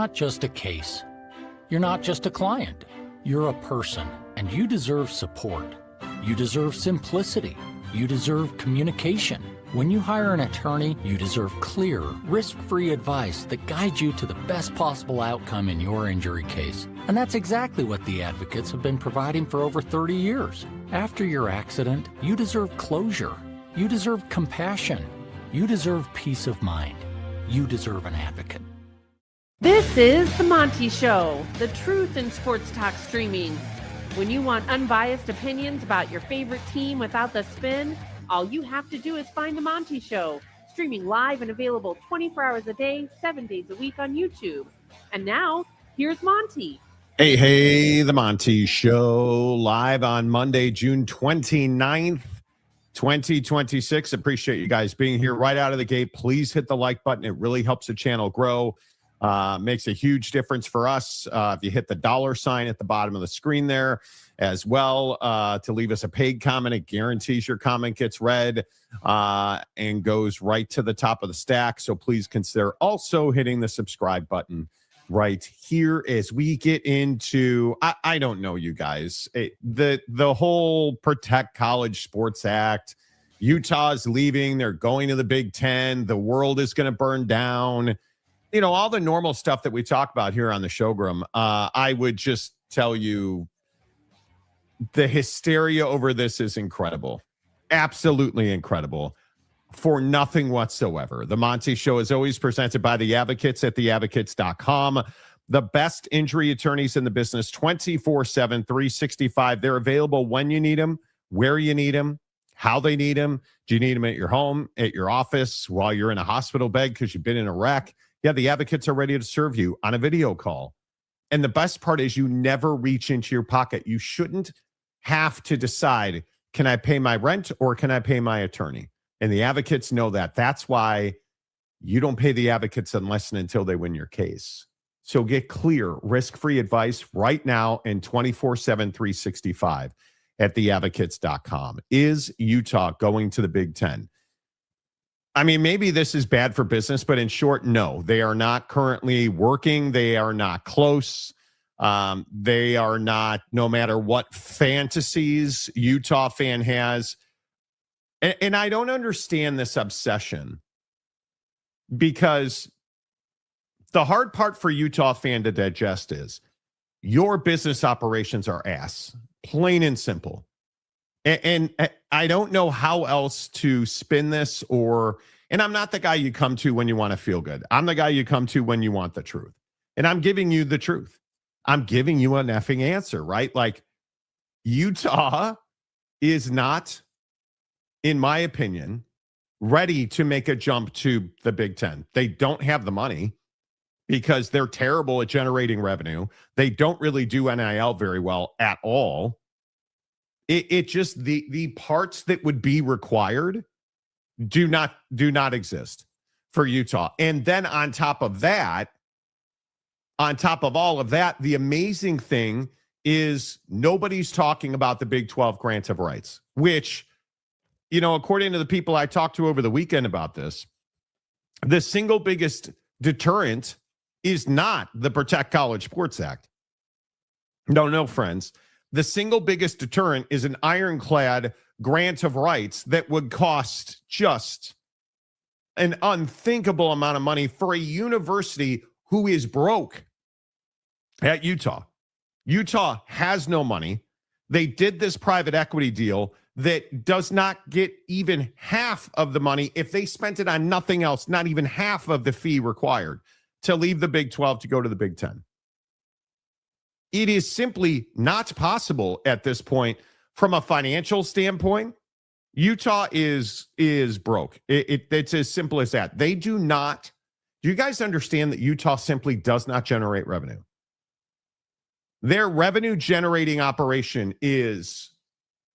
not just a case. You're not just a client. You're a person, and you deserve support. You deserve simplicity. You deserve communication. When you hire an attorney, you deserve clear, risk-free advice that guides you to the best possible outcome in your injury case. And that's exactly what the advocates have been providing for over 30 years. After your accident, you deserve closure. You deserve compassion. You deserve peace of mind. You deserve an advocate. This is The Monty Show, the truth in sports talk streaming. When you want unbiased opinions about your favorite team without the spin, all you have to do is find The Monty Show, streaming live and available 24 hours a day, 7 days a week on YouTube. And now, here's Monty. Hey, The Monty Show, live on Monday, June 29th, 2026. Appreciate you guys being here right out of the gate. Please hit the like button. It really helps the channel grow. Makes a huge difference for us. If you hit the $sign at the bottom of the screen there as well, to leave us a paid comment, it guarantees your comment gets read and goes right to the top of the stack. So please consider also hitting the subscribe button right here as we get into, I don't know, you guys, the whole Protect College Sports Act. Utah's leaving. They're going to the Big Ten. The world is going to burn down. You know, all the normal stuff that we talk about here on the showroom. I would just tell you the hysteria over this is incredible. Absolutely incredible. For nothing whatsoever. The Monty Show is always presented by The Advocates at theadvocates.com. The best injury attorneys in the business, 24/7, 365. They're available when you need them, where you need them, how they need them. Do you need them at your home, at your office, while you're in a hospital bed because you've been in a wreck? Yeah, the advocates are ready to serve you on a video call. And the best part is you never reach into your pocket. You shouldn't have to decide, can I pay my rent or can I pay my attorney? And the advocates know that. That's why you don't pay the advocates unless and until they win your case. So get clear, risk-free advice right now and 24/7, 365 at theadvocates.com. Is Utah going to the Big Ten? I mean, maybe this is bad for business, but in short, no. They are not currently working. They are not close. They are not, no matter what fantasies Utah fan has. And I don't understand this obsession, because the hard part for Utah fan to digest is your business operations are ass, plain and simple. And I don't know how else to spin this, and I'm not the guy you come to when you want to feel good. I'm the guy you come to when you want the truth. And I'm giving you the truth. I'm giving you an effing answer, right? Like, Utah is not, in my opinion, ready to make a jump to the Big Ten. They don't have the money because they're terrible at generating revenue. They don't really do NIL very well at all. It just, the parts that would be required do not exist for Utah. And then on top of all of that, the amazing thing is nobody's talking about the Big 12 grant of rights, which, you know, according to the people I talked to over the weekend about this, the single biggest deterrent is not the Protect College Sports Act. No, friends. The single biggest deterrent is an ironclad grant of rights that would cost just an unthinkable amount of money for a university who is broke at Utah. Utah has no money. They did this private equity deal that does not get even half of the money if they spent it on nothing else, not even half of the fee required to leave the Big 12 to go to the Big 10. It is simply not possible at this point from a financial standpoint. Utah is broke. It's as simple as that. They do not. Do you guys understand that Utah simply does not generate revenue? Their revenue generating operation is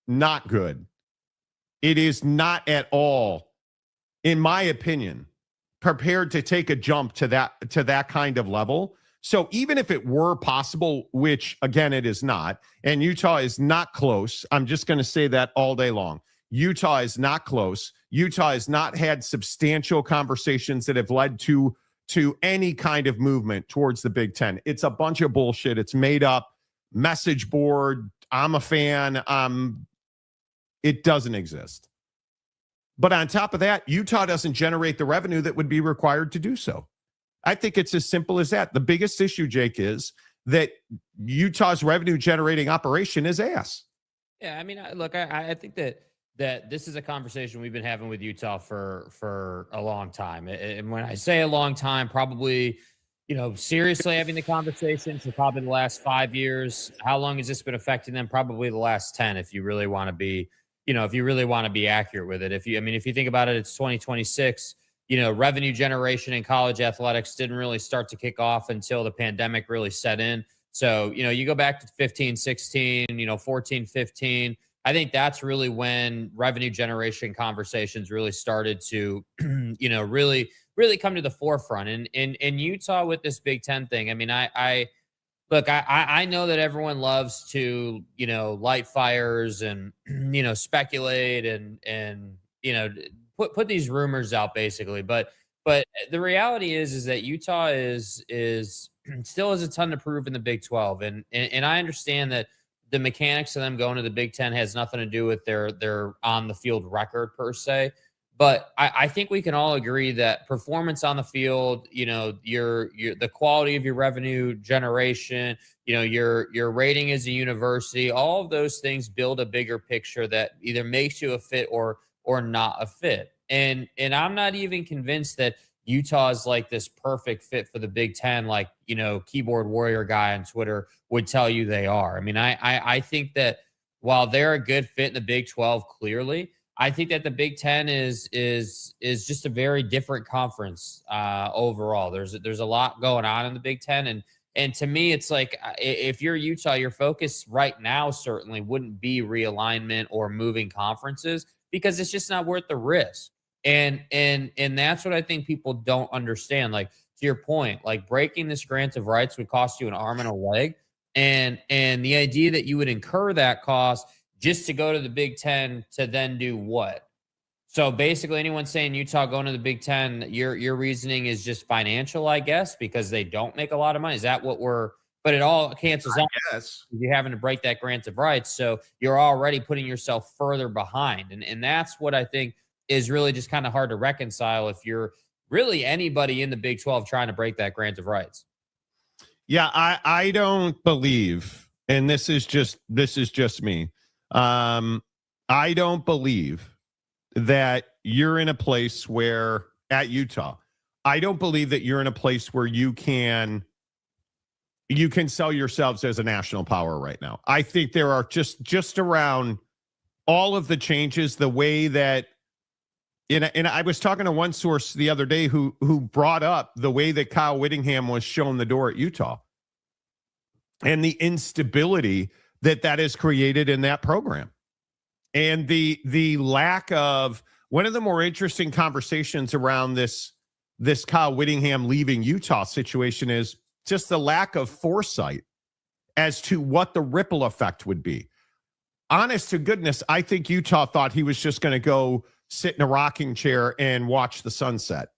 not good. It is not at all, in my opinion, prepared to take a jump to that kind of level. So even if it were possible, which again it is not, and Utah is not close, I'm just going to say that all day long. Utah is not close. Utah has not had substantial conversations that have led to to any kind of movement towards the Big Ten. It's a bunch of bullshit. It's made up message board. I'm a fan. It doesn't exist. But on top of that, Utah doesn't generate the revenue that would be required to do so. I think it's as simple as that. The biggest issue, Jake, is that Utah's revenue generating operation is ass. Yeah, I mean, look, I think that this is a conversation we've been having with Utah for a long time. And when I say a long time, probably, seriously having the conversation for probably the last 5 years. How long has this been affecting them? Probably the last 10, if you really want to be, if you really want to be accurate with it. If you think about it, it's 2026. Revenue generation in college athletics didn't really start to kick off until the pandemic really set in. So, you go back to 15, 16, 14, 15. I think that's really when revenue generation conversations really started to, really come to the forefront. And in Utah with this Big Ten thing, I mean, I know that everyone loves to, light fires and, speculate and put these rumors out basically. But the reality is that Utah is still has a ton to prove in the Big 12. And I understand that the mechanics of them going to the Big 10 has nothing to do with their on the field record per se. But I think we can all agree that performance on the field, your the quality of your revenue generation, your rating as a university, all of those things build a bigger picture that either makes you a fit or not a fit. And I'm not even convinced that Utah is like this perfect fit for the Big Ten, like, keyboard warrior guy on Twitter would tell you they are. I mean, I think that while they're a good fit in the Big 12, clearly, I think that the Big Ten is just a very different conference overall. There's a lot going on in the Big Ten, and to me, it's like if you're Utah, your focus right now certainly wouldn't be realignment or moving conferences because it's just not worth the risk. And that's what I think people don't understand. Like, to your point, like breaking this grant of rights would cost you an arm and a leg, and the idea that you would incur that cost just to go to the Big Ten to then do what? So basically, anyone saying Utah going to the Big Ten, your reasoning is just financial, I guess, because they don't make a lot of money. Is that what we're? But it all cancels out. Yes, You're having to break that grant of rights, so you're already putting yourself further behind, and that's what I think is really just kind of hard to reconcile if you're really anybody in the Big 12 trying to break that grant of rights. Yeah, I don't believe, and this is just me. I don't believe that you're in a place where at Utah, I don't believe that you're in a place where you can sell yourselves as a national power right now. I think there are just around all of the changes, the way that, and I was talking to one source the other day who brought up the way that Kyle Whittingham was shown the door at Utah and the instability that has created in that program. And the lack of, one of the more interesting conversations around this Kyle Whittingham leaving Utah situation is just the lack of foresight as to what the ripple effect would be. Honest to goodness, I think Utah thought he was just going to go sit in a rocking chair and watch the sunset.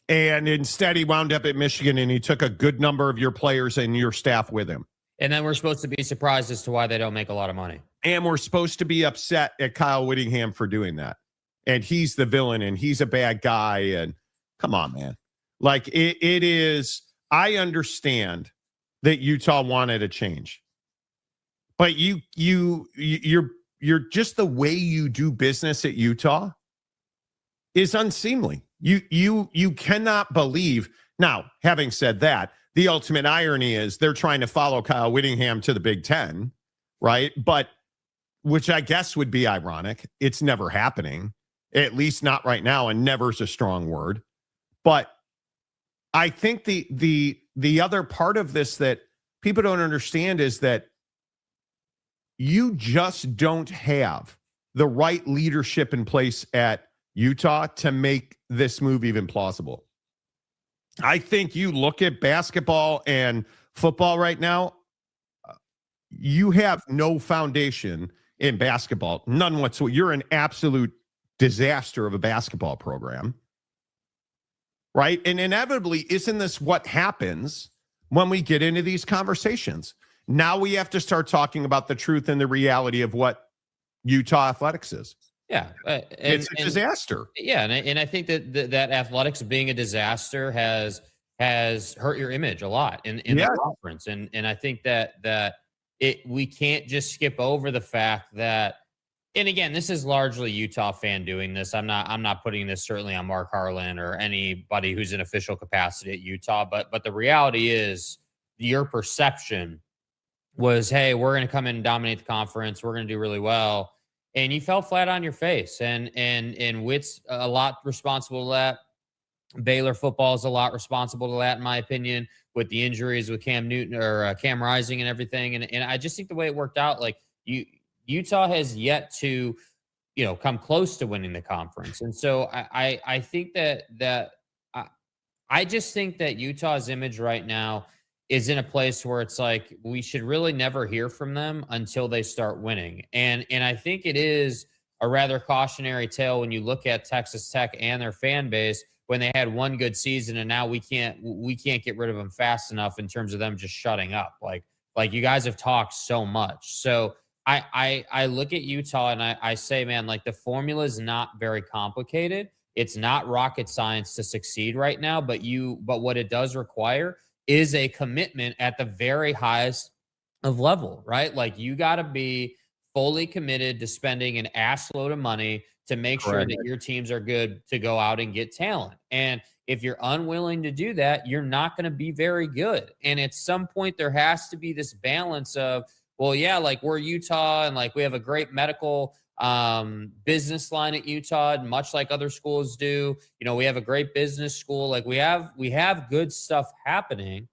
And instead he wound up at Michigan and he took a good number of your players and your staff with him. And then we're supposed to be surprised as to why they don't make a lot of money. And we're supposed to be upset at Kyle Whittingham for doing that. And he's the villain and he's a bad guy. And come on, man. Like it is, I understand that Utah wanted a change. But you're just the way you do business at Utah is unseemly. You cannot believe. Now, having said that, the ultimate irony is they're trying to follow Kyle Whittingham to the Big Ten, right? But which I guess would be ironic. It's never happening, at least not right now, and never's a strong word. But I think the other part of this that people don't understand is that you just don't have the right leadership in place at Utah to make this move even plausible. I think you look at basketball and football right now, you have no foundation in basketball, none whatsoever. You're an absolute disaster of a basketball program. right? And inevitably, isn't this what happens when we get into these conversations? Now we have to start talking about the truth and the reality of what Utah athletics is. Yeah. It's a disaster. Yeah. And I think that athletics being a disaster has hurt your image a lot in the conference. And I think that we can't just skip over the fact that, and again, this is largely Utah fan doing this. I'm not putting this certainly on Mark Harlan or anybody who's in official capacity at Utah, but the reality is your perception was, hey, we're going to come in and dominate the conference. We're going to do really well. And you fell flat on your face. And Witt's a lot responsible to that. Baylor football is a lot responsible to that, in my opinion, with the injuries with Cam Newton or Cam Rising and everything. And I just think the way it worked out, like Utah has yet to, come close to winning the conference. And so I think I just think that Utah's image right now is in a place where it's like we should really never hear from them until they start winning. And I think it is a rather cautionary tale when you look at Texas Tech and their fan base when they had one good season and now we can't get rid of them fast enough in terms of them just shutting up. Like you guys have talked so much. So I look at Utah and I say, man, like the formula is not very complicated. It's not rocket science to succeed right now, but what it does require is a commitment at the very highest of level, right? Like you got to be fully committed to spending an ass load of money to make sure that your teams are good to go out and get talent. And if you're unwilling to do that, you're not going to be very good. And at some point there has to be this balance of, well, yeah, like we're Utah and like we have a great medical business line at Utah, and much like other schools do. We have a great business school. Like we have good stuff happening,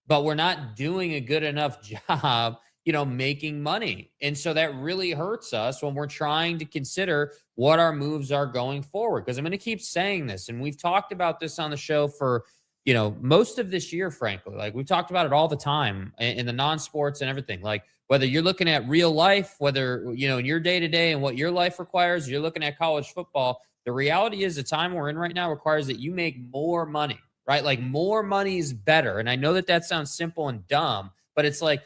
but we're not doing a good enough job, making money. And so that really hurts us when we're trying to consider what our moves are going forward. Because I'm going to keep saying this, and we've talked about this on the show for, most of this year, frankly. Like we've talked about it all the time in the non-sports and everything. Like whether you're looking at real life, whether, in your day-to-day and what your life requires, you're looking at college football. The reality is the time we're in right now requires that you make more money, right? Like more money is better. And I know that sounds simple and dumb, but it's like,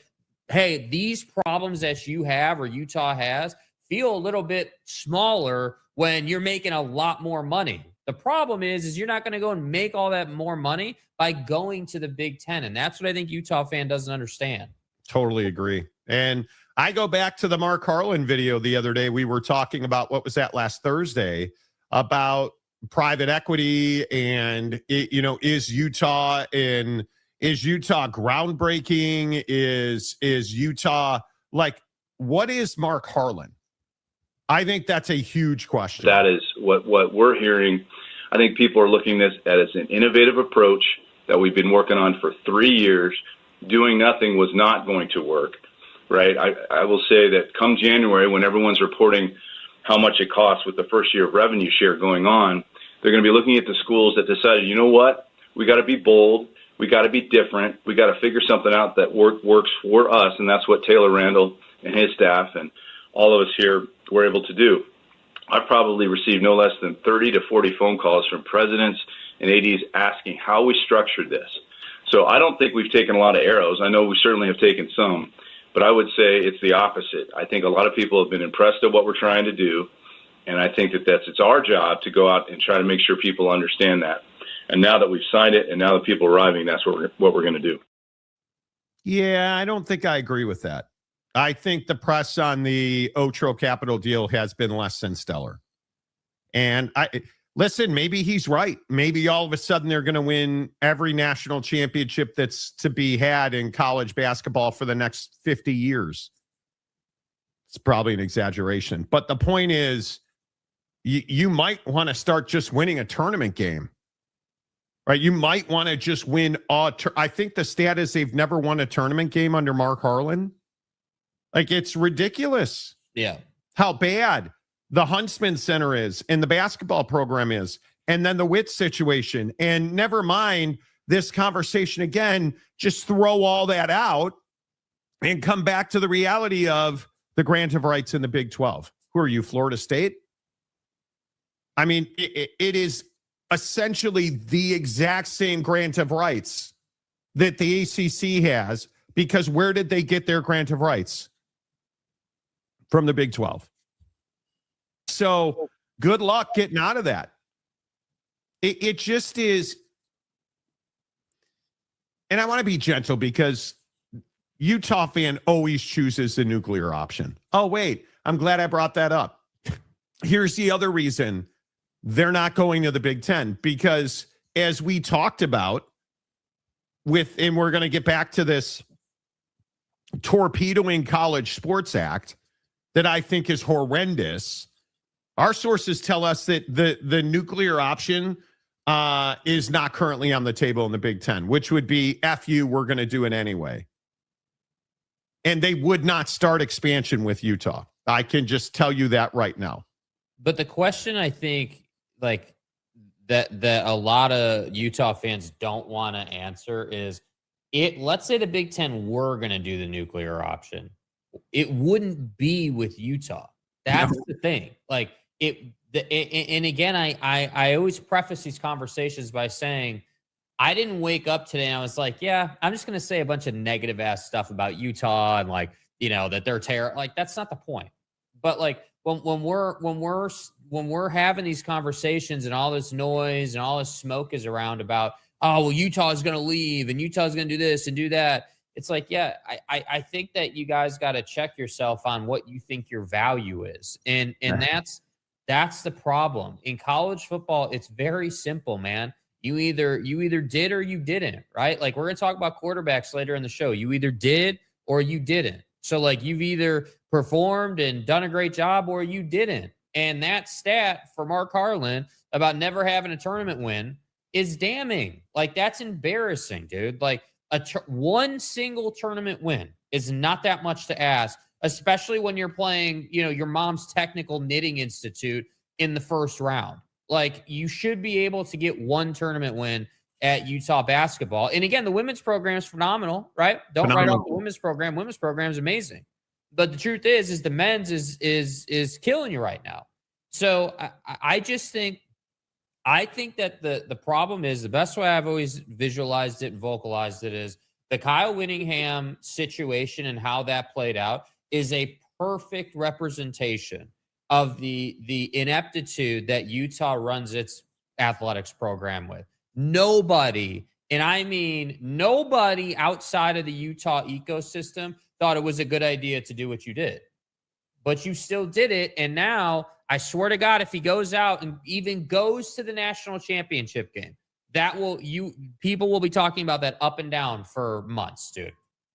hey, these problems that you have or Utah has feel a little bit smaller when you're making a lot more money. The problem is you're not going to go and make all that more money by going to the Big Ten. And that's what I think Utah fan doesn't understand. Totally agree. And I go back to the Mark Harlan video the other day. We were talking about, what was that, last Thursday, about private equity and, is Utah groundbreaking? Is Utah, like, what is Mark Harlan? I think that's a huge question. That is what we're hearing. I think people are looking at this as an innovative approach that we've been working on for 3 years. Doing nothing was not going to work, right? I will say that come January, when everyone's reporting how much it costs with the first year of revenue share going on, they're going to be looking at the schools that decided, you know what, we got to be bold. We got to be different. We got to figure something out that works for us. And that's what Taylor Randall and his staff and all of us here were able to do. I've probably received no less than 30 to 40 phone calls from presidents and ADs asking how we structured this. So I don't think we've taken a lot of arrows. I know we certainly have taken some, but I would say it's the opposite. I think a lot of people have been impressed at what we're trying to do. And I think it's our job to go out and try to make sure people understand that. And now that we've signed it and now that people are arriving, that's what we're going to do. Yeah, I don't think I agree with that. I think the press on the Otro Capital deal has been less than stellar. And listen, maybe he's right. Maybe all of a sudden they're going to win every national championship that's to be had in college basketball for the next 50 years. It's probably an exaggeration. But the point is, you might want to start just winning a tournament game. Right, you might want to just win. I think the stat is they've never won a tournament game under Mark Harlan. Like, it's ridiculous. Yeah, how bad the Huntsman Center is and the basketball program is, and then the Witt situation. And never mind this conversation again. Just throw all that out and come back to the reality of the grant of rights in the Big 12. Who are you, Florida State? I mean, it is essentially the exact same grant of rights that the ACC has, because where did they get their grant of rights? From the Big 12. So good luck getting out of that. It just is. And I want to be gentle because Utah fan always chooses the nuclear option. Oh, wait, I'm glad I brought that up. Here's the other reason they're not going to the Big Ten, because as we talked about and we're going to get back to this torpedoing college sports act that I think is horrendous. Our sources tell us that the nuclear option is not currently on the table in the Big Ten, which would be F you, we're going to do it anyway. And they would not start expansion with Utah. I can just tell you that right now. But the question, I think, like that a lot of Utah fans don't want to answer is, let's say the Big Ten were going to do the nuclear option. It wouldn't be with Utah. That's the thing. Like and again, I always preface these conversations by saying, I didn't wake up today and I was like, yeah, I'm just going to say a bunch of negative ass stuff about Utah and like, that they're terrible. Like, that's not the point. But like when we're having these conversations and all this noise and all this smoke is around about, oh, well, Utah is going to leave and Utah is going to do this and do that. It's like, yeah, I think that you guys got to check yourself on what you think your value is. And that's the problem. In college football, it's very simple, man. You either did or you didn't, right? Like, we're going to talk about quarterbacks later in the show. You either did or you didn't. So like, you've either performed and done a great job or you didn't. And that stat for Mark Harlan about never having a tournament win is damning. Like, that's embarrassing, dude. Like, one single tournament win is not that much to ask, especially when you're playing, your mom's technical knitting institute in the first round. Like, you should be able to get one tournament win at Utah basketball. And again, the women's program is phenomenal, right? Don't write off the women's program. Women's program is amazing. But the truth is the men's is killing you right now. So I just think, that the problem is, the best way I've always visualized it and vocalized it is the Kyle Whittingham situation and how that played out is a perfect representation of the ineptitude that Utah runs its athletics program with. Nobody, and I mean nobody outside of the Utah ecosystem thought it was a good idea to do what you did. But you still did it, and now I swear to God, if he goes out and even goes to the national championship game, people will be talking about that up and down for months, dude.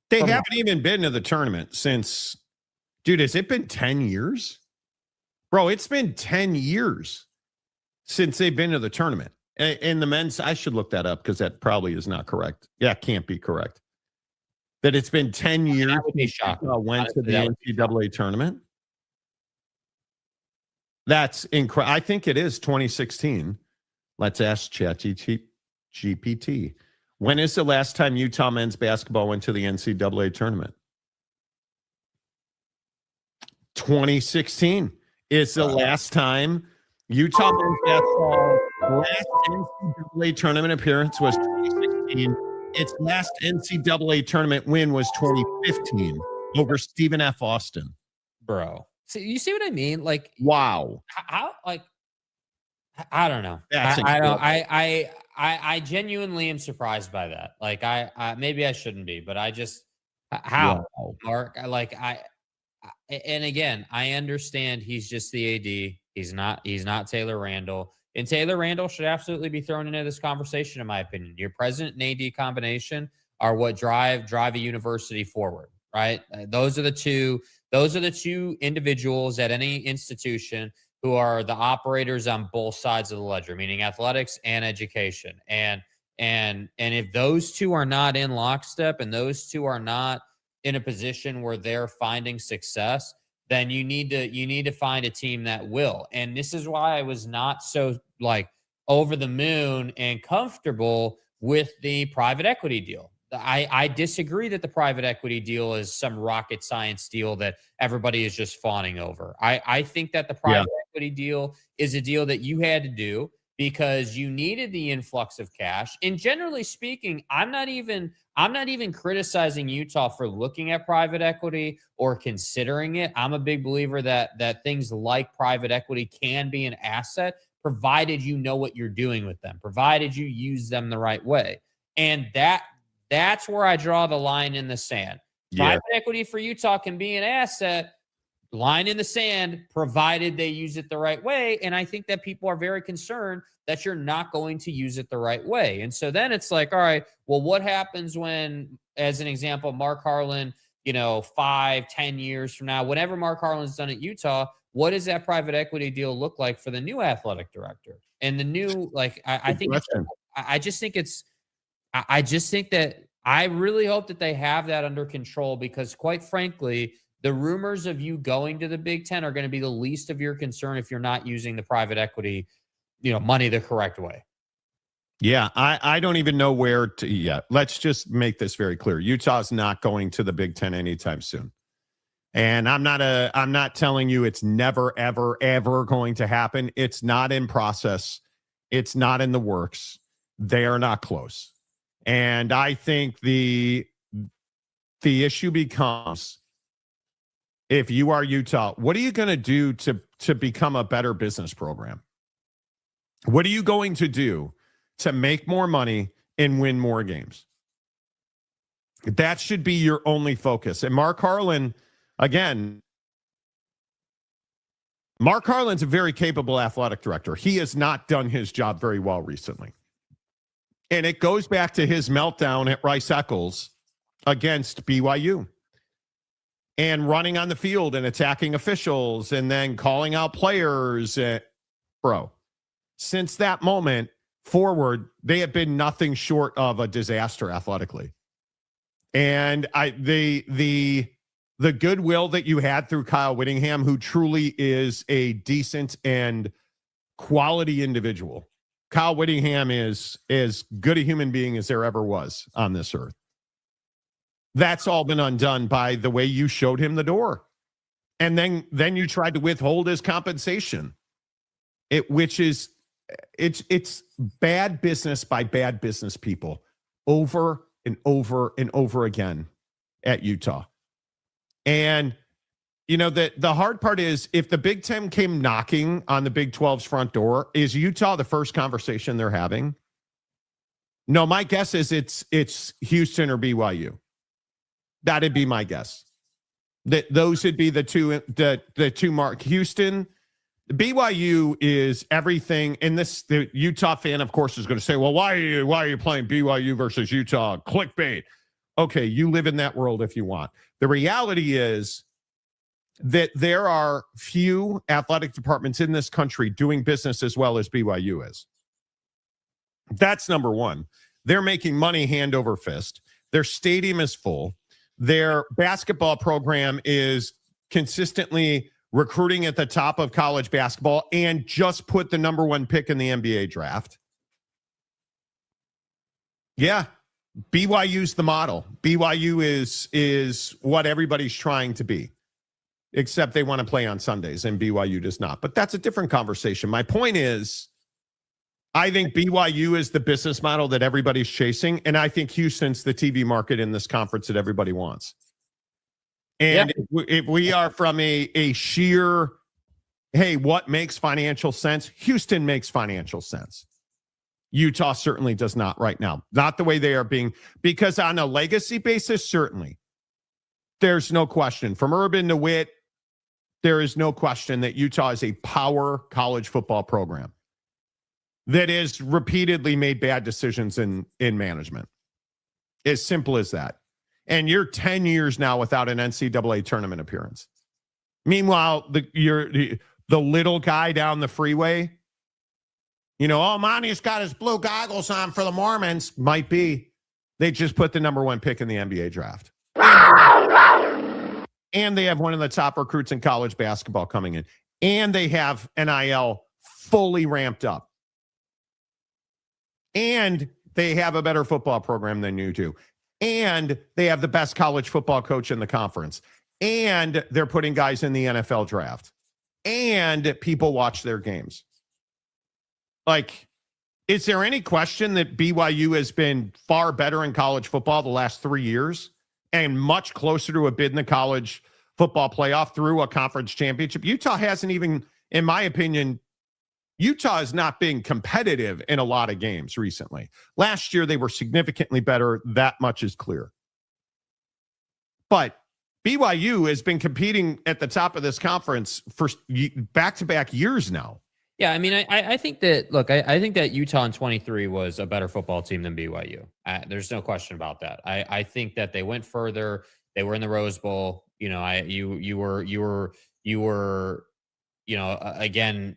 They haven't even been to the tournament since, dude, has it been 10 years? Bro, it's been 10 years since they've been to the tournament. And the men's, I should look that up because that probably is not correct. Yeah, it can't be correct. That it's been 10 years since went to the NCAA tournament. That's incredible. I think it is 2016. Let's ask ChatGPT. When is the last time Utah men's basketball went to the NCAA tournament? 2016 is the last time Utah men's basketball last NCAA tournament appearance was 2016. Its last NCAA tournament win was 2015 over Stephen F. Austin. Bro. So you see what I mean? Like, wow. How, like, I don't know. I genuinely am surprised by that. Like, I maybe I shouldn't be, but I just, how, Mark, and again, I understand he's just the AD. He's not Taylor Randall. And Taylor Randall should absolutely be thrown into this conversation, in my opinion. Your president and AD combination are what drive a university forward, right? Those are the two individuals at any institution who are the operators on both sides of the ledger, meaning athletics and education. And if those two are not in lockstep and those two are not in a position where they're finding success, then you need to find a team that will. And this is why I was not so like over the moon and comfortable with the private equity deal. I disagree that the private equity deal is some rocket science deal that everybody is just fawning over. I think that the private equity deal is a deal that you had to do because you needed the influx of cash. And generally speaking, I'm not even criticizing Utah for looking at private equity or considering it. I'm a big believer that things like private equity can be an asset, provided you know what you're doing with them, provided you use them the right way. And that's where I draw the line in the sand. Private equity for Utah can be an asset, line in the sand, provided they use it the right way. And I think that people are very concerned that you're not going to use it the right way. And so then it's like, all right, well, what happens when, as an example, Mark Harlan, 5-10 years from now, whatever Mark Harlan's done at Utah, what does that private equity deal look like for the new athletic director? And the new, I just think that I really hope that they have that under control, because quite frankly, the rumors of you going to the Big Ten are going to be the least of your concern if you're not using the private equity, money the correct way. Yeah, I don't even know where to yet. Let's just make this very clear. Utah's not going to the Big Ten anytime soon. And I'm not telling you it's never, ever, ever going to happen. It's not in process. It's not in the works. They are not close. And I think the issue becomes, if you are Utah, what are you going to do to become a better business program? What are you going to do to make more money and win more games? That should be your only focus. And Mark Harlan, again, Mark Harlan's a very capable athletic director. He has not done his job very well recently. And it goes back to his meltdown at Rice-Eccles against BYU and running on the field and attacking officials and then calling out players. Bro, since that moment forward, they have been nothing short of a disaster athletically. And the goodwill that you had through Kyle Whittingham, who truly is a decent and quality individual. Kyle Whittingham is as good a human being as there ever was on this earth. That's all been undone by the way you showed him the door. And then you tried to withhold his compensation. It's bad business by bad business people over and over and over again at Utah. And the hard part is, if the Big Ten came knocking on the Big 12's front door, is Utah the first conversation they're having? No, my guess is it's Houston or BYU. That'd be my guess. That those would be the two mark. Houston, BYU is everything. And the Utah fan, of course, is going to say, well, why are you playing BYU versus Utah? Clickbait. Okay, you live in that world if you want. The reality is that there are few athletic departments in this country doing business as well as BYU is. That's number one. They're making money hand over fist. Their stadium is full. Their basketball program is consistently recruiting at the top of college basketball and just put the number one pick in the NBA draft. Yeah, BYU's the model. BYU is what everybody's trying to be, except they want to play on Sundays and BYU does not. But that's a different conversation. My point is, I think BYU is the business model that everybody's chasing, and I think Houston's the TV market in this conference that everybody wants. And if we are from a sheer, hey, what makes financial sense? Houston makes financial sense. Utah certainly does not right now. Not the way they are being, because on a legacy basis, certainly. There's no question. From Urban to Witt, there is no question that Utah is a power college football program that has repeatedly made bad decisions in management. As simple as that. And you're 10 years now without an NCAA tournament appearance. Meanwhile, the little guy down the freeway, Monty's got his blue goggles on for the Mormons. Might be. They just put the number one pick in the NBA draft. And they have one of the top recruits in college basketball coming in. And they have NIL fully ramped up. And they have a better football program than you do. And they have the best college football coach in the conference. And they're putting guys in the NFL draft. And people watch their games. Like, is there any question that BYU has been far better in college football the last 3 years and much closer to a bid in the college football playoff through a conference championship? Utah hasn't even, in my opinion, Utah has not been competitive in a lot of games recently. Last year, they were significantly better. That much is clear. But BYU has been competing at the top of this conference for back-to-back years now. Yeah, I mean, I think that, look, I think that Utah in 23 was a better football team than BYU. There's no question about that. I think that they went further. They were in the Rose Bowl. You know, you were, again,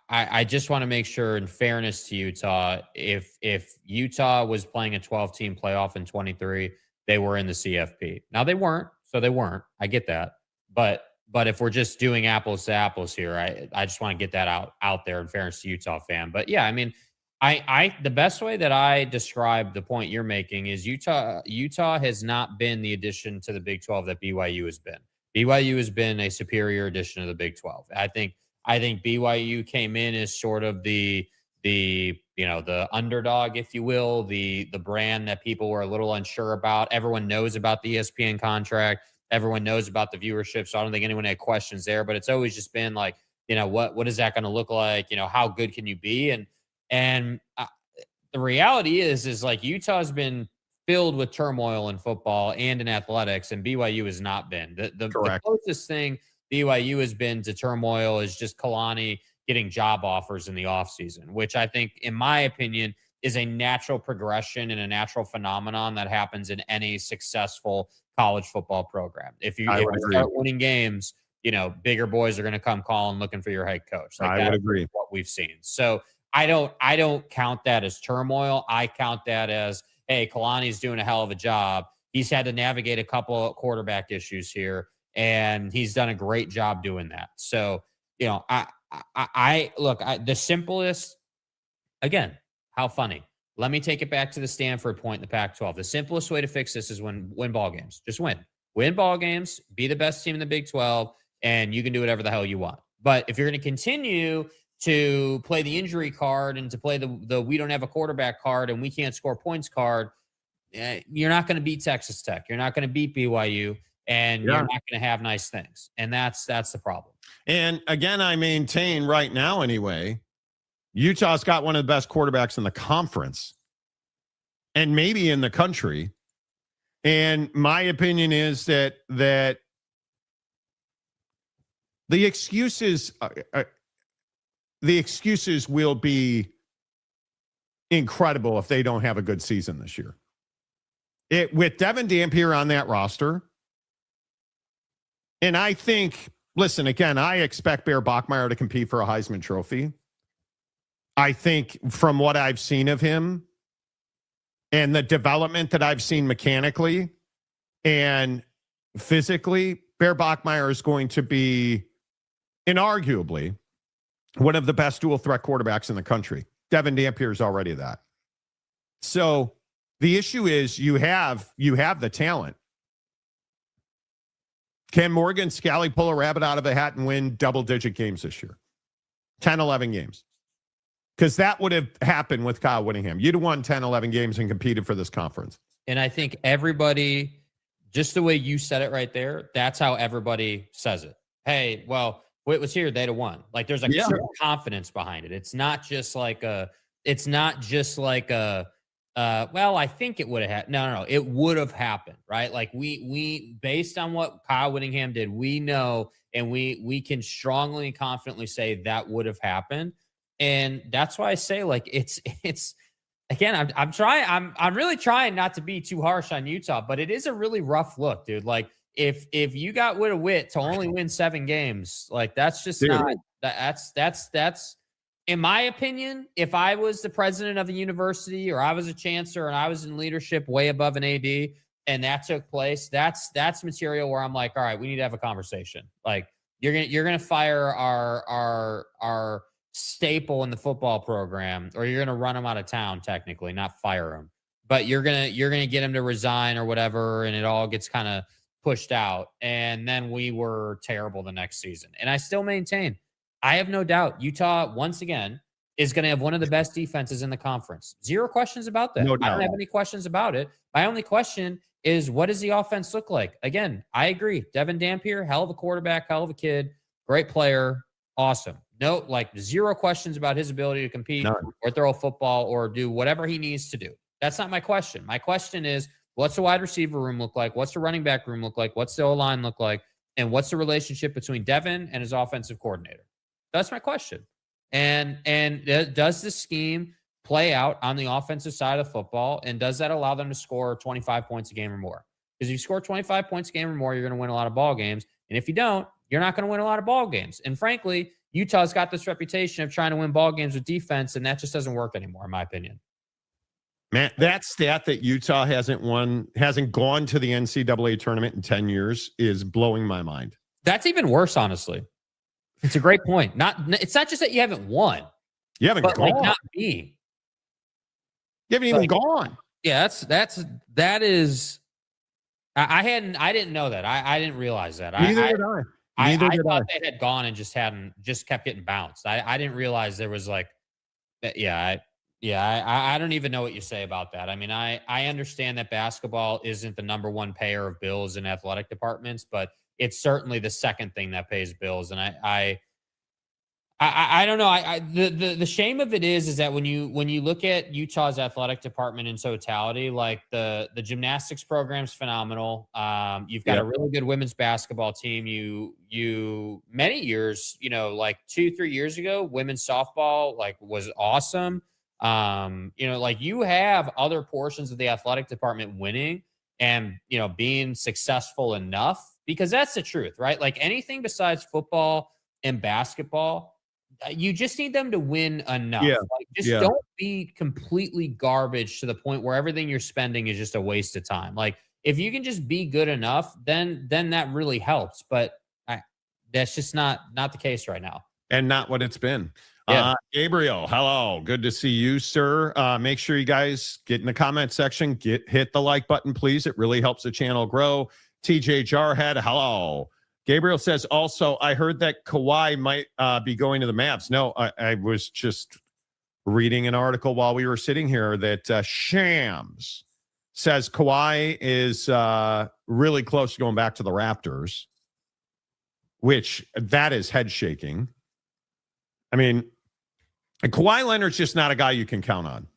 I just want to make sure, in fairness to Utah, if Utah was playing a 12-team playoff in 23, they were in the CFP. Now they weren't, so they weren't. I get that, but if we're just doing apples to apples here, I just want to get that out there in fairness to Utah fan. But yeah, I mean, the best way that I describe the point you're making is Utah has not been the addition to the Big 12 that BYU has been. BYU has been a superior addition to the Big 12. I think BYU came in as sort of the underdog, if you will, the brand that people were a little unsure about. Everyone knows about the ESPN contract. Everyone knows about the viewership. So I don't think anyone had questions there, but it's always just been like, what is that going to look like? How good can you be? And the reality is like Utah has been filled with turmoil in football and in athletics, and BYU has not been. The closest thing BYU has been to turmoil is just Kalani getting job offers in the offseason, which I think, in my opinion, is a natural progression and a natural phenomenon that happens in any successful college football program. If you start winning games, bigger boys are going to come calling looking for your head coach. I would agree. What we've seen. So I don't count that as turmoil. I count that as, hey, Kalani's doing a hell of a job. He's had to navigate a couple of quarterback issues here, and he's done a great job doing that. So, the simplest, again, how funny. Let me take it back to the Stanford point in the Pac-12. The simplest way to fix this is win ball games. Just win ball games, be the best team in the Big 12, and you can do whatever the hell you want. But if you're going to continue to play the injury card and to play the we don't have a quarterback card and we can't score points card, you're not going to beat Texas Tech. You're not going to beat BYU, and you're not going to have nice things. And that's the problem. And again, I maintain right now anyway, Utah's got one of the best quarterbacks in the conference and maybe in the country. And my opinion is that the excuses will be incredible if they don't have a good season this year. With Devin Dampier on that roster, and I think, listen, again, I expect Bear Bachmeier to compete for a Heisman Trophy. I think from what I've seen of him and the development that I've seen mechanically and physically, Bear Bachmeier is going to be inarguably one of the best dual threat quarterbacks in the country. Devin Dampier is already that. So the issue is you have the talent. Can Morgan Scalley pull a rabbit out of a hat and win double-digit games this year? 10, 11 games. Because that would have happened with Kyle Whittingham. You'd have won 10, 11 games and competed for this conference. And I think everybody, just the way you said it right there, that's how everybody says it. Hey, well, Whit was here, they'd have won. Like there's certain confidence behind it. It's not just like well, I think it would have happened. No, it would have happened, right? Like we based on what Kyle Whittingham did, we know, and we can strongly and confidently say that would have happened. And that's why I say, like, it's again, I'm really trying not to be too harsh on Utah, but it is a really rough look, dude. Like if you got Whit to only win 7 games, like that's just not that's in my opinion, if I was the president of a university or I was a chancellor and I was in leadership way above an AD and that took place, that's material where I'm like, all right, we need to have a conversation. Like you're gonna fire our staple in the football program, or you're going to run him out of town, technically, not fire him, but you're going to get him to resign or whatever. And it all gets kind of pushed out. And then we were terrible the next season. And I still maintain, I have no doubt Utah, once again, is going to have one of the best defenses in the conference. Zero questions about that. No I don't doubt. have any questions about it. My only question is, what does the offense look like? Again, I agree. Devin Dampier, hell of a quarterback, hell of a kid, great player, awesome. No, like zero questions about his ability to compete or throw a football or do whatever he needs to do. That's not my question. My question is, what's the wide receiver room look like? What's the running back room look like? What's the O-line look like? And what's the relationship between Devin and his offensive coordinator? That's my question. And does the scheme play out on the offensive side of football? And does that allow them to score 25 points a game or more? Because if you score 25 points a game or more, you're going to win a lot of ball games. And if you don't, you're not going to win a lot of ball games. And frankly, Utah's got this reputation of trying to win ball games with defense, and that just doesn't work anymore, in my opinion. Man, that stat that Utah hasn't gone to the NCAA tournament in 10 years is blowing my mind. That's even worse, honestly. It's a great point. It's not just that you haven't won. You haven't gone. Like not being. You haven't even gone. Yeah, that is. I didn't know that. I didn't realiage that. Neither did I. I thought they had gone and just kept getting bounced. I didn't realize there was like, I don't even know what you say about that. I mean, I understand that basketball isn't the number one payer of bills in athletic departments, but it's certainly the second thing that pays bills. And I don't know. The shame of it is that when you look at Utah's athletic department in totality, like the gymnastics program's phenomenal. You've got a really good women's basketball team. You many years, like 2-3 years ago, women's softball like was awesome. Like you have other portions of the athletic department winning and being successful enough, because that's the truth, right? Like anything besides football and basketball, you just need them to win enough. Yeah. Like, don't be completely garbage to the point where everything you're spending is just a waste of time. Like if you can just be good enough, then that really helps. But that's just not the case right now. And not what it's been. Yeah. Gabriel, hello. Good to see you, sir. Make sure you guys get in the comment section. Hit the like button, please. It really helps the channel grow. TJ Jarhead, hello. Gabriel says, also, I heard that Kawhi might be going to the Mavs. No, I was just reading an article while we were sitting here that Shams says Kawhi is really close to going back to the Raptors, which that is head shaking. I mean, Kawhi Leonard's just not a guy you can count on.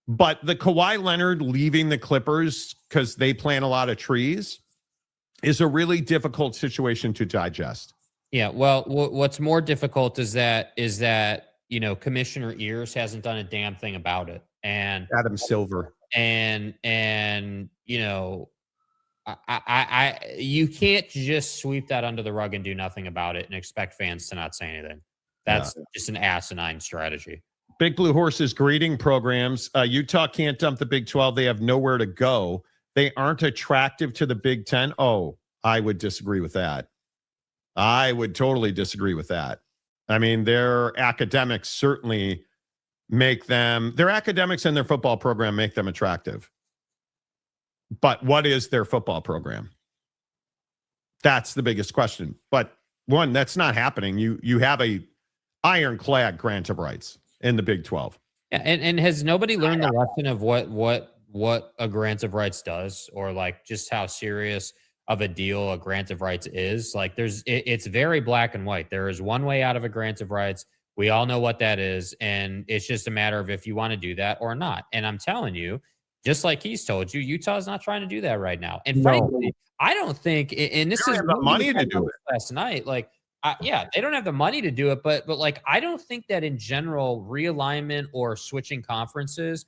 But the Kawhi Leonard leaving the Clippers because they plant a lot of trees is a really difficult situation to digest. Yeah, well, what's more difficult is that Commissioner Ears hasn't done a damn thing about it, and Adam Silver, and you can't just sweep that under the rug and do nothing about it and expect fans to not say anything. That's just an asinine strategy. Big Blue Horse's grading programs. Utah can't dump the Big 12. They have nowhere to go. They aren't attractive to the Big 10. Oh, I would disagree with that. I would totally disagree with that. I mean, their academics certainly their academics and their football program make them attractive. But what is their football program? That's the biggest question. But one, that's not happening. You have a ironclad grant of rights in the Big 12. Yeah, and has nobody learned the lesson of what a grant of rights does, or like just how serious of a deal a grant of rights is? Like it's very black and white. There is one way out of a grant of rights. We all know what that is. And it's just a matter of if you want to do that or not. And I'm telling you, just like he's told you, Utah's not trying to do that right now. And frankly, I don't think, and this is the money to do it last night, like, they don't have the money to do it, but like, I don't think that in general, realignment or switching conferences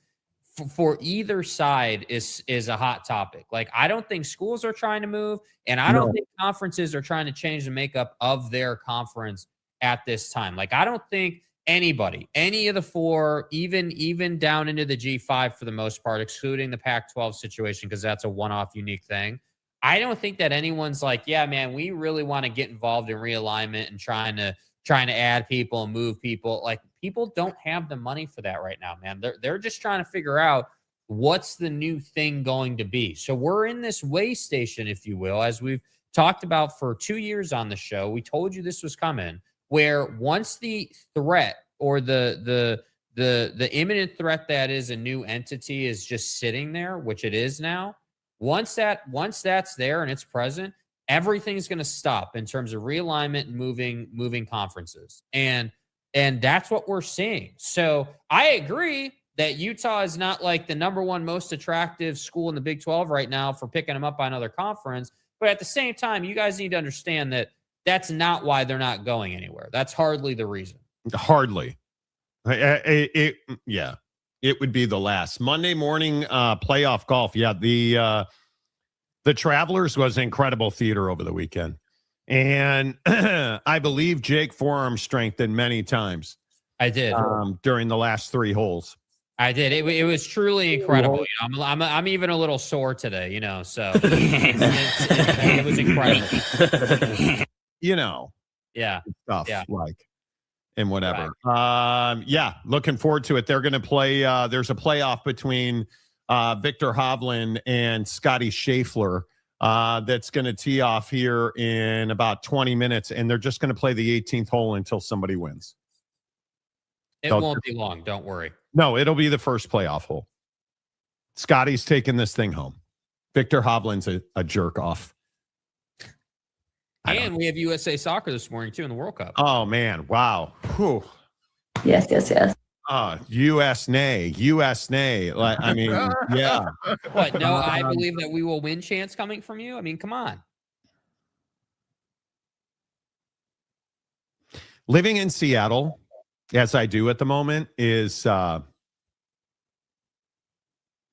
for either side is a hot topic. Like, I don't think schools are trying to move, and I don't think conferences are trying to change the makeup of their conference at this time. Like, I don't think anybody, any of the four, even down into the G5 for the most part, excluding the Pac-12 situation, because that's a one-off unique thing. I don't think that anyone's like, yeah, man, we really want to get involved in realignment and trying to add people and move people. Like, people don't have the money for that right now, man. They're just trying to figure out what's the new thing going to be. So we're in this way station, if you will, as we've talked about for 2 years on the show. We told you this was coming, where once the threat or the imminent threat that is a new entity is just sitting there, which it is now. Once that's there and it's present, everything's going to stop in terms of realignment and moving conferences. And that's what we're seeing. So I agree that Utah is not like the number one most attractive school in the Big 12 right now for picking them up by another conference. But at the same time, you guys need to understand that that's not why they're not going anywhere. That's hardly the reason. Hardly. Yeah, it would be the last Monday morning playoff golf. Yeah, the Travelers was incredible theater over the weekend, and I believe Jake forearm strengthened many times. I did during the last 3 holes. I did. It was truly incredible. You know, I'm even a little sore today. You know, so it was incredible. You know, yeah, stuff yeah. like. And whatever. Right. Yeah, looking forward to it. They're going to play. There's a playoff between Victor Hovland and Scotty Scheffler that's going to tee off here in about 20 minutes, and they're just going to play the 18th hole until somebody wins. It won't be long. Don't worry. No, it'll be the first playoff hole. Scotty's taking this thing home. Victor Hovland's a jerk off. And we have USA Soccer this morning, too, in the World Cup. Oh, man. Wow. Whew. Yes. U.S. nay. Like, I mean, yeah. What? No, I believe that we will win chance coming from you? I mean, come on. Living in Seattle, as I do at the moment, is I'm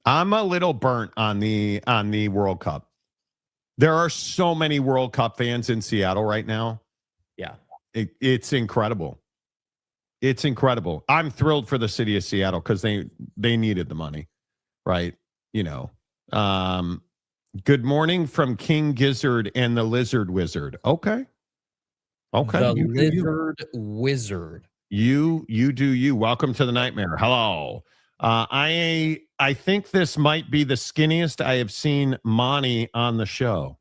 a little burnt on the World Cup. There are so many World Cup fans in Seattle right now. Yeah. It's incredible. It's incredible. I'm thrilled for the city of Seattle because they needed the money, right? You know. Good morning from King Gizzard and the Lizard Wizard. Okay. The Lizard Wizard. You do you. Welcome to the nightmare. Hello. I think this might be the skinniest I have seen Monty on the show.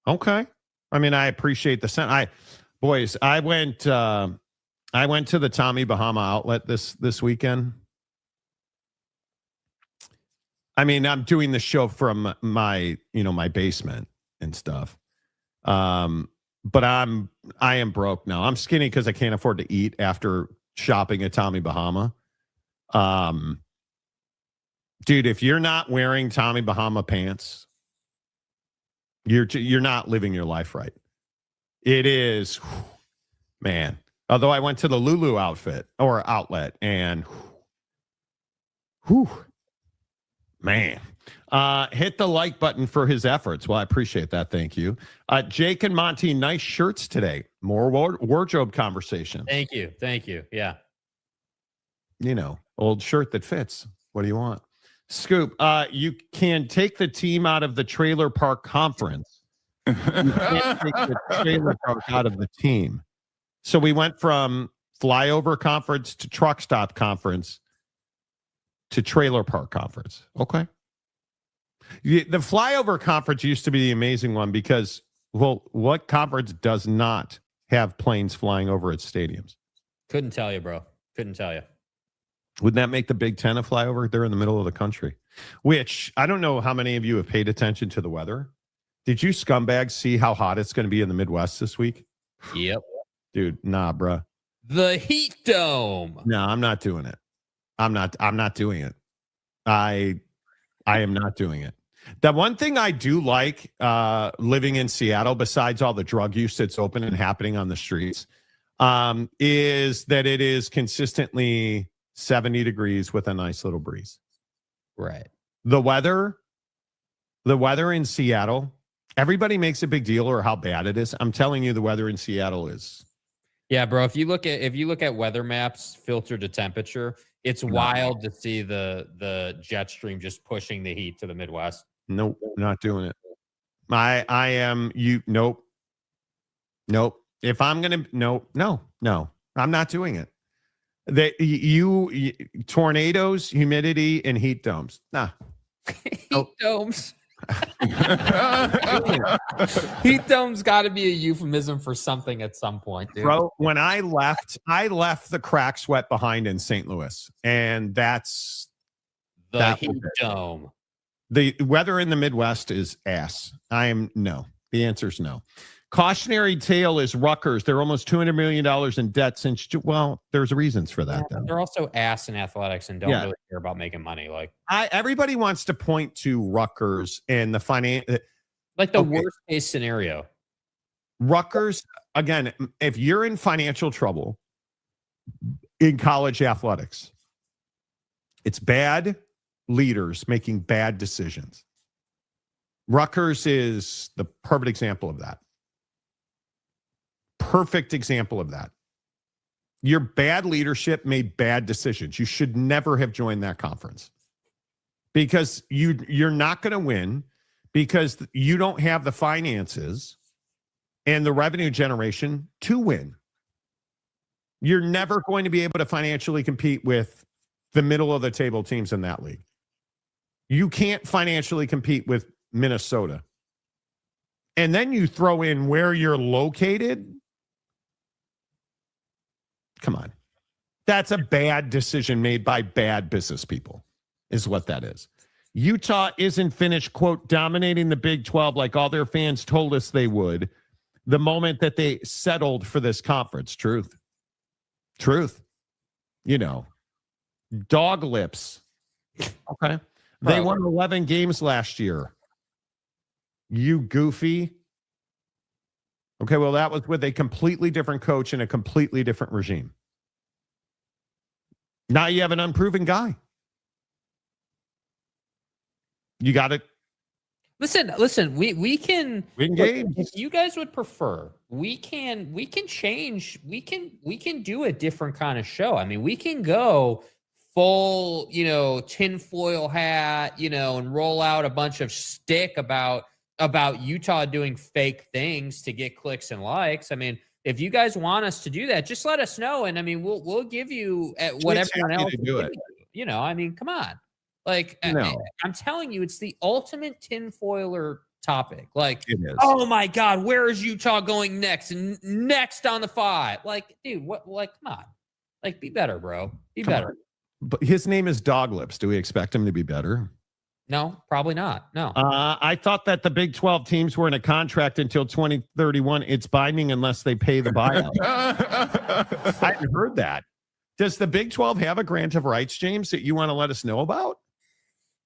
Okay. I mean, I appreciate the sent. I went to the Tommy Bahama outlet this weekend. I mean, I'm doing the show from my basement and stuff. But I am broke now. I'm skinny because I can't afford to eat after shopping at Tommy Bahama. Dude, if you're not wearing Tommy Bahama pants, you're not living your life right. It is, man. Although I went to the Lulu outlet and man. Hit the like button for his efforts. Well, I appreciate that. Thank you. Jake and Monty, nice shirts today. More wardrobe conversation. Thank you. Yeah. You know, old shirt that fits. What do you want? Scoop, you can take the team out of the trailer park conference. You can't take the trailer park out of the team. So we went from flyover conference to truck stop conference to trailer park conference. Okay. The flyover conference used to be the amazing one because, well, what conference does not have planes flying over its stadiums? Couldn't tell you, bro. Couldn't tell you. Wouldn't that make the Big Ten a flyover? They're in the middle of the country, which I don't know how many of you have paid attention to the weather. Did you scumbags see how hot it's going to be in the Midwest this week? Yep. Dude, nah, bruh. The heat dome. No, I'm not doing it. I'm not doing it. I am not doing it. The one thing I do like living in Seattle, besides all the drug use that's open and happening on the streets, is that it is consistently 70 degrees with a nice little breeze. Right. The weather in Seattle, everybody makes a big deal or how bad it is. I'm telling you, the weather in Seattle is. Yeah, bro. If you look at weather maps filtered to temperature, it's wild to see the jet stream just pushing the heat to the Midwest. Nope, not doing it. I am you. Nope. If I'm gonna no, I'm not doing it. You tornadoes, humidity, and heat domes. Nah. Heat domes. Heat dome's got to be a euphemism for something at some point, dude. Bro, when I left the crack sweat behind in St. Louis, and that's the heat dome. The weather in the Midwest is ass. No. The answer is no. Cautionary tale is Rutgers. They're almost $200 million in debt since, well, there's reasons for that. Yeah, they're also ass in athletics and don't really care about making money. Like everybody wants to point to Rutgers and the finance. Like the worst case scenario. Rutgers, again, if you're in financial trouble in college athletics, it's bad leaders making bad decisions. Rutgers is the perfect example of that. Perfect example of that. Your bad leadership made bad decisions. You should never have joined that conference because you're not going to win because you don't have the finances and the revenue generation to win. You're never going to be able to financially compete with the middle of the table teams in that league. You can't financially compete with Minnesota. And then you throw in where you're located. Come on. That's a bad decision made by bad business people, is what that is. Utah isn't finished, quote, dominating the Big 12 like all their fans told us they would the moment that they settled for this conference. Truth. You know, dog lips. Okay. They won 11 games last year. You goofy. Okay, well, that was with a completely different coach and a completely different regime. Now you have an unproven guy. You got it. Listen. We can win games. If you guys would prefer, we can change. We can do a different kind of show. I mean, we can go full, tinfoil hat, and roll out a bunch of stick about Utah doing fake things to get clicks and likes. I mean, if you guys want us to do that, just let us know. And I mean, we'll give you what everyone else do it. I mean, come on. Like, no. I'm telling you, it's the ultimate tinfoiler topic. Like, oh my God, where is Utah going next? And next on the 5. Like, dude, what? Like, come on. Like, be better, bro. Be better. But his name is Dog Lips. Do we expect him to be better? No, probably not. No. I thought that the Big 12 teams were in a contract until 2031. It's binding unless they pay the buyout. I hadn't heard that. Does the Big 12 have a grant of rights, James, that you want to let us know about?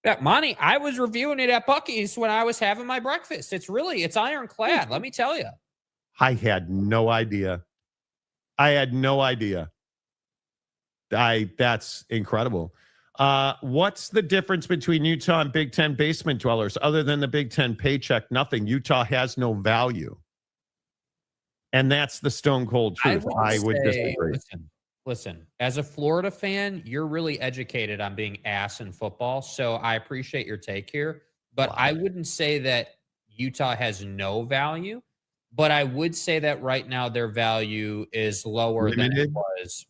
Yeah, Monty, I was reviewing it at Buc-ee's when I was having my breakfast. It's ironclad. Let me tell you. I had no idea. That's incredible. What's the difference between Utah and Big Ten basement dwellers? Other than the Big Ten paycheck, nothing. Utah has no value. And that's the stone cold truth. I would disagree. Listen, as a Florida fan, you're really educated on being ass in football. So I appreciate your take here. But I wouldn't say that Utah has no value. But I would say that right now their value is lower than it was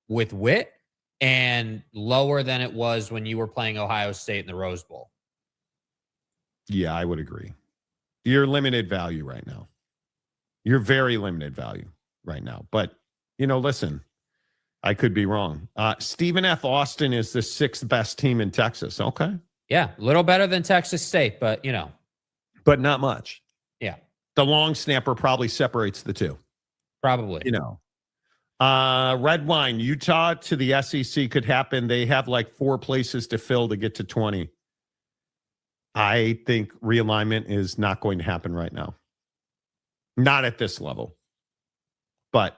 with Witt. And lower than it was when you were playing Ohio State in the Rose Bowl. Yeah, I would agree. You're limited value right now. You're very limited value right now. But, listen, I could be wrong. Stephen F. Austin is the 6th best team in Texas. Okay. Yeah, a little better than Texas State, but, But not much. Yeah. The long snapper probably separates the two. Probably. Red wine, Utah to the SEC could happen. They have like 4 places to fill to get to 20. I think realignment is not going to happen right now. Not at this level. But,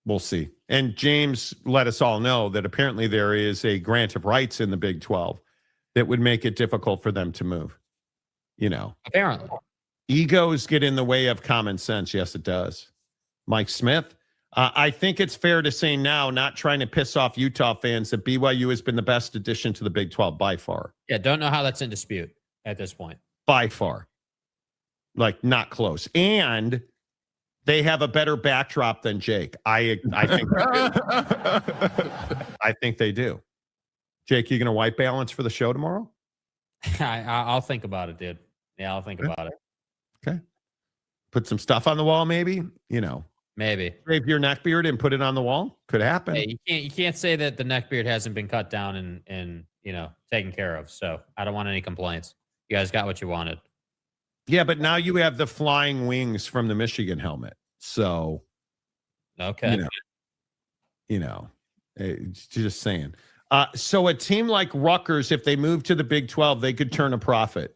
we'll see. And James let us all know that apparently there is a grant of rights in the Big 12 that would make it difficult for them to move. Apparently. Egos get in the way of common sense. Yes, it does. Mike Smith, I think it's fair to say now, not trying to piss off Utah fans, that BYU has been the best addition to the Big 12 by far. Yeah, don't know how that's in dispute at this point. By far. Like, not close. And they have a better backdrop than Jake. I think they do. I think they do. Jake, you going to white balance for the show tomorrow? I'll think about it, dude. Yeah, I'll think about it. Okay. Put some stuff on the wall, maybe. Maybe. Shave your neck beard and put it on the wall. Could happen. Hey, you can't say that the neck beard hasn't been cut down and taken care of. So I don't want any complaints. You guys got what you wanted. Yeah, but now you have the flying wings from the Michigan helmet. So, okay. Just saying. So a team like Rutgers, if they move to the Big 12, they could turn a profit.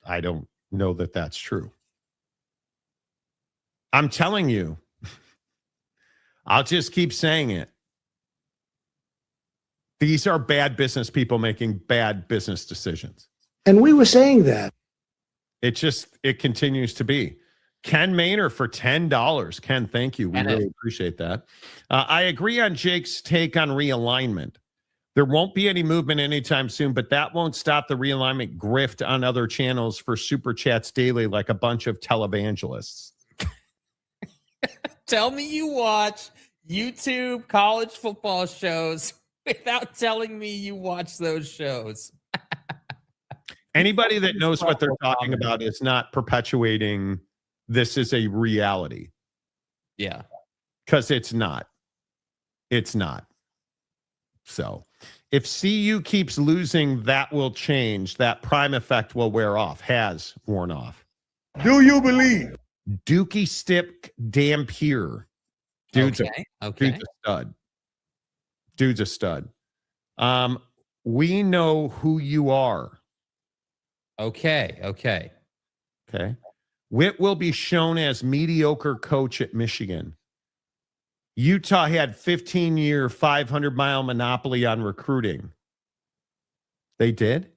I don't know that that's true. I'm telling you. I'll just keep saying it. These are bad business people making bad business decisions. And we were saying that. It continues to be. Ken Maynor for $10. Ken, thank you. We really appreciate that. I agree on Jake's take on realignment. There won't be any movement anytime soon, but that won't stop the realignment grift on other channels for Super Chats daily like a bunch of televangelists. Tell me you watch YouTube college football shows without telling me you watch those shows. Anybody that knows what they're talking about is not perpetuating this is a reality. Yeah. Because it's not. It's not. So if CU keeps losing, that will change. That prime effect will wear off, has worn off. Do you believe? Dookie Stip Dampier. Dude's okay. a stud. Dude's a stud. We know who you are. Okay. Witt will be shown as mediocre coach at Michigan. Utah had 15-year, 500-mile monopoly on recruiting. They did?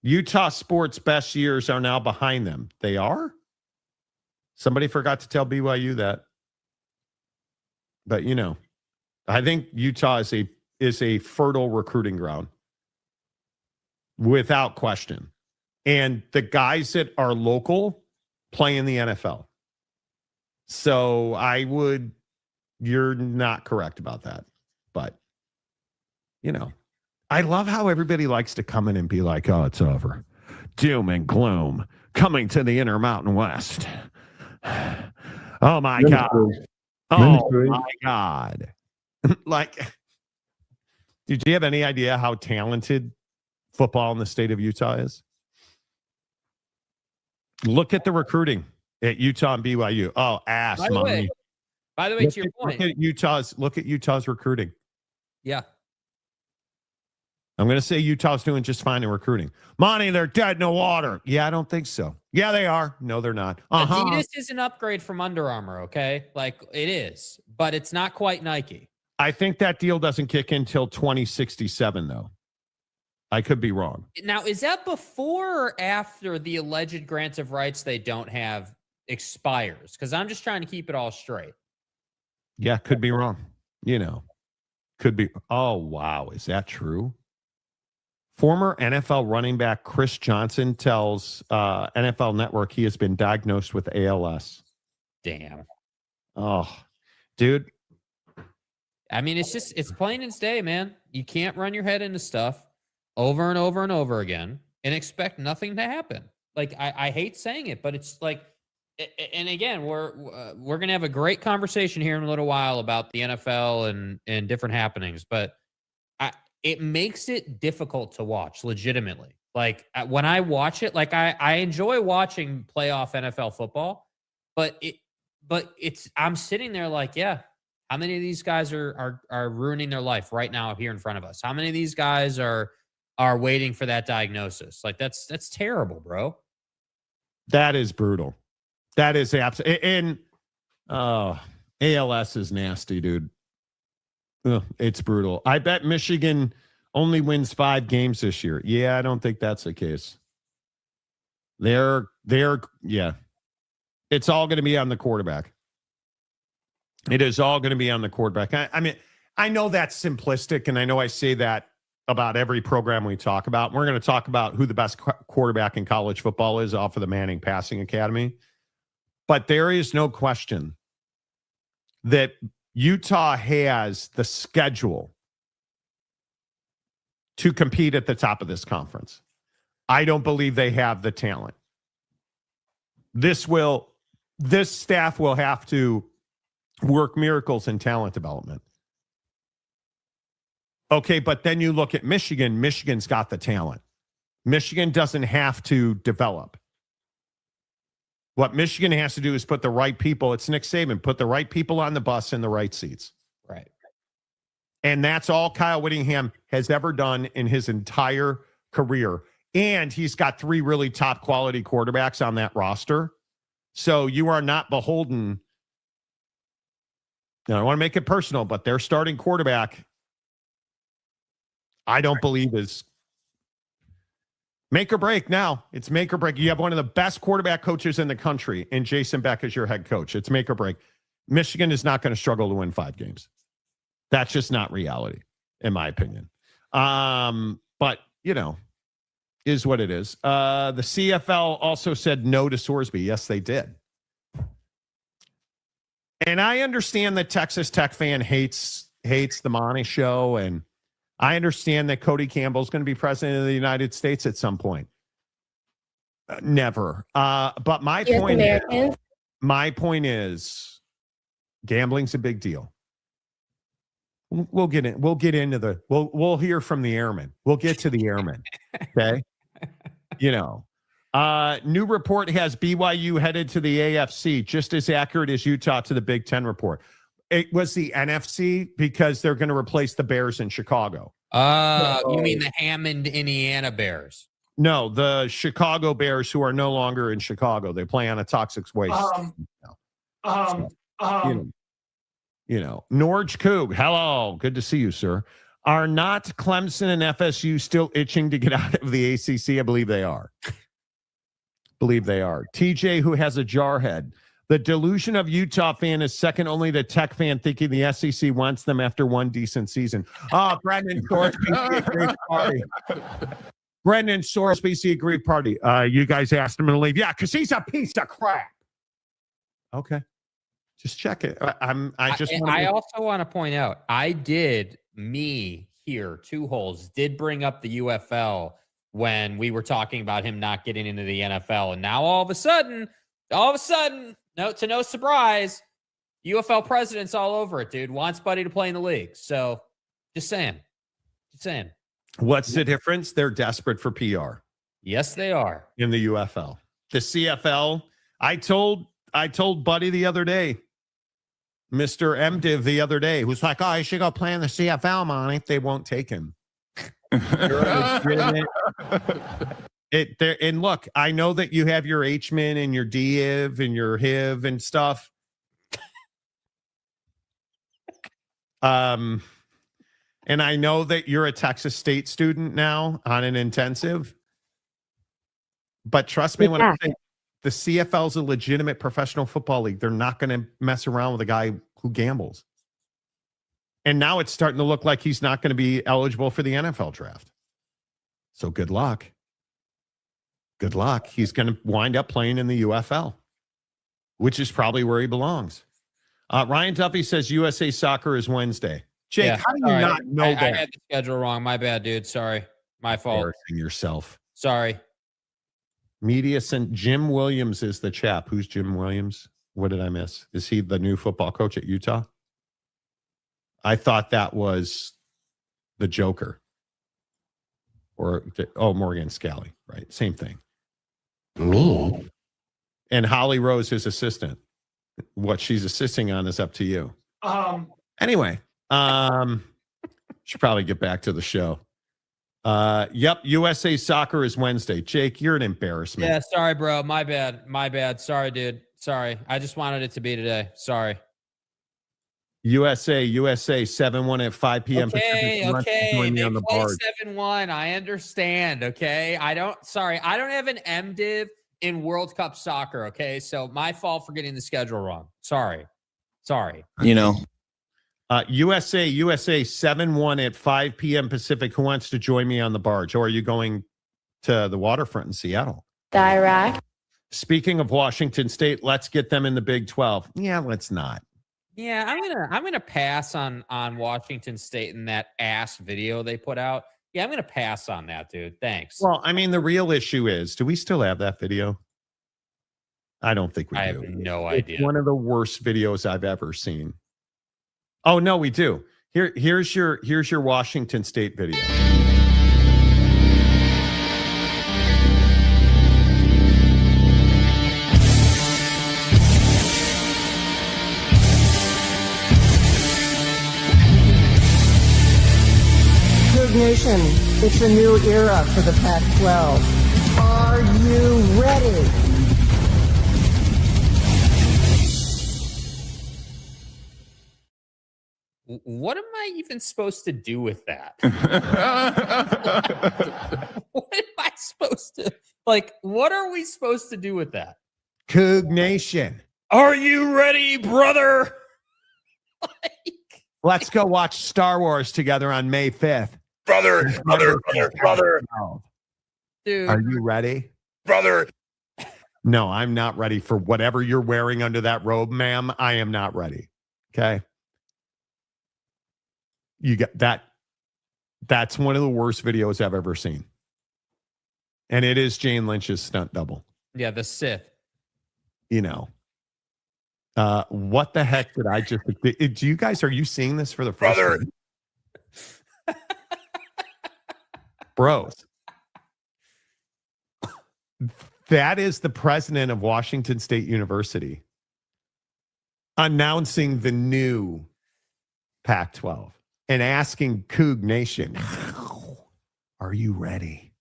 Utah sports' best years are now behind them. They are? Somebody forgot to tell BYU that. But, I think Utah is a fertile recruiting ground. Without question. And the guys that are local play in the NFL. So you're not correct about that. But, I love how everybody likes to come in and be like, oh, it's over. Doom and gloom coming to the Intermountain West. Oh, my God. Oh, my God. Did you have any idea how talented football in the state of Utah is? Look at the recruiting at Utah and BYU. Oh, ass, mommy. By the way, to your point. Look at Utah's recruiting. Yeah. I'm going to say Utah's doing just fine in recruiting. Monty, they're dead in the water. Yeah, I don't think so. Yeah, they are. No, they're not. Adidas is an upgrade from Under Armour, okay? Like, it is. But it's not quite Nike. I think that deal doesn't kick in until 2067, though. I could be wrong. Now, is that before or after the alleged grants of rights they don't have expires? Because I'm just trying to keep it all straight. Yeah, could be wrong. Could be. Oh, wow. Is that true? Former NFL running back Chris Johnson tells NFL Network he has been diagnosed with ALS. Damn. Oh, dude. I mean, it's plain as day, man. You can't run your head into stuff over and over and over again and expect nothing to happen. Like, I hate saying it, but it's like, and again, we're going to have a great conversation here in a little while about the NFL and different happenings, but it makes it difficult to watch legitimately. Like, when I watch it, like I enjoy watching playoff NFL football, but I'm sitting there like, yeah, how many of these guys are ruining their life right now here in front of us? How many of these guys are waiting for that diagnosis? Like, that's terrible, bro. That is brutal. That is absolutely. And ALS is nasty, dude. Ugh, it's brutal. I bet Michigan only wins 5 games this year. Yeah, I don't think that's the case. Yeah. It's all going to be on the quarterback. It is all going to be on the quarterback. I mean, I know that's simplistic, and I know I say that about every program we talk about. We're going to talk about who the best quarterback in college football is off of the Manning Passing Academy. But there is no question that Utah has the schedule to compete at the top of this conference. I don't believe they have the talent. This staff will have to work miracles in talent development. Okay, but then you look at Michigan. Michigan's got the talent. Michigan doesn't have to develop. What Michigan has to do is put the right people. It's Nick Saban. Put the right people on the bus in the right seats. Right. And that's all Kyle Whittingham has ever done in his entire career. And he's got 3 really top quality quarterbacks on that roster. So you are not beholden. Now, I want to make it personal, but their starting quarterback, I don't believe is make or break now. It's make or break. You have one of the best quarterback coaches in the country, and Jason Beck is your head coach. It's make or break. Michigan is not going to struggle to win 5 games. That's just not reality, in my opinion. But, is what it is. The CFL also said no to Sorsby. Yes, they did. And I understand that Texas Tech fan hates the Monty show, and I understand that Cody Campbell's going to be president of the United States at some point. Never. But my point is gambling's a big deal. We'll get into we'll hear from the airmen. We'll get to the airmen. Okay. New report has BYU headed to the AFC, just as accurate as Utah to the Big Ten report. It was the NFC because they're going to replace the Bears in Chicago. You mean the Hammond, Indiana Bears? No, the Chicago Bears, who are no longer in Chicago. They play on a toxic waste. Norge Coog, hello, good to see you, sir. Are not Clemson and FSU still itching to get out of the ACC? I believe they are. TJ, who has a jarhead. The delusion of Utah fan is second only to Tech fan thinking the SEC wants them after one decent season. Oh, Brendan Sorsby, great party. Brendan Sorsby, a great party. You guys asked him to leave. Yeah, because he's a piece of crap. Okay. Just check it. I also want to point out, here, 2 holes, did bring up the UFL when we were talking about him not getting into the NFL. And now all of a sudden, no surprise, UFL president's all over it, dude. Wants Buddy to play in the league. So just saying. What's the difference? They're desperate for PR. Yes, they are. In the UFL. The CFL, I told Buddy the other day, Mr. MDiv the other day, who's like, oh, you should go play in the CFL, Monty. They won't take him. And look, I know that you have your H-min and your DIV and your HIV and stuff. And I know that you're a Texas State student now on an intensive. But trust me when I say the CFL is a legitimate professional football league. They're not going to mess around with a guy who gambles. And now it's starting to look like he's not going to be eligible for the NFL draft. So good luck. Good luck. He's going to wind up playing in the UFL, which is probably where he belongs. Ryan Duffy says USA Soccer is Wednesday. Jake, how do you not know that? I had the schedule wrong. My bad, dude. Sorry. My fault. Embarrassing yourself. Sorry. Media sent Jim Williams is the chap. Who's Jim Williams? What did I miss? Is he the new football coach at Utah? I thought that was the Joker. Morgan Scally, right? Same thing. Me? And Holly Rose, his assistant. What she's assisting on is up to you. Anyway, should probably get back to the show. Yep, USA Soccer is Wednesday. Jake, you're an embarrassment. Yeah, sorry, bro. My bad. Sorry, dude. Sorry. I just wanted it to be today. Sorry. USA 7-1 at 5 p.m. Okay. They play 7-1. I understand. Okay. I don't have an MDiv in World Cup soccer. Okay. So my fault for getting the schedule wrong. Sorry. USA 7-1 at 5 p.m. Pacific. Who wants to join me on the barge? Or are you going to the waterfront in Seattle? Iraq. Speaking of Washington State, let's get them in the Big 12. Yeah, let's not. Yeah, I'm gonna pass on Washington State and that ass video they put out. Yeah, I'm going to pass on that, dude. Thanks. Well, I mean, the real issue is, do we still have that video? I don't think we do. I have no It's idea. one of the worst videos I've ever seen. Oh no, we do. Here's your Washington State video. Coug Nation, it's a new era for the Pac-12. Are you ready? What am I even supposed to do with that? What am I supposed to what are we supposed to do with that? Coug Nation. Are you ready, brother? Let's go watch Star Wars together on May 5th. Brother. Dude. Are you ready? Brother. No, I'm not ready for whatever you're wearing under that robe, ma'am. I am not ready. Okay. You got that. That's one of the worst videos I've ever seen. And it is Jane Lynch's stunt double. Yeah, the Sith. You know. What the heck did I just do? You guys, are you seeing this for the first time? Bros. That is the president of Washington State University announcing the new Pac-12 and asking Coug Nation, are you ready?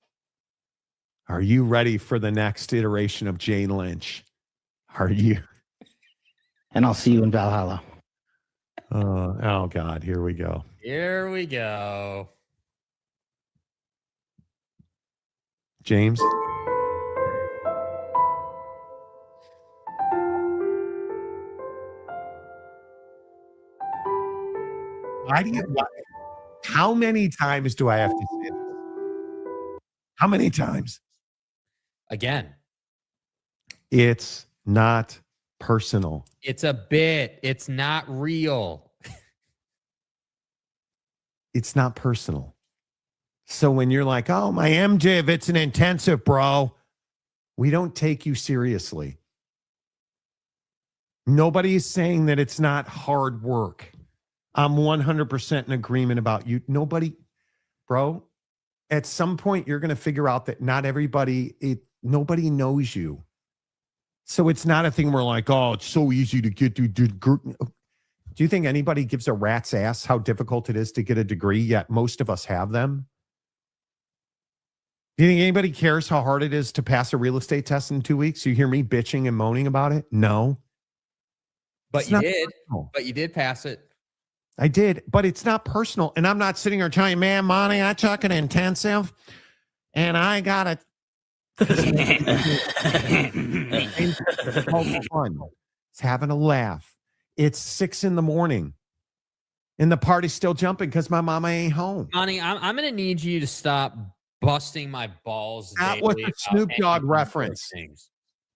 Are you ready for the next iteration of Jane Lynch? Are you? And I'll see you in Valhalla. Oh God, here we go. Here we go. James? How many times do I have to say this? How many times? Again. It's not personal. It's a bit. It's not real. It's not personal. So when you're like, oh, my MDiv, it's an intensive, bro. We don't take you seriously. Nobody is saying that it's not hard work. I'm 100% in agreement about you. Nobody, bro, at some point you're going to figure out that not everybody, nobody knows you. So it's not a thing where like, oh, it's so easy to get to. Do you think anybody gives a rat's ass how difficult it is to get a degree, yet most of us have them? Do you think anybody cares how hard it is to pass a real estate test in 2 weeks? You hear me bitching and moaning about it? No. But you did. But you did pass it. I did, but it's not personal. And I'm not sitting here telling you, man, Monty, I took an intensive and I got it. It's having a laugh. It's 6 a.m. and the party's still jumping because my mama ain't home. Monty, I'm going to need you to stop busting my balls. That was a Snoop Dogg reference.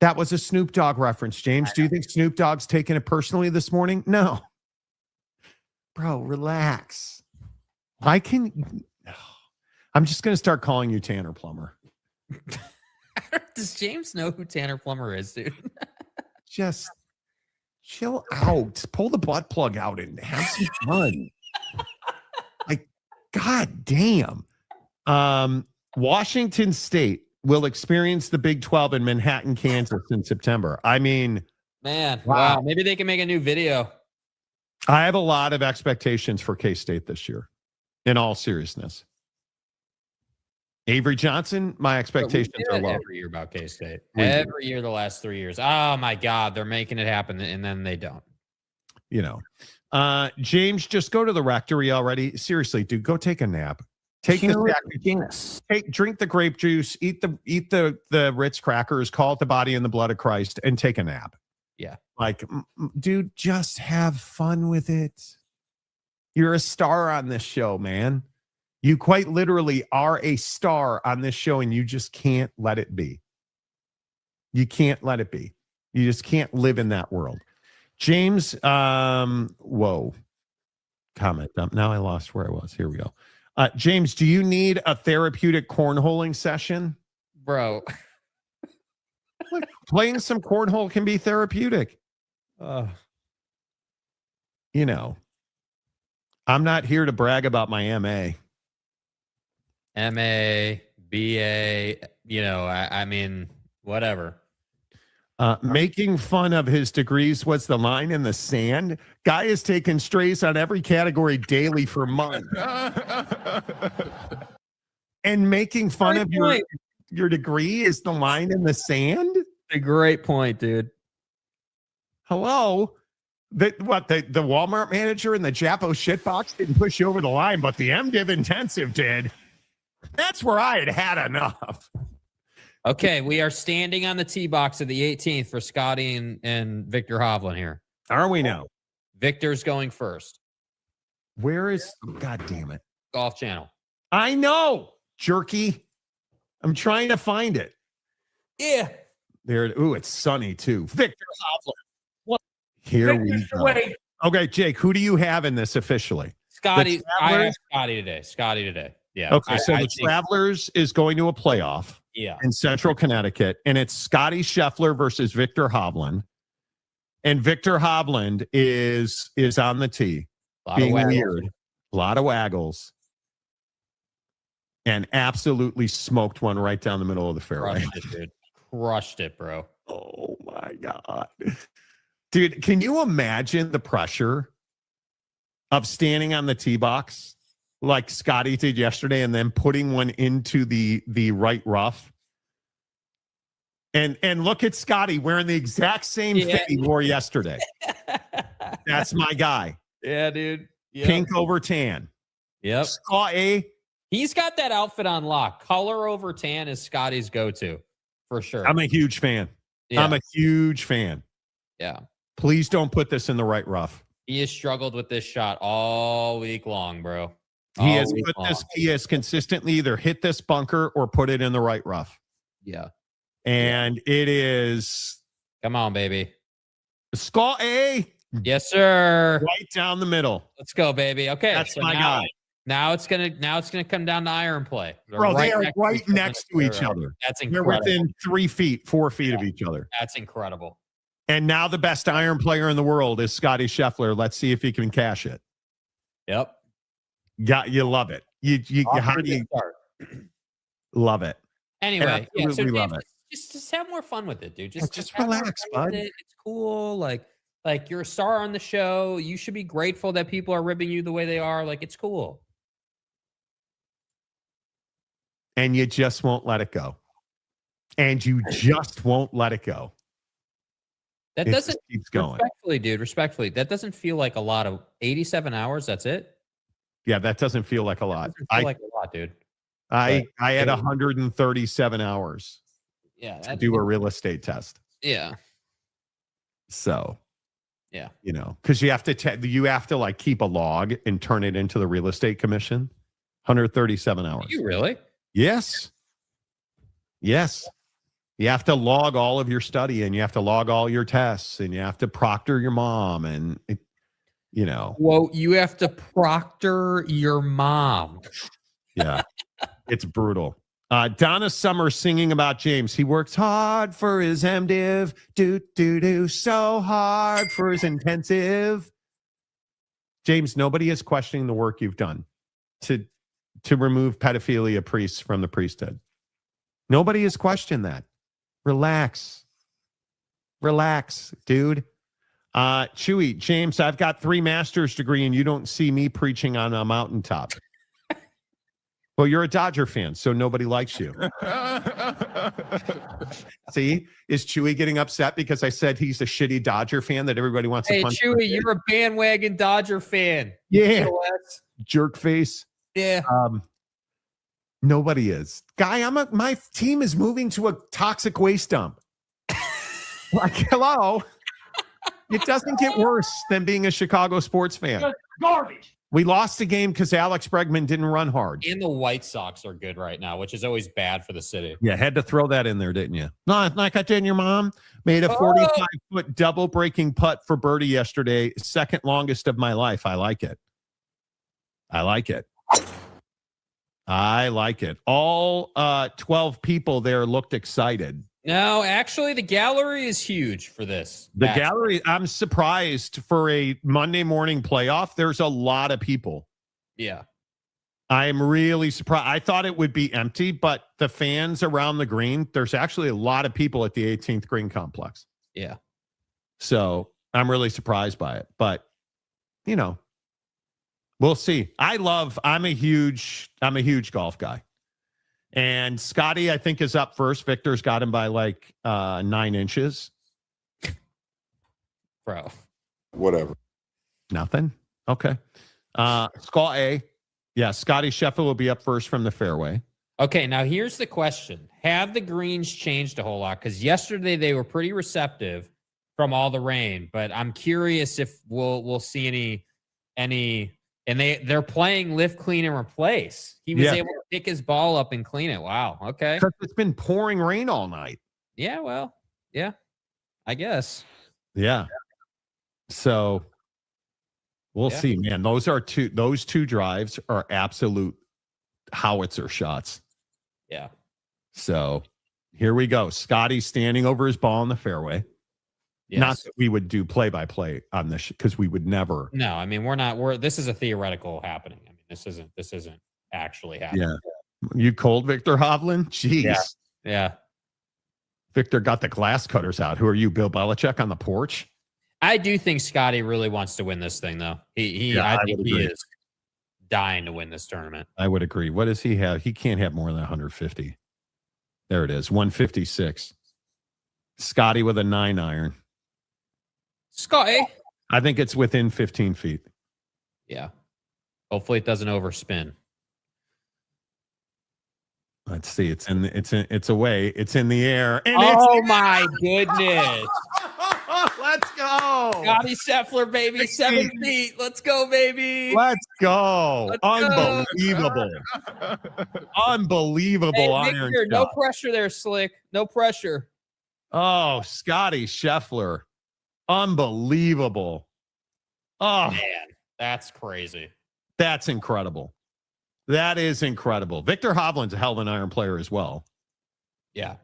That was a Snoop Dogg reference, James. Do you think Snoop Dogg's taking it personally this morning? No. Bro, relax. I'm just going to start calling you Tanner Plummer. Does James know who Tanner Plummer is, dude? Just chill out. Pull the butt plug out and have some fun. Like, God damn. Washington State will experience the Big 12 in Manhattan, Kansas in September. I mean, man, wow. Maybe they can make a new video. I have a lot of expectations for K-State this year, in all seriousness. Avery Johnson, my expectations are low. Every year about K-State. Every year the last 3 years. Oh, my God. They're making it happen, and then they don't. You know. James, just go to the rectory already. Seriously, dude, go take a nap. Drink the grape juice, eat the Ritz crackers, call it the body and the blood of Christ, and take a nap. Yeah. Like, dude, just have fun with it. You're a star on this show, man. You quite literally are a star on this show, and you just can't let it be. You can't let it be. You just can't live in that world. James, whoa. Comment. Now I lost where I was. Here we go. James, do you need a therapeutic cornholing session? Bro. Look, playing some cornhole can be therapeutic. You know, I'm not here to brag about my MA. MA, BA, you know, I mean, whatever. Making fun of his degrees was the line in the sand. Guy is taking strays on every category daily for months. And making fun of your degree is the line in the sand? A great point, dude. Hello? The Walmart manager and the Japo shitbox didn't push you over the line, but the MDiv intensive did. That's where I had enough. Okay, we are standing on the tee box of the 18th for Scotty and Victor Hovland here. Are we now? Victor's going first. Where is... God damn it. Golf Channel. I know, jerky. I'm trying to find it. Yeah. There. Ooh, it's sunny, too. Victor Hovland. What? Here we go. Okay, Jake, who do you have in this officially? Scotty. I have Scotty today. Yeah. Okay, so the Travelers is going to a playoff. Yeah. In Central Connecticut, and it's Scotty Scheffler versus Victor Hovland. And Victor Hovland is on the tee, being weird, a lot of waggles, and absolutely smoked one right down the middle of the fairway. Crushed it, dude. Crushed it, bro. Oh my God. Dude, can you imagine the pressure of standing on the tee box like Scotty did yesterday and then putting one into the right rough? And look at Scotty wearing the exact same fit he wore yesterday. That's my guy. Yeah, dude. Yep. Pink over tan. Yep. Scotty. He's got that outfit on lock. Color over tan is Scotty's go-to for sure. I'm a huge fan. Yeah. I'm a huge fan. Yeah. Please don't put this in the right rough. He has struggled with this shot all week long, bro. He has consistently either hit this bunker or put it in the right rough. Yeah. And it is... Come on, baby. Scotty. Yes, sir. Right down the middle. Let's go, baby. Okay. That's my guy. Now it's gonna come down to iron play. Bro, they are right next to each other. That's incredible. They're within 3 feet, 4 feet of each other. That's incredible. And now the best iron player in the world is Scotty Scheffler. Let's see if he can cash it. Yep. Yeah, you love it. How do you love it? Anyway, absolutely love it. Just have more fun with it, dude. Just relax, bud. It's cool. Like you're a star on the show. You should be grateful that people are ribbing you the way they are. Like, it's cool. And you just won't let it go. And you just won't let it go. That doesn't keeps going. Respectfully, that doesn't feel like a lot of 87 hours. That's it. Yeah, that doesn't feel like a lot. Feel like a lot, dude. I had 137 hours. Yeah, to do a real estate test. Yeah. So, yeah, because you have to like keep a log and turn it into the real estate commission. 137 hours. You really? Yes. You have to log all of your study, and you have to log all your tests, and you have to proctor your mom, and Well, you have to proctor your mom. Yeah, it's brutal. Donna Summer singing about James. He works hard for his MDiv. Do so hard for his intensive. James, nobody is questioning the work you've done to remove pedophilia priests from the priesthood. Nobody has questioned that. Relax, dude. Chewy, James, I've got 3 master's degree, and you don't see me preaching on a mountaintop. Well, you're a Dodger fan, so nobody likes you. See, is Chewy getting upset because I said he's a shitty Dodger fan that everybody wants to punch? Hey, Chewy, you're a bandwagon Dodger fan. Yeah, jerk face. Yeah. Nobody is. Guy, my team is moving to a toxic waste dump. Like, hello. It doesn't get worse than being a Chicago sports fan. Just garbage. We lost the game because Alex Bregman didn't run hard. And the White Sox are good right now, which is always bad for the city. Yeah, had to throw that in there, didn't you? No, like I did. Your mom made a 45-foot double breaking putt for birdie yesterday, second longest of my life. I like it. I like it. All 12 people there looked excited. No, actually, the gallery is huge for this. The gallery, I'm surprised for a Monday morning playoff. There's a lot of people. Yeah. I'm really surprised. I thought it would be empty, but the fans around the green, there's actually a lot of people at the 18th green complex. Yeah. So I'm really surprised by it. But, we'll see. I'm a huge golf guy. And Scotty, I think, is up first. Victor's got him by like 9 inches. Bro. Whatever. Nothing. Okay. Skull A. Yeah, Scotty Scheffler will be up first from the fairway. Okay, now here's the question. Have the greens changed a whole lot? Because yesterday they were pretty receptive from all the rain, but I'm curious if we'll see any and they're playing lift, clean, and replace. He was able to pick his ball up and clean it. Wow. Okay. Because it's been pouring rain all night. Yeah, well, yeah, I guess. Yeah. So we'll see, man. Those two drives are absolute howitzer shots. Yeah. So here we go. Scotty standing over his ball in the fairway. Yes. Not that we would do play-by-play on this because we would never. No, I mean, this is a theoretical happening. I mean, this isn't actually happening. Yeah. You cold, Victor Hovland? Jeez. Yeah. Victor got the glass cutters out. Who are you, Bill Belichick on the porch? I do think Scotty really wants to win this thing, though. I think he is dying to win this tournament. I would agree. What does he have? He can't have more than 150. There it is, 156. Scotty with a 9-iron. Scotty. I think it's within 15 feet. Yeah. Hopefully it doesn't overspin. Let's see. It's away. It's in the air. And my goodness. Let's go. Scotty Scheffler, baby. 7 feet. Let's go, baby. Let's go. Unbelievable. Unbelievable hey, iron Victor, shot. No pressure there, Slick. No pressure. Oh, Scotty Scheffler. Unbelievable. Oh, man. That's crazy. That's incredible. That is incredible. Victor Hovland's a hell of an iron player as well. Yeah.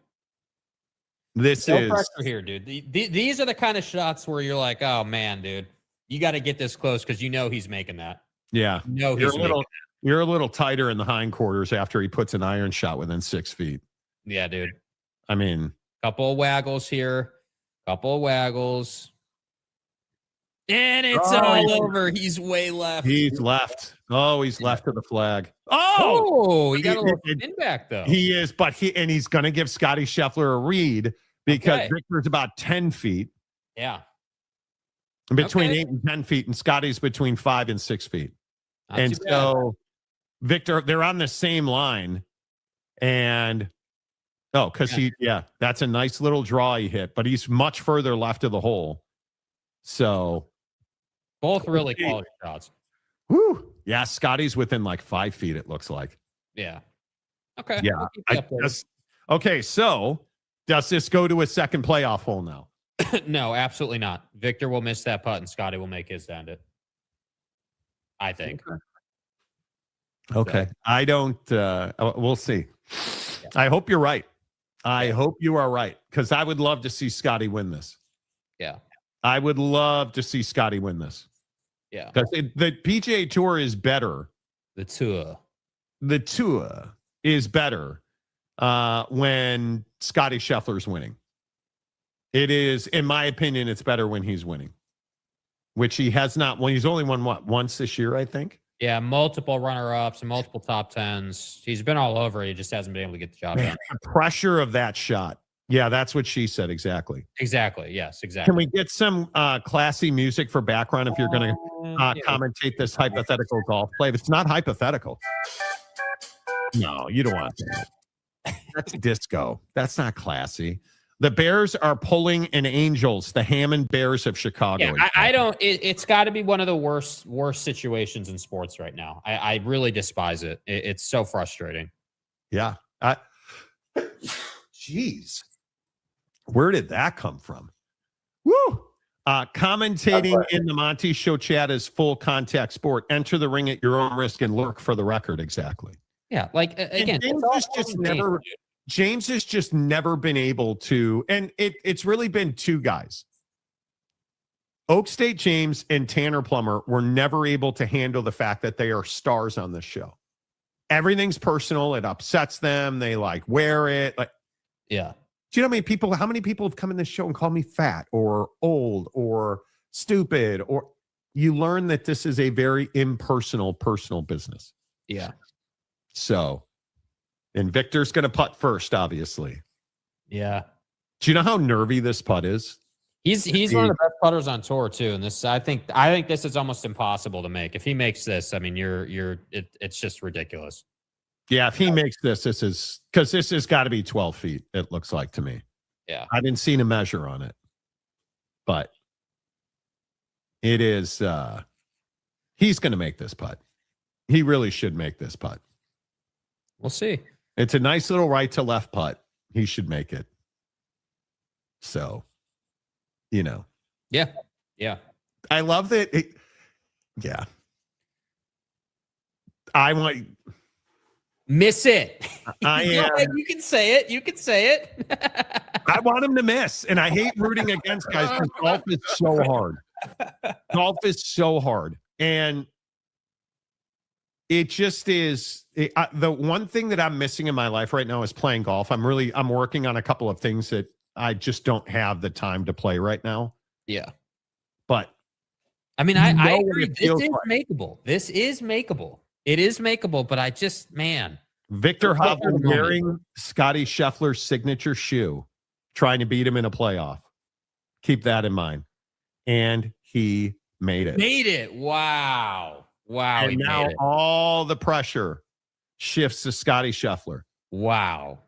No pressure here, dude. These are the kind of shots where you're like, oh, man, dude, you got to get this close because he's making that. Yeah. You're a little tighter in the hindquarters after he puts an iron shot within 6 feet. Yeah, dude. I mean. Couple of waggles here. Couple of waggles. And it's all over. He's way left. He's left. Oh, he's left to the flag. Oh, he got a little spin back, though. He is, but he's going to give Scotty Scheffler a read because Victor's about 10 feet. Yeah. Between 8 and 10 feet, and Scotty's between 5 and 6 feet. Not and so, Victor, they're on the same line. And, that's a nice little draw he hit, but he's much further left of the hole. So, both really quality shots. Woo. Yeah, Scotty's within like 5 feet, it looks like. Yeah. Okay. Yeah. Okay, so does this go to a second playoff hole now? No, absolutely not. Victor will miss that putt and Scotty will make his to end it. I think. Okay. So. I don't we'll see. Yeah. I hope you're right. I hope you are right because I would love to see Scotty win this. Yeah. I would love to see Scotty win this. Yeah. Because the PGA Tour is better. The tour is better when Scotty Scheffler's winning. It is, in my opinion, it's better when he's winning. Which he has not. Well, he's only won, once this year, I think? Yeah, multiple runner-ups and multiple top tens. He's been all over. He just hasn't been able to get the job done. The pressure of that shot. Yeah, that's what she said. Exactly. Exactly. Yes, exactly. Can we get some classy music for background if you're going to commentate this hypothetical golf play? It's not hypothetical. No, you don't want that. That's disco. That's not classy. The Bears are pulling an Angels, the Hammond Bears of Chicago. Yeah, I don't. It's got to be one of the worst situations in sports right now. I really despise it. It's so frustrating. Yeah. Jeez. Where did that come from? Woo! Commentating in the Monty Show chat is full contact sport. Enter the ring at your own risk and lurk for the record. Exactly. Yeah, like again, James has just never been able to, and it's really been two guys. Oak State James and Tanner Plummer were never able to handle the fact that they are stars on this show. Everything's personal. It upsets them. They like wear it. Like, yeah. Do you know how many people have come in this show and called me fat or old or stupid? Or you learn that this is a very impersonal, personal business. Yeah. So, and Victor's going to putt first, obviously. Yeah. Do you know how nervy this putt is? He's one of the best putters on tour too, and this I think this is almost impossible to make. If he makes this, I mean, it's just ridiculous. Yeah, if he makes this is because this has got to be 12 feet. It looks like to me. Yeah, I haven't seen a measure on it, but it is. He's going to make this putt. He really should make this putt. We'll see. It's a nice little right to left putt. He should make it. So. Yeah. I love that. Yeah. I want. Miss it. I am. You can say it. You can say it. I want him to miss. And I hate rooting against guys because golf is so hard. Golf is so hard. And it just is. The one thing that I'm missing in my life right now is playing golf. I'm working on a couple of things that I just don't have the time to play right now. Yeah. But I mean, I agree. This is makeable. This is makeable. It is makeable, but I just, man. Victor Hovland wearing Scotty Scheffler's signature shoe, trying to beat him in a playoff. Keep that in mind. And he made it. Wow. And now all the pressure shifts to Scotty Scheffler. Wow.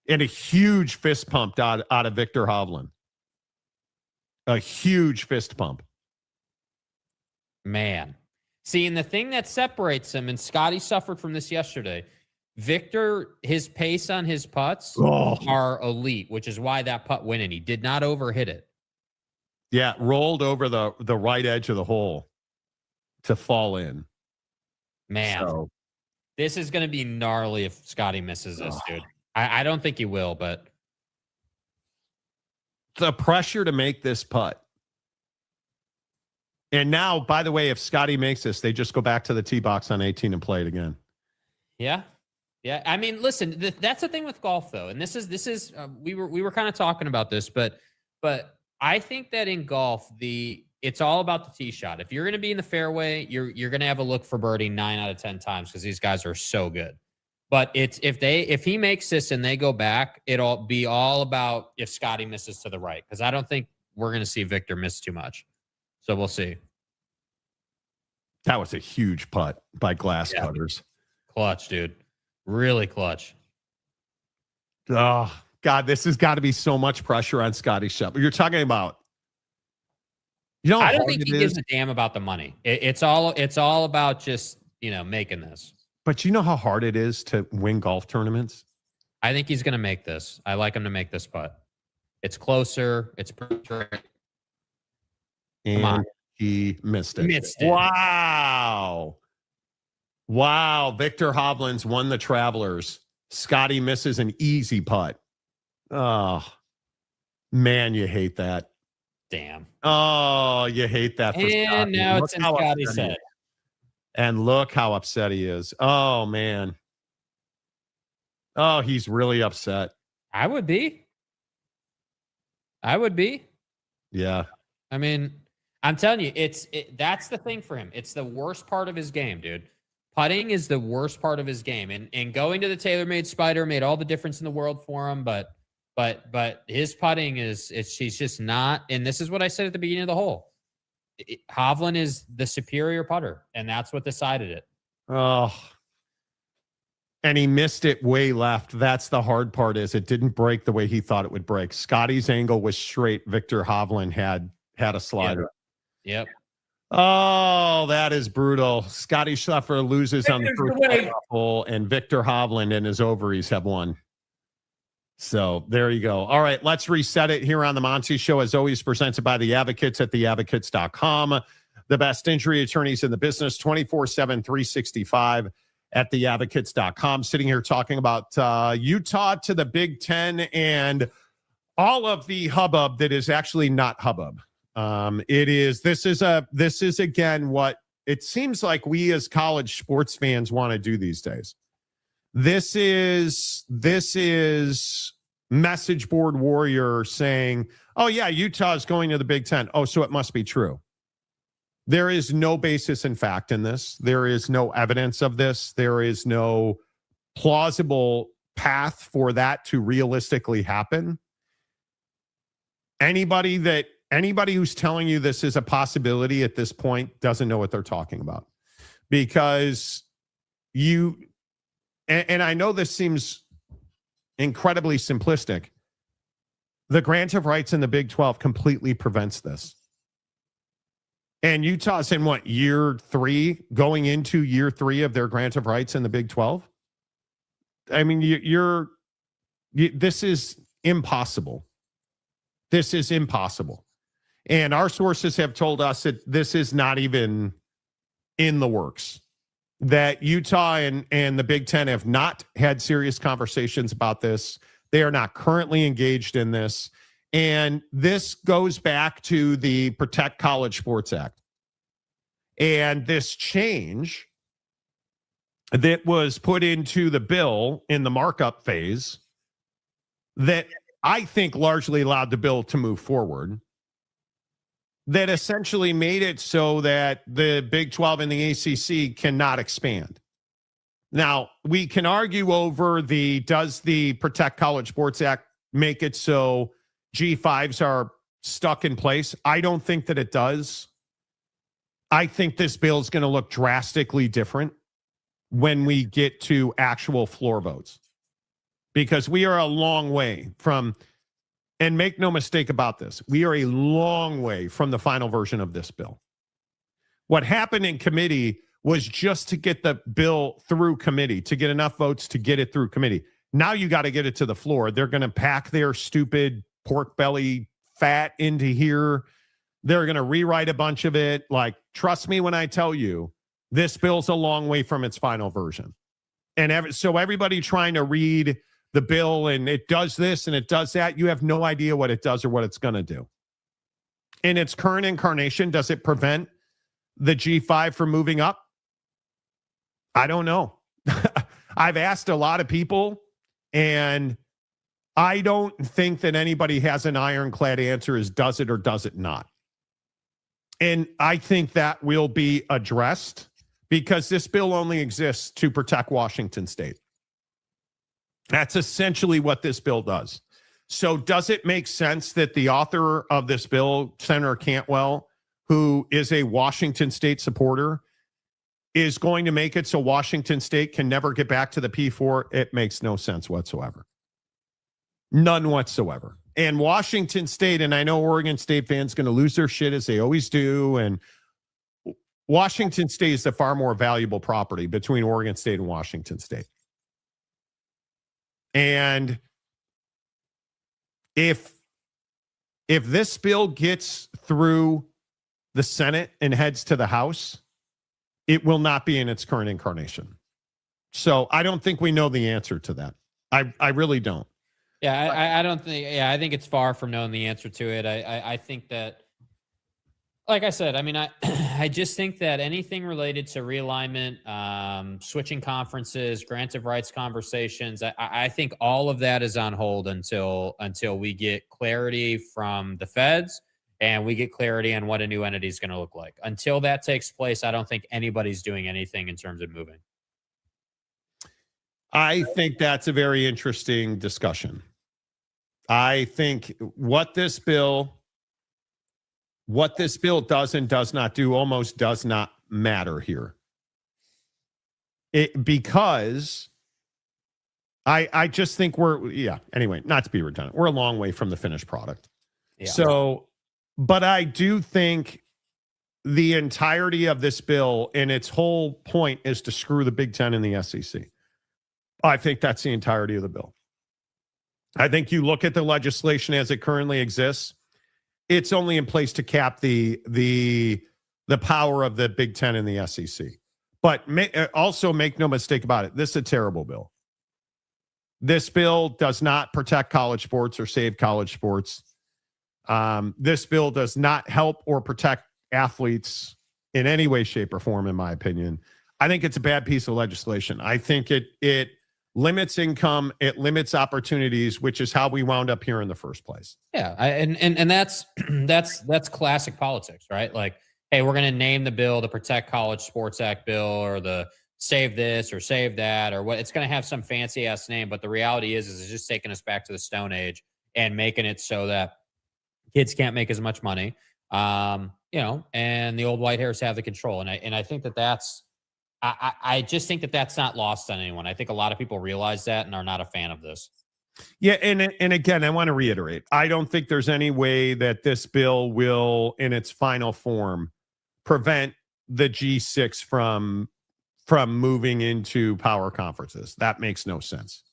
And a huge fist pump out of Victor Hovland. A huge fist pump. Man. See, and the thing that separates him, and Scotty suffered from this yesterday, Victor, his pace on his putts are elite, which is why that putt went in. He did not overhit it. Yeah, rolled over the right edge of the hole to fall in. Man, so, this is going to be gnarly if Scotty misses this, dude. I don't think he will, but the pressure to make this putt. And now, by the way, if Scotty makes this, they just go back to the tee box on 18 and play it again. Yeah. Yeah. I mean, listen, that's the thing with golf though. And this is we were kind of talking about this, but I think that in golf, it's all about the tee shot. If you're going to be in the fairway, you're going to have a look for birdie 9 out of 10 times because these guys are so good. But it's if he makes this and they go back, it'll be all about if Scotty misses to the right, because I don't think we're going to see Victor miss too much. So we'll see. That was a huge putt by glass cutters. Clutch, dude. Really clutch. Oh, God, this has got to be so much pressure on Scotty Scheffler. You're talking about, I don't think he gives a damn about the money. It's all about just, making this. But you know how hard it is to win golf tournaments? I think he's going to make this. I like him to make this putt. It's closer. It's pretty. And he missed it. Wow. Victor Hovland's won the Travelers. Scotty misses an easy putt. Oh, man, you hate that. Damn. Oh, you hate that. For and Scotty. now it's in Scotty's head. And look how upset he is. Oh, man. Oh, he's really upset. I would be. Yeah. I mean, I'm telling you, that's the thing for him. It's the worst part of his game, dude. Putting is the worst part of his game. And going to the TaylorMade Spider made all the difference in the world for him. But his putting he's just not. And this is what I said at the beginning of the hole. Hovland is the superior putter, and that's what decided it. Oh, and he missed it way left. That's the hard part, is it didn't break the way he thought it would break. Scotty's angle was straight. Victor Hovland had a slider. Yep. Oh, that is brutal. Scotty Scheffler loses on the first hole, and Victor Hovland and his ovaries have won. So there you go. All right, let's reset it here on the Monty Show, as always, presented by the Advocates at theadvocates.com. The best injury attorneys in the business, 24/7, 365 at theadvocates.com. Sitting here talking about Utah to the Big Ten and all of the hubbub that is actually not hubbub. This is again what it seems like we as college sports fans want to do these days. This is message board warrior saying, oh yeah, Utah is going to the Big Ten. Oh, so it must be true. There is no basis in fact in this. There is no evidence of this. There is no plausible path for that to realistically happen. Anybody who's telling you this is a possibility at this point doesn't know what they're talking about. Because and I know this seems incredibly simplistic. The grant of rights in the Big 12 completely prevents this. And Utah's in what, year 3, going into year 3 of their grant of rights in the Big 12? I mean, this is impossible. This is impossible. And our sources have told us that this is not even in the works. That Utah and the Big Ten have not had serious conversations about this. They are not currently engaged in this. And this goes back to the Protect College Sports Act. And this change that was put into the bill in the markup phase that I think largely allowed the bill to move forward, that essentially made it so that the Big 12 and the ACC cannot expand. Now, we can argue over does the Protect College Sports Act make it so G5s are stuck in place? I don't think that it does. I think this bill is going to look drastically different when we get to actual floor votes, because we are a long way from, and make no mistake about this, we are a long way from the final version of this bill. What happened in committee was just to get the bill through committee, to get enough votes to get it through committee. Now you got to get it to the floor. They're going to pack their stupid pork belly fat into here. They're going to rewrite a bunch of it. Like, trust me when I tell you, this bill's a long way from its final version. And so everybody trying to read the bill and it does this and it does that, you have no idea what it does or what it's going to do. In its current incarnation, does it prevent the G5 from moving up? I don't know. I've asked a lot of people, and I don't think that anybody has an ironclad answer as does it or does it not. And I think that will be addressed because this bill only exists to protect Washington State. That's essentially what this bill does. So does it make sense that the author of this bill, Senator Cantwell, who is a Washington State supporter, is going to make it so Washington State can never get back to the P4? It makes no sense whatsoever. None whatsoever. And Washington State, and I know Oregon State fans going to lose their shit as they always do, and Washington State is the far more valuable property between Oregon State and Washington State. And if this bill gets through the Senate and heads to the House, it will not be in its current incarnation. So I don't think we know the answer to that. I really don't. Yeah, I don't think. Yeah, I think it's far from knowing the answer to it. I think that, like I said, I mean, I just think that anything related to realignment, switching conferences, grants of rights conversations, I think all of that is on hold until we get clarity from the feds and we get clarity on what a new entity is going to look like. Until that takes place, I don't think anybody's doing anything in terms of moving. I think that's a very interesting discussion. I think what this bill does and does not do almost does not matter here. Because I just think anyway, not to be redundant, we're a long way from the finished product. Yeah. So, but I do think the entirety of this bill and its whole point is to screw the Big Ten and the SEC. I think that's the entirety of the bill. I think you look at the legislation as it currently exists, it's only in place to cap the power of the Big Ten and the SEC. But also make no mistake about it. This is a terrible bill. This bill does not protect college sports or save college sports. This bill does not help or protect athletes in any way, shape, or form, in my opinion. I think it's a bad piece of legislation. I think it limits income, it limits opportunities, which is how we wound up here in the first place. Yeah, and that's that's classic politics, right? Like, hey, we're going to name the bill the Protect College Sports Act bill, or the save this or save that, or what. It's going to have some fancy ass name, but the reality is it's just taking us back to the Stone Age and making it so that kids can't make as much money, and the old white hairs have the control. And I think that's. I just think that's not lost on anyone. I think a lot of people realize that and are not a fan of this. Yeah, and again, I want to reiterate, I don't think there's any way that this bill will, in its final form, prevent the G6 from moving into power conferences. That makes no sense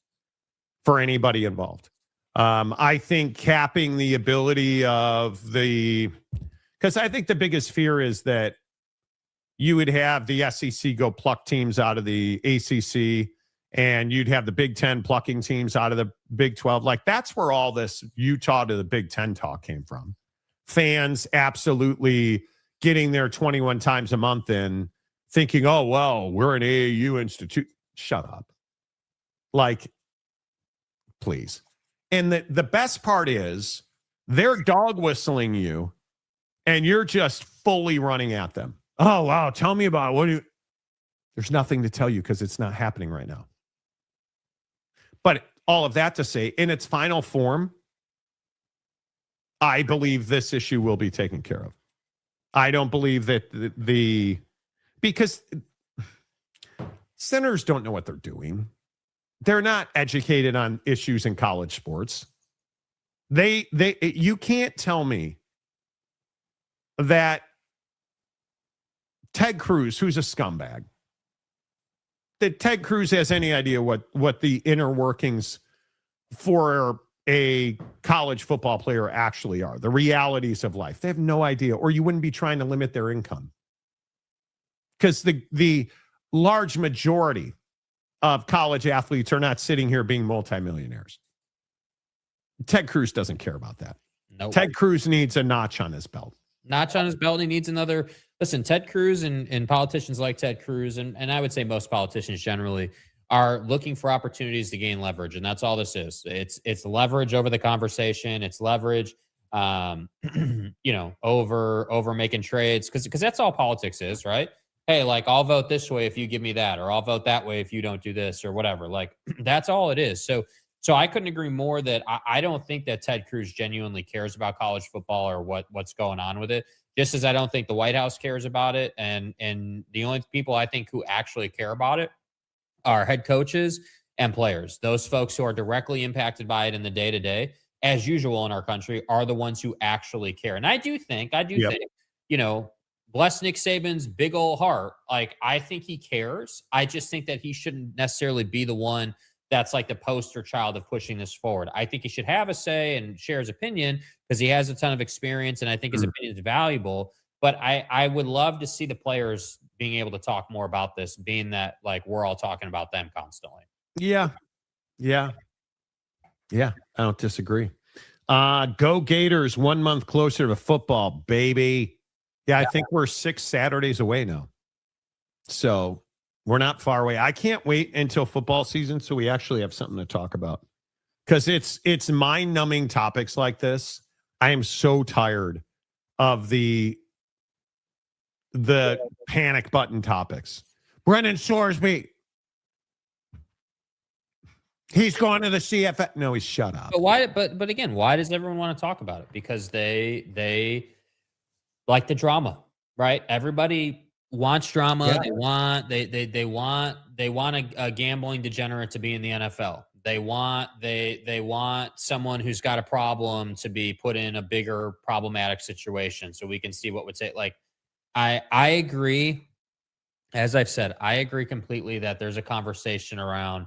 for anybody involved. I think capping the ability of because I think the biggest fear is that you would have the SEC go pluck teams out of the ACC, and you'd have the Big Ten plucking teams out of the Big 12. Like, that's where all this Utah to the Big Ten talk came from. Fans absolutely getting there 21 times a month in, thinking, oh, well, we're an AAU institute. Shut up. Like, please. And the best part is they're dog whistling you, and you're just fully running at them. Oh, wow. Tell me about it. There's nothing to tell you because it's not happening right now. But all of that to say, in its final form, I believe this issue will be taken care of. I don't believe that because senators don't know what they're doing. They're not educated on issues in college sports. You can't tell me that Ted Cruz, who's a scumbag, that Ted Cruz has any idea what the inner workings for a college football player actually are, the realities of life. They have no idea, or you wouldn't be trying to limit their income. Because the large majority of college athletes are not sitting here being multimillionaires. Ted Cruz doesn't care about that. Nope. Ted Cruz needs a notch on his belt. Notch on his belt. He needs another. Listen, Ted Cruz and politicians like Ted Cruz, and I would say most politicians generally, are looking for opportunities to gain leverage. And that's all this is. It's leverage over the conversation. It's leverage, over making trades. Because that's all politics is, right? Hey, like, I'll vote this way if you give me that, or I'll vote that way if you don't do this, or whatever. Like, that's all it is. So I couldn't agree more that I don't think that Ted Cruz genuinely cares about college football or what's going on with it. Just as I don't think the White House cares about it. And the only people I think who actually care about it are head coaches and players. Those folks who are directly impacted by it in the day-to-day, as usual in our country, are the ones who actually care. And I do think, bless Nick Saban's big old heart. Like, I think he cares. I just think that he shouldn't necessarily be the one that's like the poster child of pushing this forward. I think he should have a say and share his opinion because he has a ton of experience, and I think his opinion is valuable. But I would love to see the players being able to talk more about this, being that, like, we're all talking about them constantly. Yeah. I don't disagree. Go Gators, 1 month closer to football, baby. Yeah, I think we're 6 Saturdays away now. So we're not far away. I can't wait until football season so we actually have something to talk about. Because it's mind-numbing topics like this. I am so tired of the panic button topics. Brennan Sorsby, he's going to the CFL. No, he's shut up. But why? But again, why does everyone want to talk about it? Because they like the drama, right? Everybody wants drama. Yeah. They want a gambling degenerate to be in the NFL. They want someone who's got a problem to be put in a bigger problematic situation so we can see what would say. Like, I agree. As I've said, I agree completely that there's a conversation around,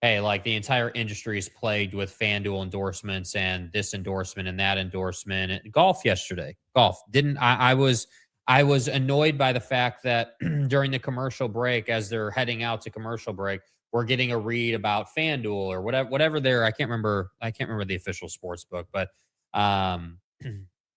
hey, like, the entire industry is plagued with FanDuel endorsements and this endorsement and that endorsement. Golf yesterday. I I was annoyed by the fact that during the commercial break, as they're heading out to commercial break, we're getting a read about FanDuel or whatever I can't remember the official sports book, but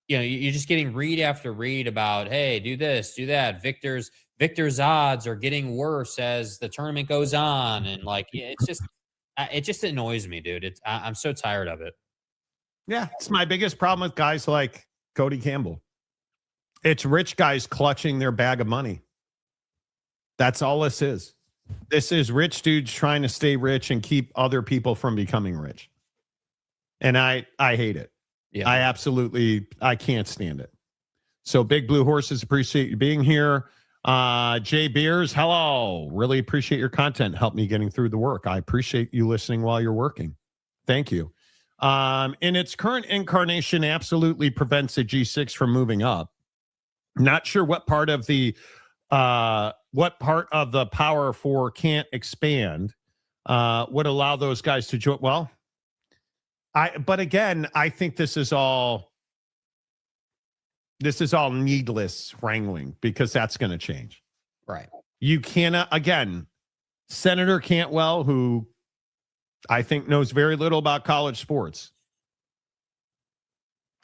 you're just getting read after read about, hey, do this, do that. Victor's odds are getting worse as the tournament goes on, and like it just annoys me, dude. I'm so tired of it. Yeah, it's my biggest problem with guys like Cody Campbell. It's rich guys clutching their bag of money. That's all this is. This is rich dudes trying to stay rich and keep other people from becoming rich. And I hate it. Yeah. I can't stand it. So Big Blue Horses, appreciate you being here. Jay Beers, hello. Really appreciate your content. Help me getting through the work. I appreciate you listening while you're working. Thank you. In its current incarnation, absolutely prevents a G6 from moving up. Not sure what part of the Power 4 can't expand would allow those guys to join. Well, but again, I think this is all needless wrangling, because that's going to change. Right. You cannot, again, Senator Cantwell, who I think knows very little about college sports.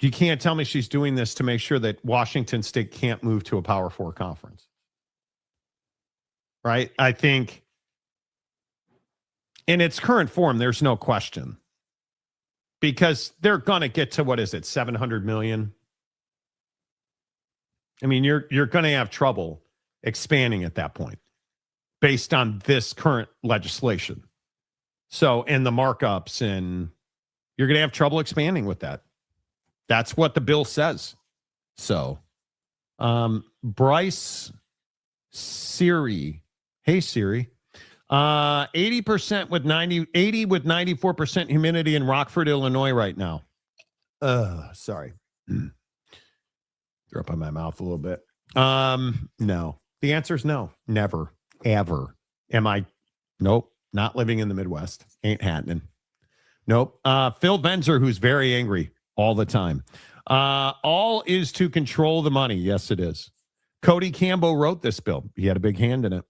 You can't tell me she's doing this to make sure that Washington State can't move to a Power 4 conference. Right? I think in its current form, there's no question. Because they're going to get to, what is it, 700 million? I mean, you're going to have trouble expanding at that point based on this current legislation. So, and the markups, and you're going to have trouble expanding with that. That's what the bill says. So, Bryce Siri. Hey, Siri. 80% with 94% humidity in Rockford, Illinois right now. Sorry. Threw up in my mouth a little bit. No. The answer is no. Never. Ever. Nope. Not living in the Midwest. Ain't happening. Nope. Phil Benzer, who's very angry all the time. All is to control the money. Yes, it is. Cody Campbell wrote this bill. He had a big hand in it.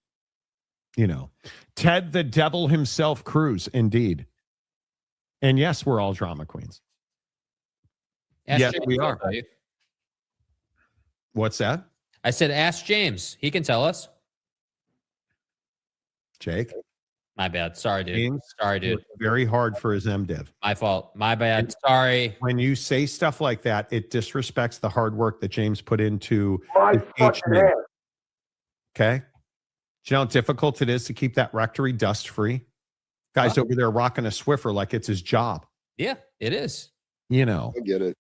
Ted the Devil himself Cruz, indeed. And yes, we're all drama queens. Yes, we are. What's that? I said, ask James. He can tell us. Jake? My bad. Sorry, dude. James, sorry, dude. Very hard for his MDiv. My fault. My bad. Sorry. When you say stuff like that, it disrespects the hard work that James put into his PhD. Okay? Do you know how difficult it is to keep that rectory dust-free? Guy's over there rocking a Swiffer like it's his job. Yeah, it is. I get it.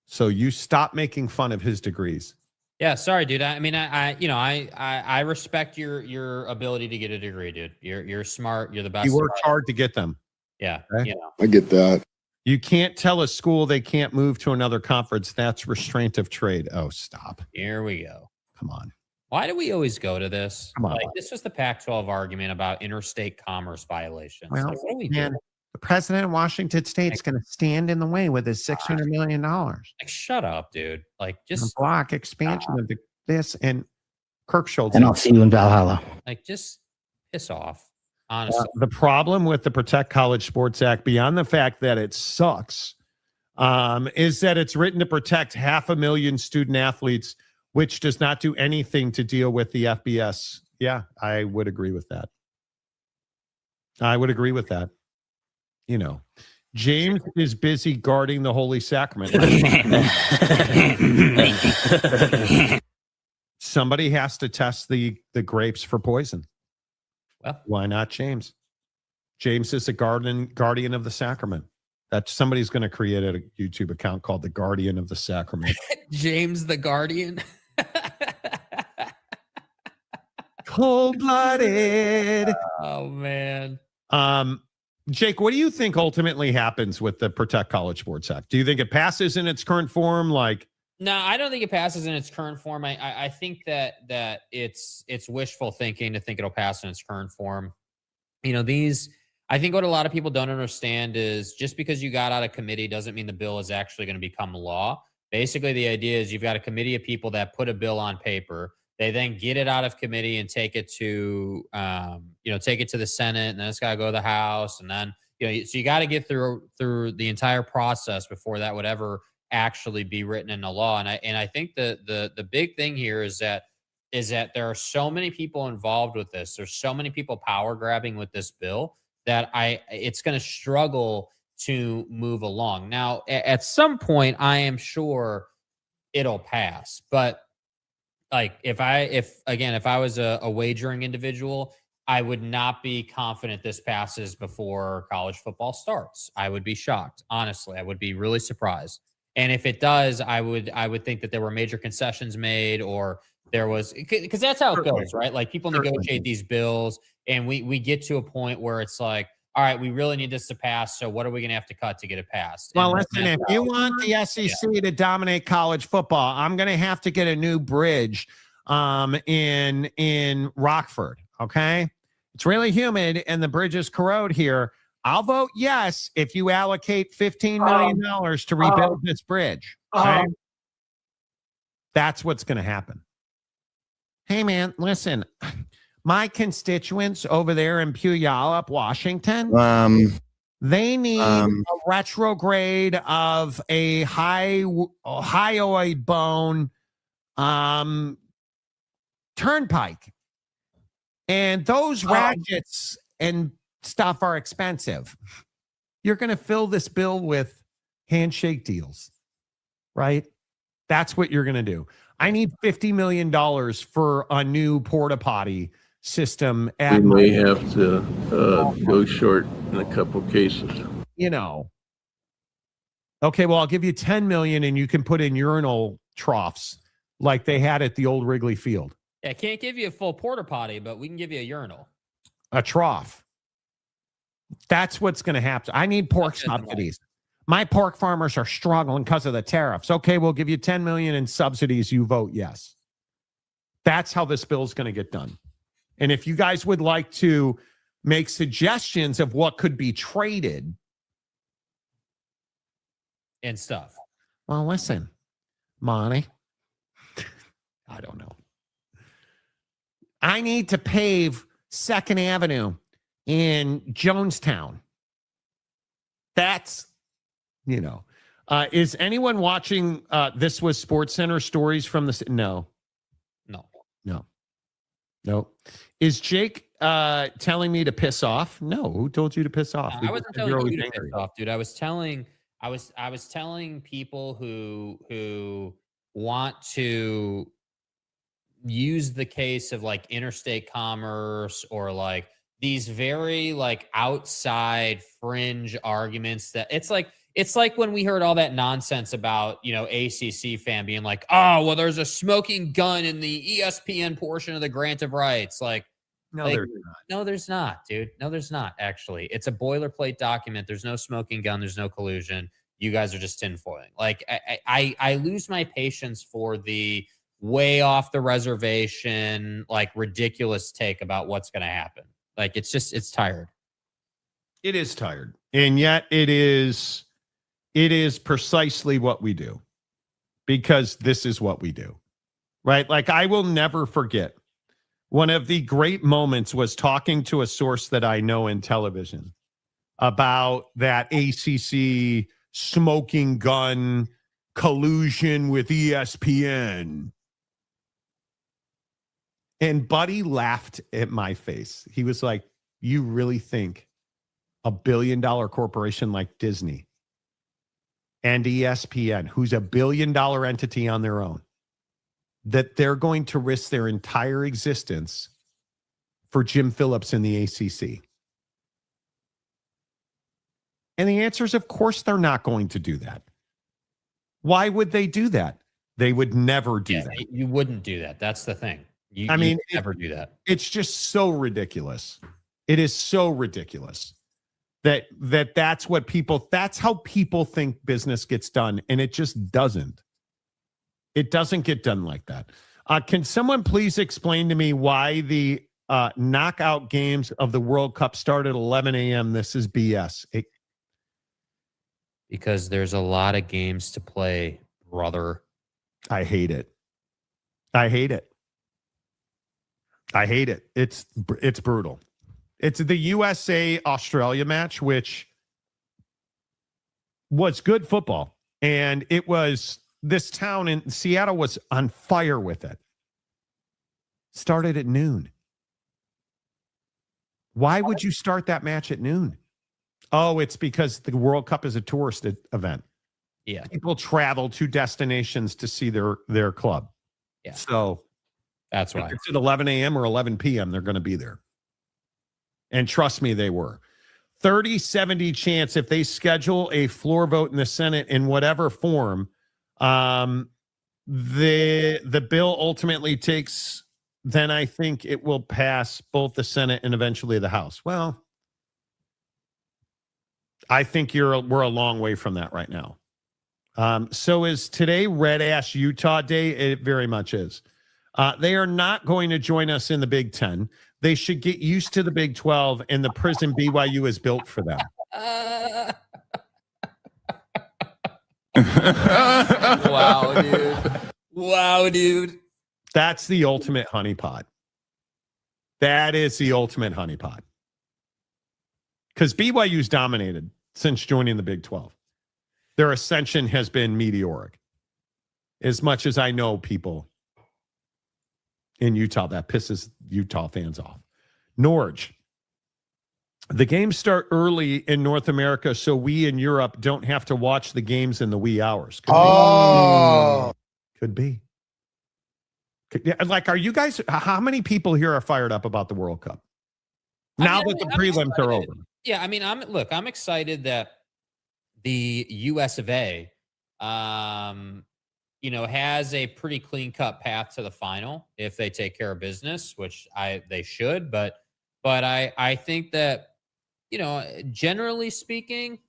So you stop making fun of his degrees. Yeah, sorry, dude. I mean, I respect your ability to get a degree, dude. You're smart. You're the best. You worked hard to get them. Yeah, okay? I get that. You can't tell a school they can't move to another conference. That's restraint of trade. Oh, stop. Here we go. Come on. Why do we always go to this? Come on. Like, this was the Pac-12 argument about interstate commerce violations. Well, like, what are we doing? The president of Washington State is going to stand in the way with his $600 million. Like, shut up, dude. Like, just block expansion of this and Kirk Schultz. And I'll see you in Valhalla. Like, just piss off. Honestly, the problem with the Protect College Sports Act, beyond the fact that it sucks, is that it's written to protect 500,000 student athletes, which does not do anything to deal with the FBS. Yeah, I would agree with that. James is busy guarding the Holy Sacrament. Somebody has to test the grapes for poison. Well, why not James? James is the guardian of the sacrament. Somebody's going to create a YouTube account called the Guardian of the Sacrament. James the Guardian. Cold-blooded. Oh, man. Jake, what do you think ultimately happens with the Protect College Sports Act? Do you think it passes in its current form? No, I don't think it passes in its current form. I think that it's wishful thinking to think it'll pass in its current form. I think what a lot of people don't understand is just because you got out of committee doesn't mean the bill is actually going to become law. Basically, the idea is you've got a committee of people that put a bill on paper. They then get it out of committee and take it to, take it to the Senate, and then it's got to go to the House, and then so you got to get through the entire process before that would ever actually be written into law. And I think the big thing here is that there are so many people involved with this. There's so many people power grabbing with this bill that it's going to struggle to move along. Now, at some point, I am sure it'll pass. But like, if I was a wagering individual, I would not be confident this passes before college football starts. I would be shocked. Honestly, I would be really surprised. And if it does, I would think that there were major concessions made, or there was, because that's how it goes, right? Like, people negotiate these bills, and we get to a point where it's like, all right, we really need this to pass. So what are we going to have to cut to get it passed? Well, listen, if you want the SEC to dominate college football, I'm going to have to get a new bridge in Rockford. Okay. It's really humid and the bridges corrode here. I'll vote yes if you allocate $15 million to rebuild this bridge. Okay? That's what's going to happen. Hey, man, listen. My constituents over there in Puyallup, Washington, they need a retrograde of a hyoid bone turnpike. And those ratchets and stuff are expensive. You're going to fill this bill with handshake deals, right? That's what you're going to do. I need $50 million for a new porta potty system. We may have to go short in a couple cases. Okay, well, I'll give you $10 million and you can put in urinal troughs like they had at the old Wrigley Field. Yeah, I can't give you a full porta potty, but we can give you a urinal. A trough. That's what's going to happen. I need pork subsidies. My pork farmers are struggling because of the tariffs. Okay, we'll give you $10 million in subsidies. You vote yes. That's how this bill is going to get done. And if you guys would like to make suggestions of what could be traded and stuff. Well, listen, Monty, I don't know. I need to pave 2nd Avenue in Jonestown. That's, is anyone watching This Was Sports Center stories from the... No. Is Jake telling me to piss off? No. Who told you to piss off? I wasn't telling you to piss off, dude. I was telling people who want to use the case of like interstate commerce or like these very like outside fringe arguments that it's like when we heard all that nonsense about, ACC fan being like, oh, well, there's a smoking gun in the ESPN portion of the grant of rights. Like, there's not. No, there's not, dude. No, there's not, actually. It's a boilerplate document. There's no smoking gun. There's no collusion. You guys are just tinfoiling. Like, I lose my patience for the way off the reservation, like ridiculous take about what's going to happen. Like, it's tired. It is tired. And yet it is precisely what we do, because this is what we do, right? Like, I will never forget, one of the great moments was talking to a source that I know in television about that ACC smoking gun collusion with ESPN. And Buddy laughed at my face. He was like, you really think a $1 billion corporation like Disney and ESPN, who's a $1 billion entity on their own, that they're going to risk their entire existence for Jim Phillips in the ACC? And the answer is, of course, they're not going to do that. Why would they do that? They would never do that. You wouldn't do that. That's the thing. You never do that. It's just so ridiculous. It is so ridiculous that's what that's how people think business gets done. And it just doesn't. It doesn't get done like that. Can someone please explain to me why the knockout games of the World Cup start at 11 a.m.? This is BS. Because there's a lot of games to play, brother. I hate it. I hate it. I hate it. It's brutal. It's the USA-Australia match, which was good football. And it was, this town in Seattle was on fire with it. Started at noon. Why would you start that match at noon? Oh, it's because the World Cup is a tourist event. Yeah. People travel to destinations to see their club. Yeah. So that's why. if it's at 11 a.m. or 11 p.m., they're going to be there. And trust me, they were. 30-70 chance if they schedule a floor vote in the Senate in whatever form, the bill ultimately takes, then I think it will pass both the Senate and eventually the House. Well, I think we're a long way from that right now. So is today Red Ass Utah Day? It very much is. They are not going to join us in the Big Ten. They should get used to the Big 12 and the prison BYU is built for them. Wow, dude. Wow, dude. That's the ultimate honeypot. That is the ultimate honeypot. Because BYU's dominated since joining the Big 12. Their ascension has been meteoric. As much as I know people in Utah, that pisses Utah fans off. Norge. The games start early in North America, so we in Europe don't have to watch the games in the wee hours. Could be. Like, are you guys, how many people here are fired up about the World Cup? Now that the prelims are over. Yeah, I mean, I'm excited that the US of A, has a pretty clean-cut path to the final if they take care of business, which they should. But I think that, generally speaking,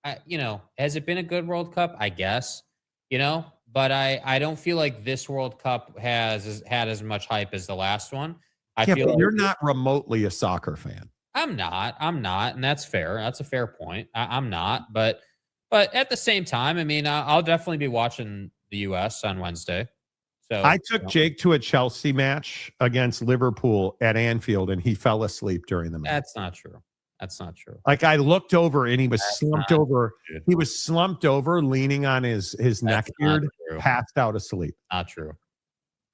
has it been a good World Cup? I guess, but I don't feel like this World Cup has had as much hype as the last one. I feel but like you're not remotely a soccer fan. I'm not, and that's fair. That's a fair point. I'm not, but at the same time, I mean, I'll definitely be watching the U.S. on Wednesday. So I took Jake to a Chelsea match against Liverpool at Anfield, and he fell asleep during the match. That's not true. That's not true. Like, I looked over, and he was slumped over. True. He was slumped over, leaning on his neck beard, passed out asleep. Not true.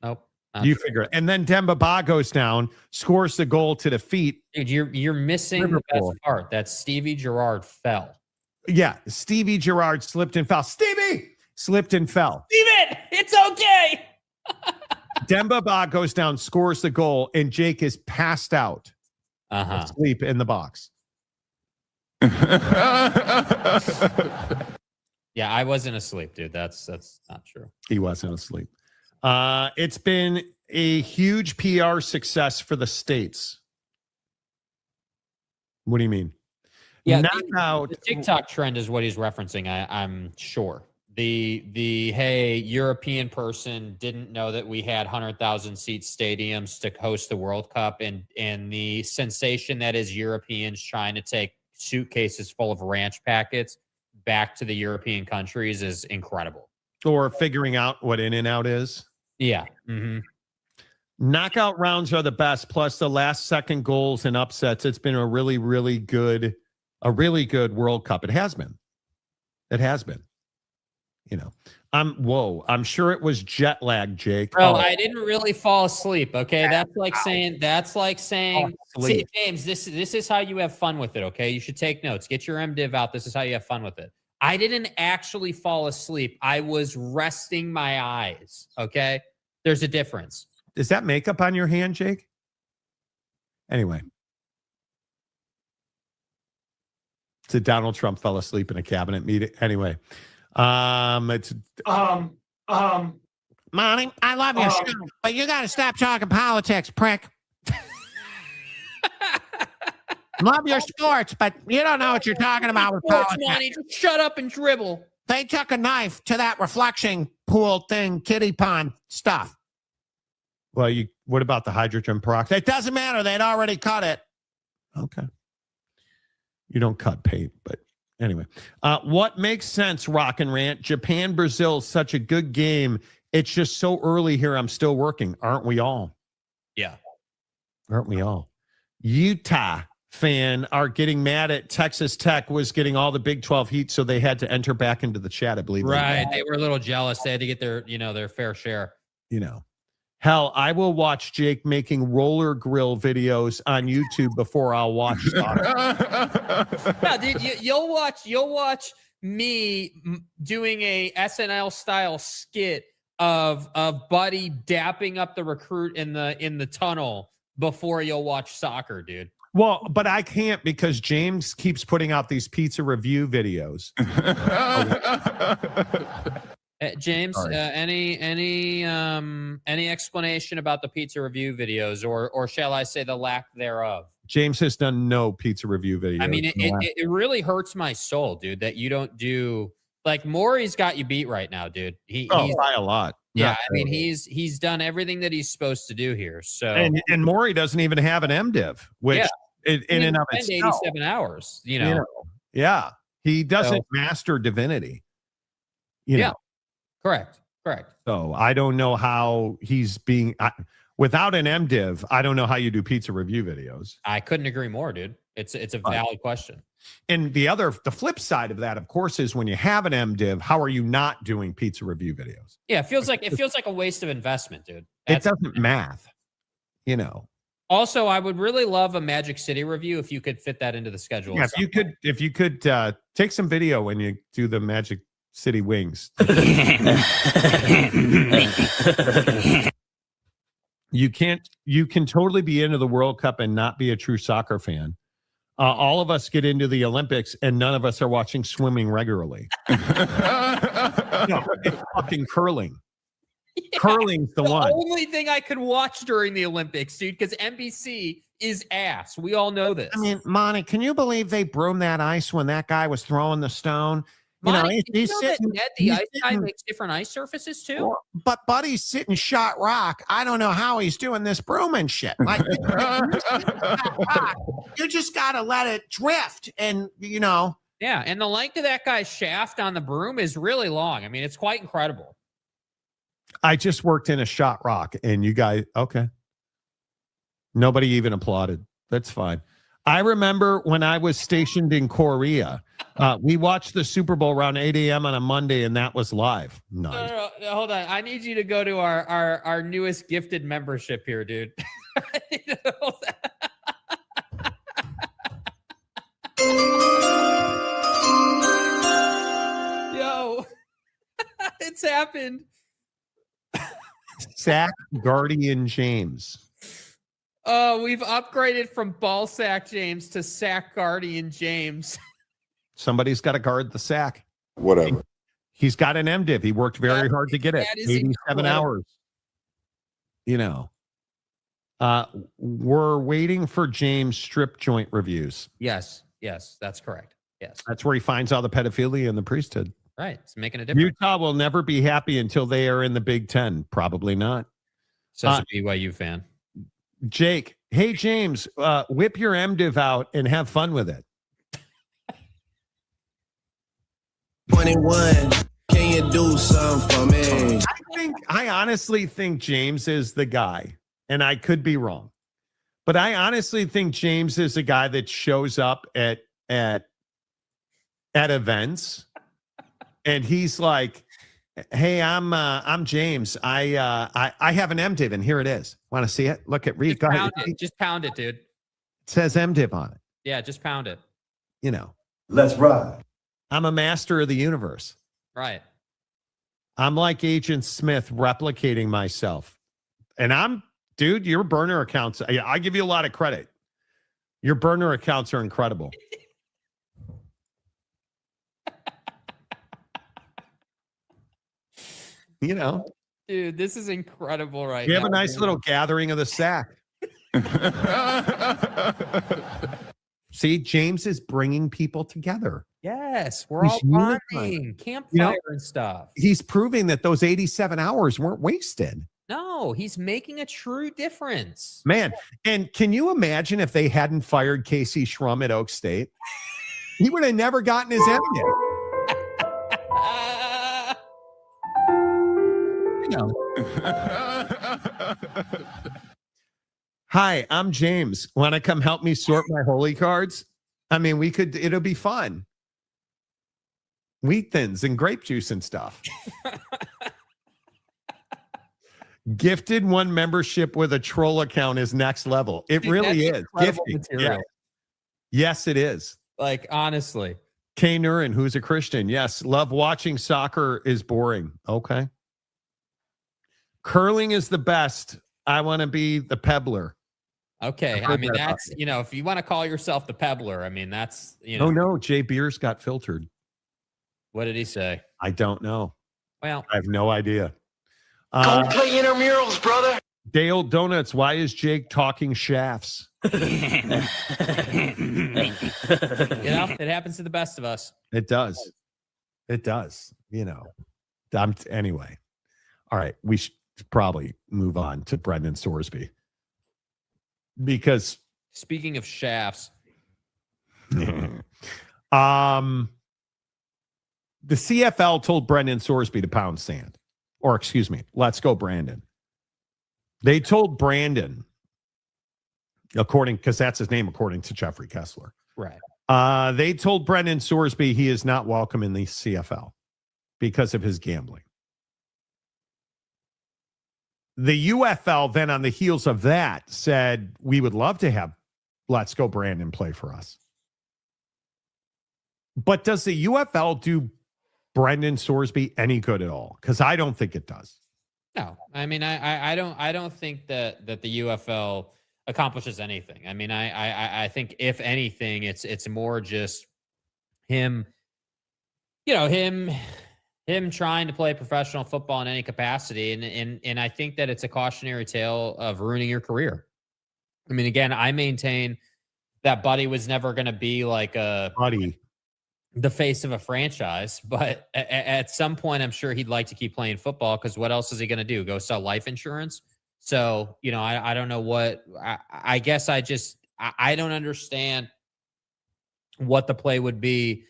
Nope. You figure it. And then Demba Ba goes down, scores the goal to defeat. Dude, you're missing Liverpool. the best part. That Stevie Gerrard fell. Yeah, Stevie Gerrard slipped and fell. Stevie slipped and fell. Steven, it's okay. Demba Ba goes down, scores the goal, and Jake is passed out, asleep in the box. Yeah, I wasn't asleep, dude. That's not true. He wasn't asleep. It's been a huge PR success for the States. What do you mean? Yeah, the TikTok trend is what he's referencing. I'm sure. The hey, European person didn't know that we had 100,000 seat stadiums to host the World Cup, and the sensation that is Europeans trying to take suitcases full of ranch packets back to the European countries is incredible. Or figuring out what In-N-Out is. Yeah. Mm-hmm. Knockout rounds are the best. Plus the last second goals and upsets. It's been a really, really good World Cup. It has been. I'm sure it was jet lag, Jake. Bro, I didn't really fall asleep. Okay. That's like saying, see, James, this is how you have fun with it. Okay. You should take notes. Get your MDiv out. This is how you have fun with it. I didn't actually fall asleep. I was resting my eyes. Okay. There's a difference. Is that makeup on your hand, Jake? Anyway. So Donald Trump fell asleep in a cabinet meeting. Anyway. Monty, I love your show, but you got to stop talking politics, prick. Love your sports, but you don't know what you're talking about with politics. Monty, just shut up and dribble. They took a knife to that reflection pool thing, kiddie pond stuff. Well, what about the hydrogen peroxide? It doesn't matter. They'd already cut it. Okay. You don't cut paint, but Anyway, what makes sense, Rock and Rant? Japan, Brazil, such a good game. It's just so early here. I'm still working. Aren't we all? Yeah. Aren't we all? Utah fan are getting mad at Texas Tech was getting all the Big 12 heat, so they had to enter back into the chat, I believe. Right. They were a little jealous. They had to get their, their fair share. Hell, I will watch Jake making roller grill videos on YouTube before I'll watch soccer. No, dude, you'll watch me doing a SNL style skit of Buddy dapping up the recruit in the tunnel before you'll watch soccer, dude. Well, but I can't because James keeps putting out these pizza review videos. James, any explanation about the pizza review videos, or shall I say the lack thereof? James has done no pizza review videos. I mean, it really hurts my soul, dude, that you don't do like Maury's got you beat right now, dude. He's by a lot. Yeah, I mean, he's done everything that he's supposed to do here. So and Maury doesn't even have an MDiv, which in and of itself, 87 hours. Yeah, he doesn't master divinity. You know. Correct. So I don't know how he's being without an MDiv. I don't know how you do pizza review videos. I couldn't agree more, dude. It's a valid question. And the flip side of that, of course, is when you have an MDiv, how are you not doing pizza review videos? Yeah, it feels like a waste of investment, dude. It doesn't math, Also, I would really love a Magic City review if you could fit that into the schedule. Yeah, if you could take some video when you do the Magic City wings. You can totally be into the World Cup and not be a true soccer fan. All of us get into the Olympics and none of us are watching swimming regularly. No, it's fucking curling. Yeah, curling's the one. The only thing I could watch during the Olympics, dude, because NBC is ass. We all know this. I mean, Monty, can you believe they broomed that ice when that guy was throwing the stone? Monty, he's sitting, that the ice guy makes different ice surfaces too? But Buddy's sitting shot rock. I don't know how he's doing this brooming shit. Like, you just got to let it drift and, Yeah, and the length of that guy's shaft on the broom is really long. I mean, it's quite incredible. I just worked in a shot rock and you guys, okay. Nobody even applauded. That's fine. I remember when I was stationed in Korea, we watched the Super Bowl around 8 a.m. on a Monday, and that was live. Nice. No, hold on. I need you to go to our newest gifted membership here, dude. Yo, it's happened. Sack Guardian James. Oh, we've upgraded from Ball Sack James to Sack Guardian James. Somebody's got to guard the sack. Whatever. He's got an MDiv. He worked very hard to get it. 87 hours. We're waiting for James strip joint reviews. Yes, that's correct. Yes. That's where he finds all the pedophilia in the priesthood. Right. It's making a difference. Utah will never be happy until they are in the Big Ten. Probably not. Says a BYU fan. Jake, hey, James, whip your MDiv out and have fun with it. 21, can you do something for me? I honestly think James is the guy, and I could be wrong, but I honestly think James is a guy that shows up at events, and he's like, "Hey, I'm James. I have an MDiv, and here it is. Want to see it? Look at read. Just pound it, dude. It says MDiv on it. Yeah, just pound it. Let's ride. I'm a master of the universe. Right. I'm like Agent Smith replicating myself. And dude, your burner accounts, I give you a lot of credit. Your burner accounts are incredible. Dude, this is incredible right now. We have a nice little gathering of the sack. See, James is bringing people together. Yes, we're all bonding, campfire and stuff. He's proving that those 87 hours weren't wasted. No, he's making a true difference. Man, and can you imagine if they hadn't fired Casey Schrum at Oak State? He would have never gotten his M yet. Hi, I'm James. Want to come help me sort my holy cards? I mean, it'll be fun. Wheat thins and grape juice and stuff. Gifted one membership with a troll account is next level. It really is. Gifted. Yeah. Yes, it is. Like, honestly. Kay Nurin, who's a Christian. Yes. Love watching soccer is boring. Okay. Curling is the best. I want to be the pebbler. Okay. I mean, that's, if you want to call yourself the pebbler, I mean, that's, Oh, no. Jay Beers got filtered. What did he say? I don't know. Well, I have no idea. Go play intramurals, brother. Dale Donuts, why is Jake talking shafts? it happens to the best of us. It does. It does. Anyway. All right. We should probably move on to Brendan Sorsby. Because speaking of shafts, the CFL told Brendan Sorsby to pound sand. Or excuse me, let's go, Brandon. They told Brandon, because that's his name, according to Jeffrey Kessler. Right. They told Brendan Sorsby he is not welcome in the CFL because of his gambling. The UFL then, on the heels of that, said, we would love to have Let's Go Brandon play for us. But does the UFL do Brendan Sorsby any good at all? Because I don't think it does. No, I mean, I don't think that the UFL accomplishes anything. I mean, I think if anything, it's more just him, him trying to play professional football in any capacity, and I think that it's a cautionary tale of ruining your career. I mean, again, I maintain that Buddy was never going to be like the face of a franchise, but at some point, I'm sure he'd like to keep playing football, because what else is he going to do? Go sell life insurance? So, I don't know what, I guess I don't understand what the play would be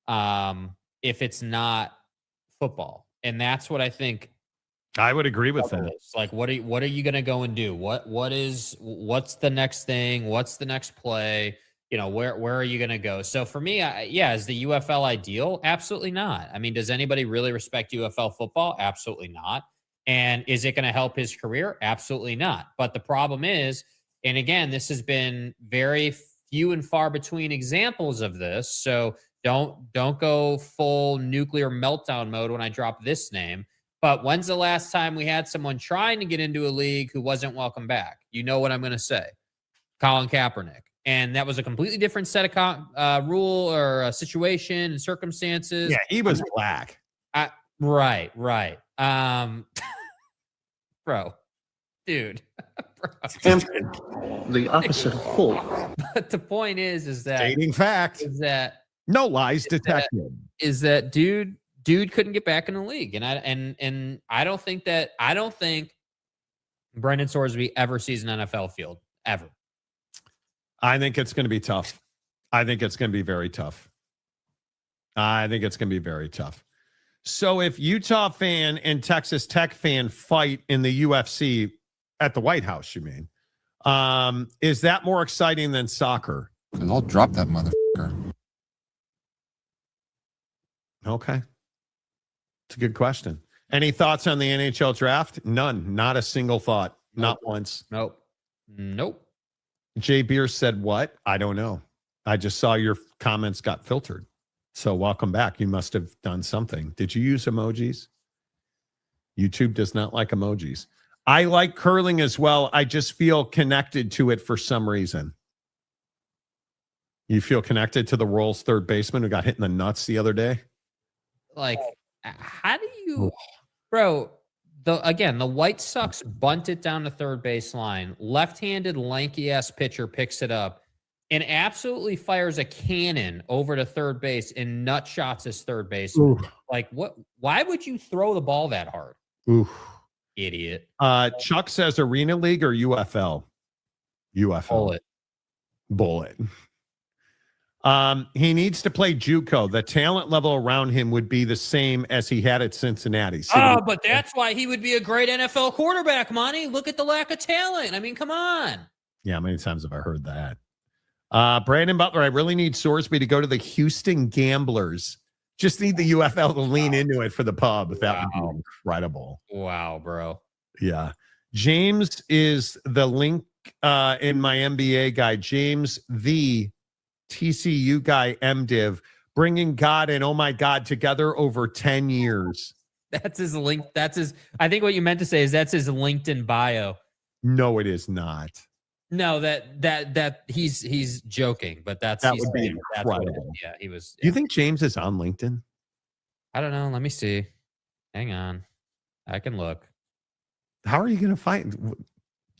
if it's not football. And that's what I think. I would agree with that. Like, what are you going to go and do? What's the next thing? What's the next play? Where are you going to go? So for me, is the UFL ideal? Absolutely not. I mean, does anybody really respect UFL football? Absolutely not. And is it going to help his career? Absolutely not. But the problem is, and again, this has been very few and far between examples of this. So don't go full nuclear meltdown mode when I drop this name. But when's the last time we had someone trying to get into a league who wasn't welcome back? You know what I'm going to say. Colin Kaepernick. And that was a completely different set of rule or situation and circumstances. Yeah, he was black. Right. Bro, dude. Bro. The opposite of full. But the point is that stating fact is that no lies detected. Is that dude couldn't get back in the league, and I don't think Brendan Sorsby ever sees an NFL field ever. I think it's going to be tough. I think it's going to be very tough. So if Utah fan and Texas Tech fan fight in the UFC at the White House, you mean, is that more exciting than soccer? Because I'll drop that motherfucker. Okay. It's a good question. Any thoughts on the NHL draft? None. Not a single thought. Not once. Nope. Jay Beers said what? I don't know. I just saw your comments got filtered. So welcome back. You must have done something. Did you use emojis? YouTube does not like emojis. I like curling as well. I just feel connected to it for some reason. You feel connected to the Royals third baseman who got hit in the nuts the other day? Like, how do you, bro? The White Sox bunt it down the third base line. Left-handed, lanky-ass pitcher picks it up and absolutely fires a cannon over to third base and nut shots his third baseman. Like, what? Why would you throw the ball that hard? Oof. Idiot. Chuck says Arena League or UFL? UFL. Bullet. He needs to play JUCO. The talent level around him would be the same as he had at Cincinnati. But that's why he would be a great NFL quarterback, Monty. Look at the lack of talent. I mean, come on. Yeah, how many times have I heard that? Brandon Butler, I really need Sorsby to go to the Houston Gamblers. Just need the UFL to lean into it for the pub. That would be incredible. Wow, bro. Yeah. James is the link in my NBA guy. James, the TCU guy, MDiv, bringing God and oh my God together over 10 years. That's his link. I think what you meant to say is that's his LinkedIn bio. No, it is not. No, that he's joking, but that would be incredible. Yeah, he was. Do you think James is on LinkedIn? I don't know. Let me see. Hang on. I can look. How are you going to find? Do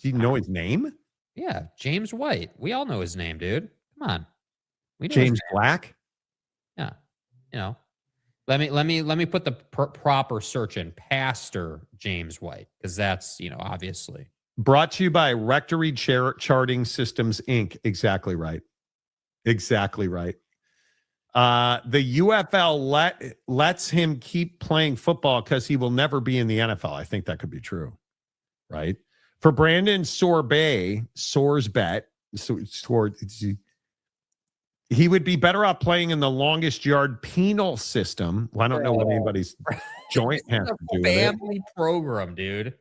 you know his name? Yeah, James White. We all know his name, dude. Come on. We know James Black. Yeah, let me put the proper search in Pastor James White because that's obviously brought to you by Rectory Charting Systems Inc. Exactly right. Exactly right. The UFL lets him keep playing football because he will never be in the NFL. I think that could be true, right? For Brandon Sorbet, he would be better off playing in the longest yard penal system. Well, I don't know what anybody's joint has to do with it. Family program, dude.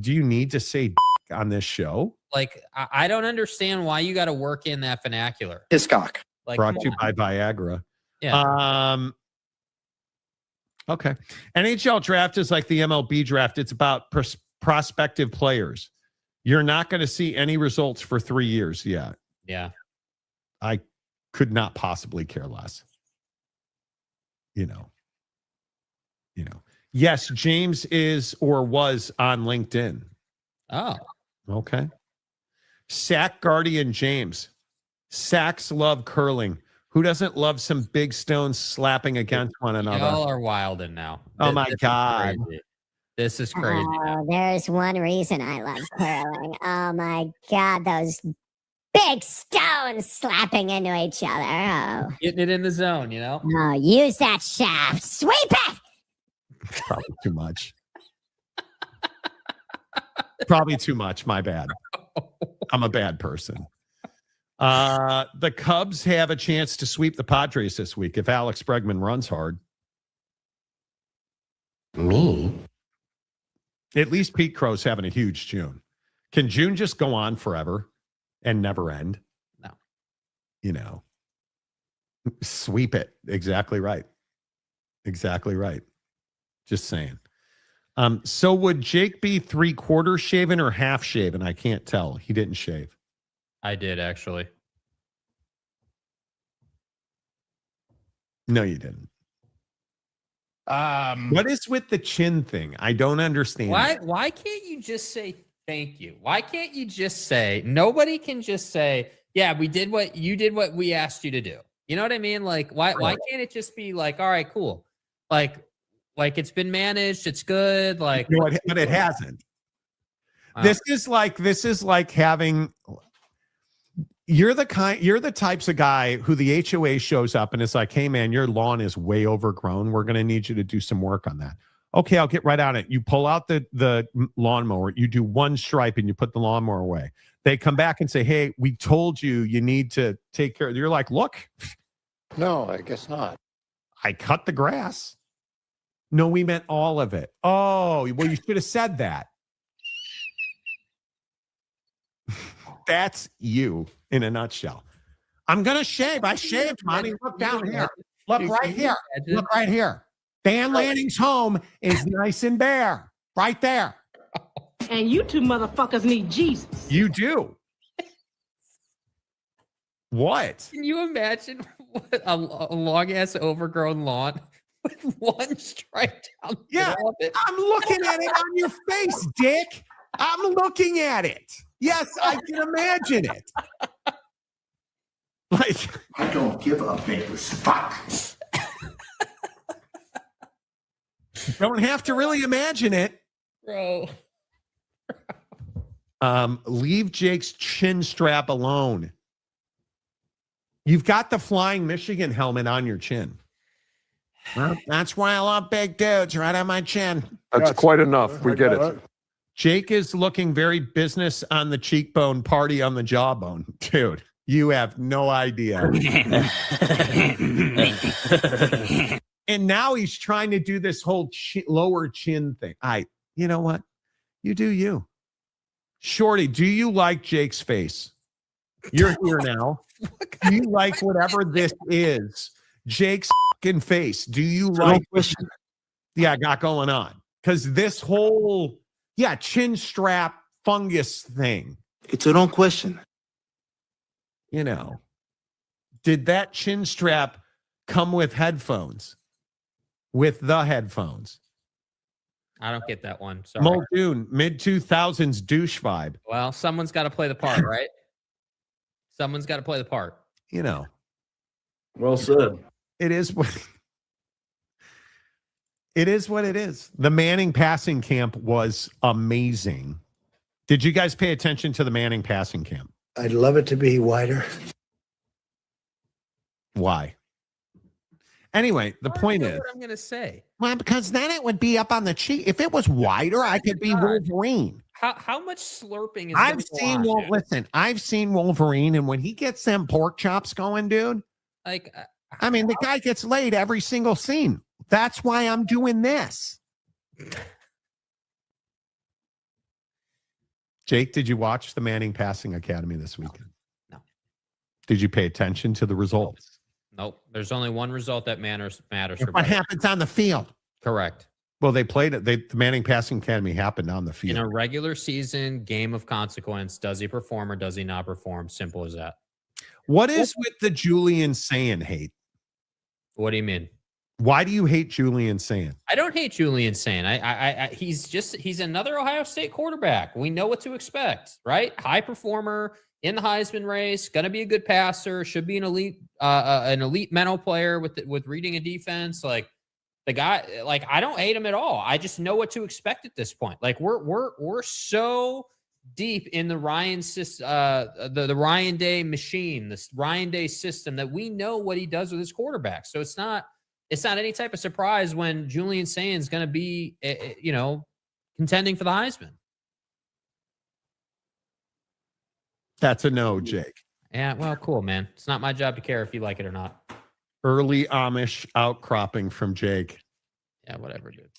Do you need to say on this show? Like, I don't understand why you got to work in that vernacular. Hiscock. Like, brought to you by Viagra. Yeah. Okay. NHL draft is like the MLB draft. It's about prospective players. You're not going to see any results for 3 years yet. Yeah. I could not possibly care less. Yes, James is or was on LinkedIn. Oh. Okay. Sack Guardian James. Sacks love curling. Who doesn't love some big stones slapping against one another? Y'all are wilding now. Oh, my God. This is crazy. Oh, there's one reason I love curling. Oh, my God. Those big stones slapping into each other. Oh. Getting it in the zone, Oh, use that shaft. Sweep it. Probably too much. Probably too much. My bad. I'm a bad person. The Cubs have a chance to sweep the Padres this week if Alex Bregman runs hard. Me? At least Pete Crow's having a huge June. Can June just go on forever and never end? No. Sweep it. Exactly right. Exactly right. Just saying. So would Jake be 3/4 shaven or half shaven? I can't tell. He didn't shave. I did, actually. No, you didn't. What is with the chin thing? I don't understand. Why can't you just say thank you? Why can't you just say, nobody can just say, yeah, you did what we asked you to do. You know what I mean? Like, why can't it just be like, all right, cool. Like it's been managed. It's good. Like, but it hasn't. This is like having, you're the types of guy who the HOA shows up and it's like, hey man, your lawn is way overgrown. We're going to need you to do some work on that. Okay, I'll get right on it. You pull out the lawnmower, you do one stripe and you put the lawnmower away. They come back and say, hey, we told you need to take care of it. You're like, look. No, I guess not. I cut the grass. No, we meant all of it. Oh, well, you should have said that. That's you in a nutshell. I'm going to shave. I shaved, Monty. Look down here. Look right here. Look right here. Dan Lanning's home is nice and bare. Right there. And you two motherfuckers need Jesus. You do. What? Can you imagine what a long-ass overgrown lawn with one stripe down the middle of it? I'm looking at it on your face, Dick. I'm looking at it. Yes, I can imagine it. Like, I don't give a baker's fuck. Don't have to really imagine it. Bro. Leave Jake's chin strap alone. You've got the Flying Michigan helmet on your chin. Well, that's why I love big dudes right on my chin. That's quite enough. We get it. Jake is looking very business on the cheekbone, party on the jawbone. Dude, you have no idea. And now he's trying to do this whole lower chin thing. You know what? You do you. Shorty, do you like Jake's face? You're here now. Do you like whatever this is? Jake's fucking face. Do you like got going on? Because this whole chin strap fungus thing. It's a wrong question. You know, did that chin strap come with headphones? With the headphones? I don't get that one. Sorry. Muldoon, mid-2000s douche vibe. Well, someone's got to play the part, right? Someone's got to play the part. You know. Well said. It is what it is. The Manning passing camp was amazing. Did you guys pay attention to the Manning passing camp? I'd love it to be wider. Why? Anyway, the point is, what I'm going to say. Well, because then it would be up on the cheek. If it was wider, I could be Wolverine. How much slurping is I've seen Wolverine, and when he gets them pork chops going, dude, the guy gets laid every single scene. That's why I'm doing this. Jake, did you watch the Manning Passing Academy this weekend? No. Did you pay attention to the results? Nope. There's only one result that matters. What happens on the field? Correct. Well, they played it. The Manning Passing Academy happened on the field. In a regular season game of consequence, does he perform or does he not perform? Simple as that. What is with the Julian Sayin hate? What do you mean? Why do you hate Julian Sayin? I don't hate Julian Sayin. He's another Ohio State quarterback. We know what to expect, right? High performer in the Heisman race, going to be a good passer, should be an elite mental player with reading a defense. Like the guy, I don't hate him at all. I just know what to expect at this point. Like we're so deep in the Ryan the Ryan Day machine, this Ryan Day system, that we know what he does with his quarterback. So it's not any type of surprise when Julian Sayin is going to be, contending for the Heisman. That's a no, Jake. Yeah, well, cool, man. It's not my job to care if you like it or not. Early Amish outcropping from Jake. Yeah, whatever, dude.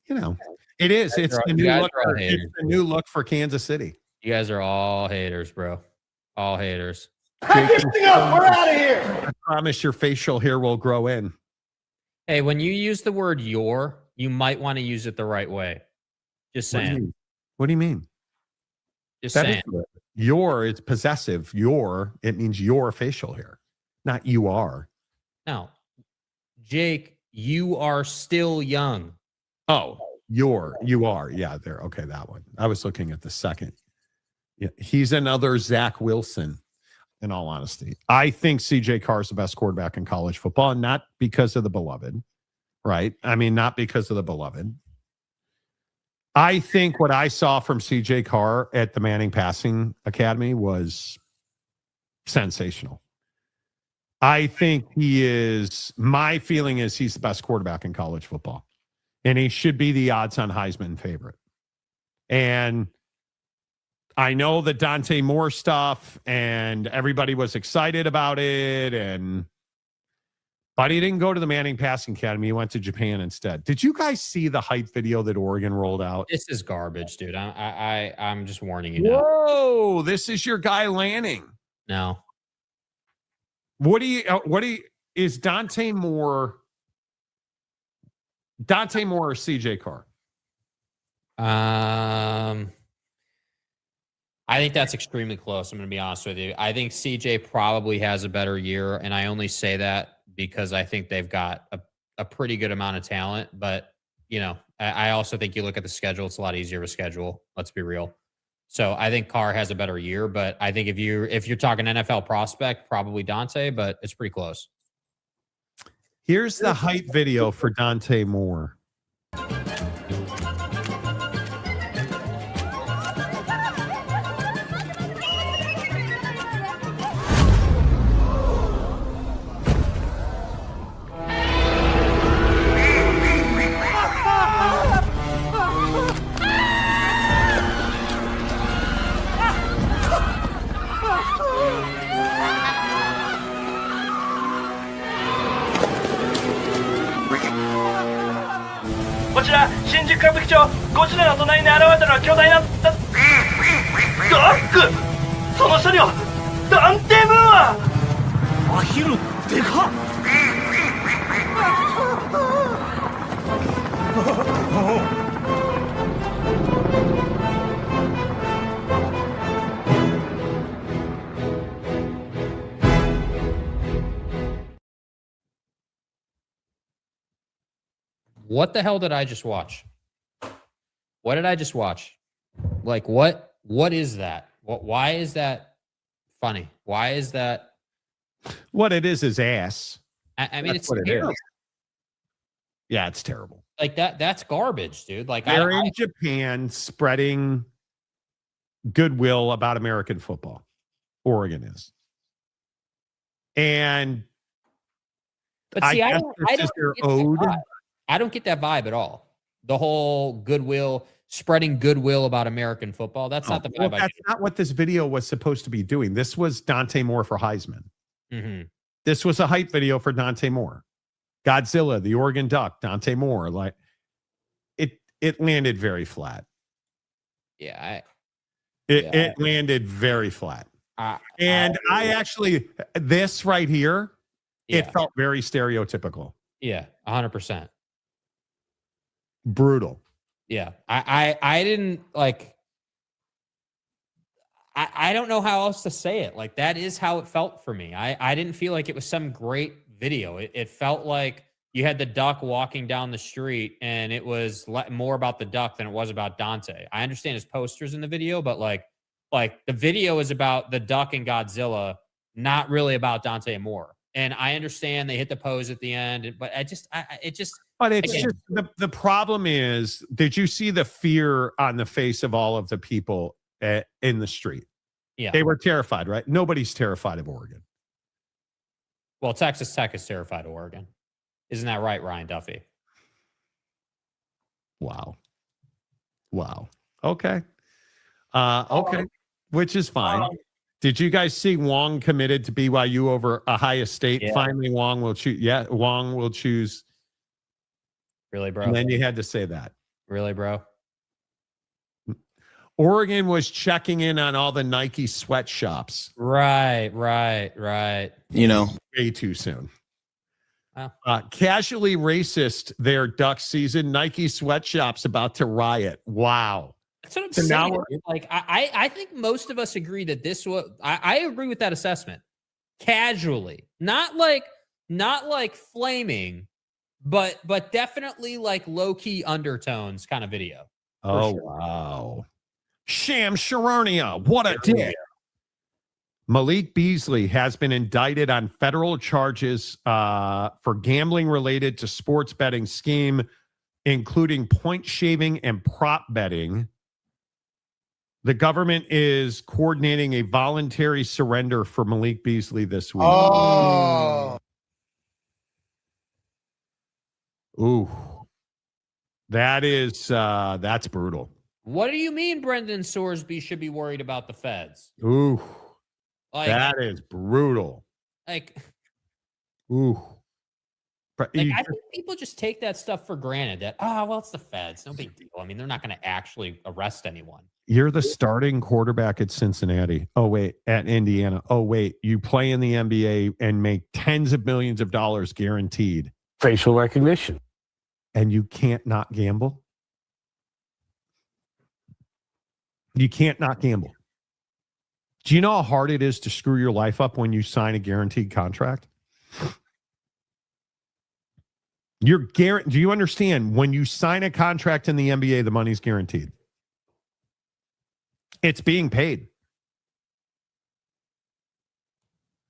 You know, it is. It's the new look. It's the new look for Kansas City. You guys are all haters, bro. All haters. Pack everything up. We're out of here. I promise your facial hair will grow in. Hey, when you use the word "your," you might want to use it the right way. Just saying. What do you mean? Just saying. Your, it's possessive. It means your facial hair, not you are. No. Jake, you are still young. Oh, you are. Yeah, there. Okay, that one. I was looking at the second. Yeah, he's another Zach Wilson, in all honesty. I think CJ Carr is the best quarterback in college football, and not because of the beloved, right? I mean, not because of the beloved. I think what I saw from CJ Carr at the Manning Passing Academy was sensational. I think my feeling is he's the best quarterback in college football. And he should be the odds-on Heisman favorite. And I know the Dante Moore stuff, and everybody was excited about it, but he didn't go to the Manning Passing Academy. He went to Japan instead. Did you guys see the hype video that Oregon rolled out? This is garbage, dude. I'm just warning you now. Whoa, this is your guy Lanning. No. Is Dante Moore or CJ Carr? I think that's extremely close. I'm going to be honest with you. I think CJ probably has a better year, and I only say that because I think they've got a pretty good amount of talent. But, I also think you look at the schedule, it's a lot easier to schedule. Let's be real. So I think Carr has a better year, but I think if you're talking NFL prospect, probably Dante, but it's pretty close. Here's the hype video for Dante Moore. 歌舞伎町ゴジラの隣に現れたのは巨大なダック。その下にはダンテムーン。アヒルでかっ。What the hell did I just watch? What did I just watch? Like, what is that? Why is that funny? Why is that? What it is ass. I mean, That's it's what it terrible. is. Yeah, it's terrible. Like that's garbage, dude. Like they're in Japan spreading goodwill about American football. Oregon is. And but see, I don't get that vibe at all. The whole goodwill, spreading goodwill about American football. That's not the vibe. That's not what this video was supposed to be doing. This was Dante Moore for Heisman. Mm-hmm. This was a hype video for Dante Moore. Godzilla, the Oregon Duck, Dante Moore. Like it landed very flat. Yeah, it landed very flat. And I actually, this right here, it felt very stereotypical. Yeah, 100%. Brutal. Yeah. I didn't like, I don't know how else to say it. Like, that is how it felt for me. I didn't feel like it was some great video. It felt like you had the duck walking down the street and it was more about the duck than it was about Dante. I understand his posters in the video, but like the video is about the duck and Godzilla, not really about Dante Moore. And I understand they hit the pose at the end, but But it's again, just the problem is, did you see the fear on the face of all of the people in the street? Yeah. They were terrified, right? Nobody's terrified of Oregon. Well, Texas Tech is terrified of Oregon. Isn't that right, Ryan Duffy? Wow. Okay. Okay. Which is fine. Did you guys see Wong committed to BYU over Ohio State? Yeah. Finally, Wong will choose. Yeah, Wong will choose. Really, bro? And then you had to say that. Really, bro? Oregon was checking in on all the Nike sweatshops. Right. You know, way too soon. Wow. Casually racist their duck season. Nike sweatshops about to riot. Wow. That's what I'm saying. Like, I think most of us agree that this was. I agree with that assessment. Casually, not like flaming, but definitely like low key undertones kind of video. Oh sure. Wow. Sham Sharania, what a dick. Malik Beasley has been indicted on federal charges for gambling related to sports betting scheme, including point shaving and prop betting. The government is coordinating a voluntary surrender for Malik Beasley this week. Oh. Ooh. That's brutal. What do you mean Brendan Sorsby should be worried about the feds? Ooh. Like, that is brutal. Like, ooh. I think people just take that stuff for granted that, well, it's the feds. No big deal. I mean, they're not going to actually arrest anyone. You're the starting quarterback at Cincinnati. Oh, wait, at Indiana. Oh, wait, you play in the NBA and make tens of millions of dollars guaranteed. Facial recognition. And you can't not gamble? You can't not gamble. Do you know how hard it is to screw your life up when you sign a guaranteed contract? Do you understand when you sign a contract in the NBA, the money's guaranteed? It's being paid.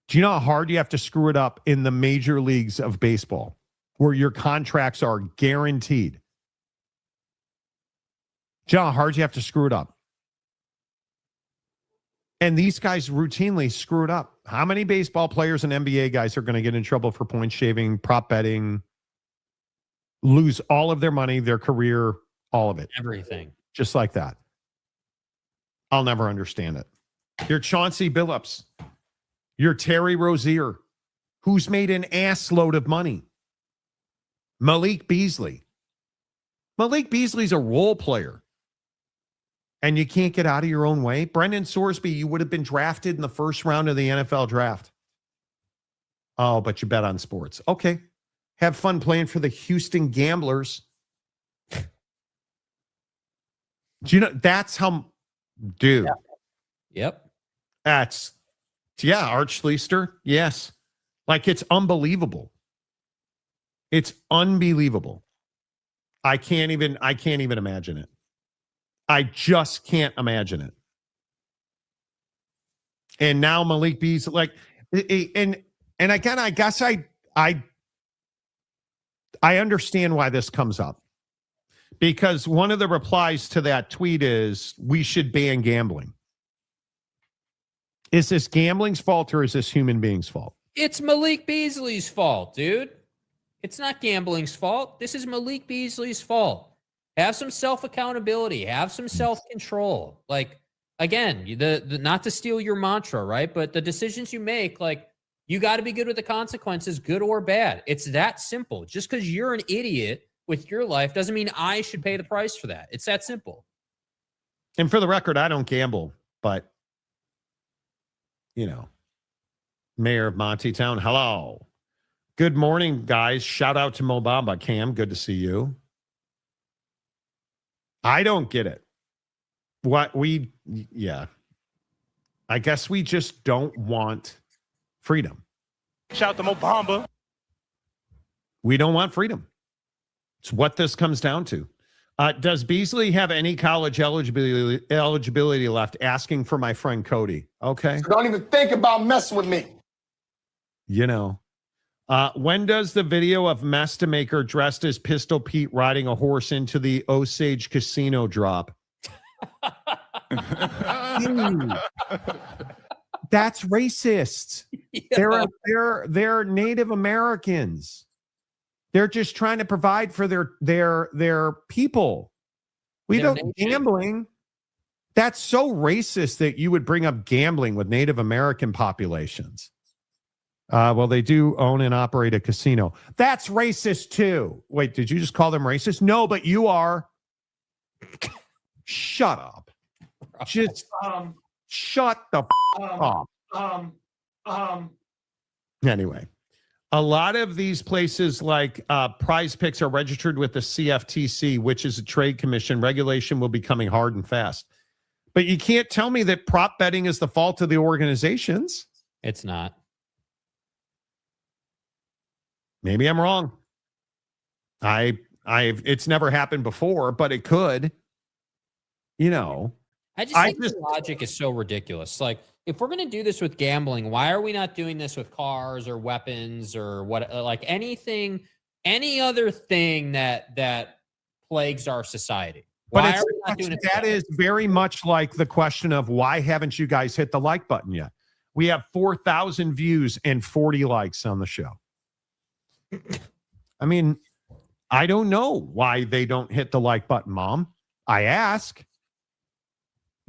Do you know how hard you have to screw it up in the major leagues of baseball where your contracts are guaranteed? Do you know how hard you have to screw it up? And these guys routinely screw it up. How many baseball players and NBA guys are going to get in trouble for point shaving, prop betting, lose all of their money, their career, all of it? Everything. Just like that. I'll never understand it. You're Chauncey Billups. You're Terry Rozier, who's made an ass load of money. Malik Beasley. Malik Beasley's a role player. And you can't get out of your own way. Brendan Sorsby, you would have been drafted in the first round of the NFL draft. Oh, but you bet on sports. Okay. Have fun playing for the Houston Gamblers. Do you know that's how, dude? Yep. That's, Arch Leister. Yes. Like, it's unbelievable. It's unbelievable. I can't even imagine it. I just can't imagine it. And now Malik Beasley, like, and again, I guess I understand why this comes up, because one of the replies to that tweet is, we should ban gambling. Is this gambling's fault or is this human beings' fault? It's Malik Beasley's fault, dude. It's not gambling's fault. This is Malik Beasley's fault. Have some self-accountability. Have some self-control. Like, again, the not to steal your mantra, right? But the decisions you make, like, you got to be good with the consequences, good or bad. It's that simple. Just because you're an idiot with your life doesn't mean I should pay the price for that. It's that simple. And for the record, I don't gamble, but, Mayor of Monty Town, hello. Good morning, guys. Shout out to Mobamba. Cam, good to see you. I don't get it. I guess we just don't want freedom. Shout to Mobamba. We don't want freedom. It's what this comes down to. Does Beasley have any college eligibility left? Asking for my friend Cody. Okay. So don't even think about messing with me. When does the video of Mestamaker dressed as Pistol Pete riding a horse into the Osage Casino drop? Dude, that's racist. Yeah. They're Native Americans. They're just trying to provide for their people. We don't gambling. That's so racist that you would bring up gambling with Native American populations. Well, they do own and operate a casino. That's racist too. Wait, did you just call them racist? No, but you are. Shut up. Just shut the up. Anyway, a lot of these places like Prize Picks are registered with the CFTC, which is a trade commission. Regulation will be coming hard and fast. But you can't tell me that prop betting is the fault of the organizations. It's not. Maybe I'm wrong. It's never happened before, but it could. I just think the logic is so ridiculous. Like, if we're going to do this with gambling, why are we not doing this with cars or weapons or what? Like any other thing that plagues our society? Why are we not doing it? That is very much like the question of why haven't you guys hit the like button yet? We have 4,000 views and 40 likes on the show. I mean, I don't know why they don't hit the like button, Mom. I ask.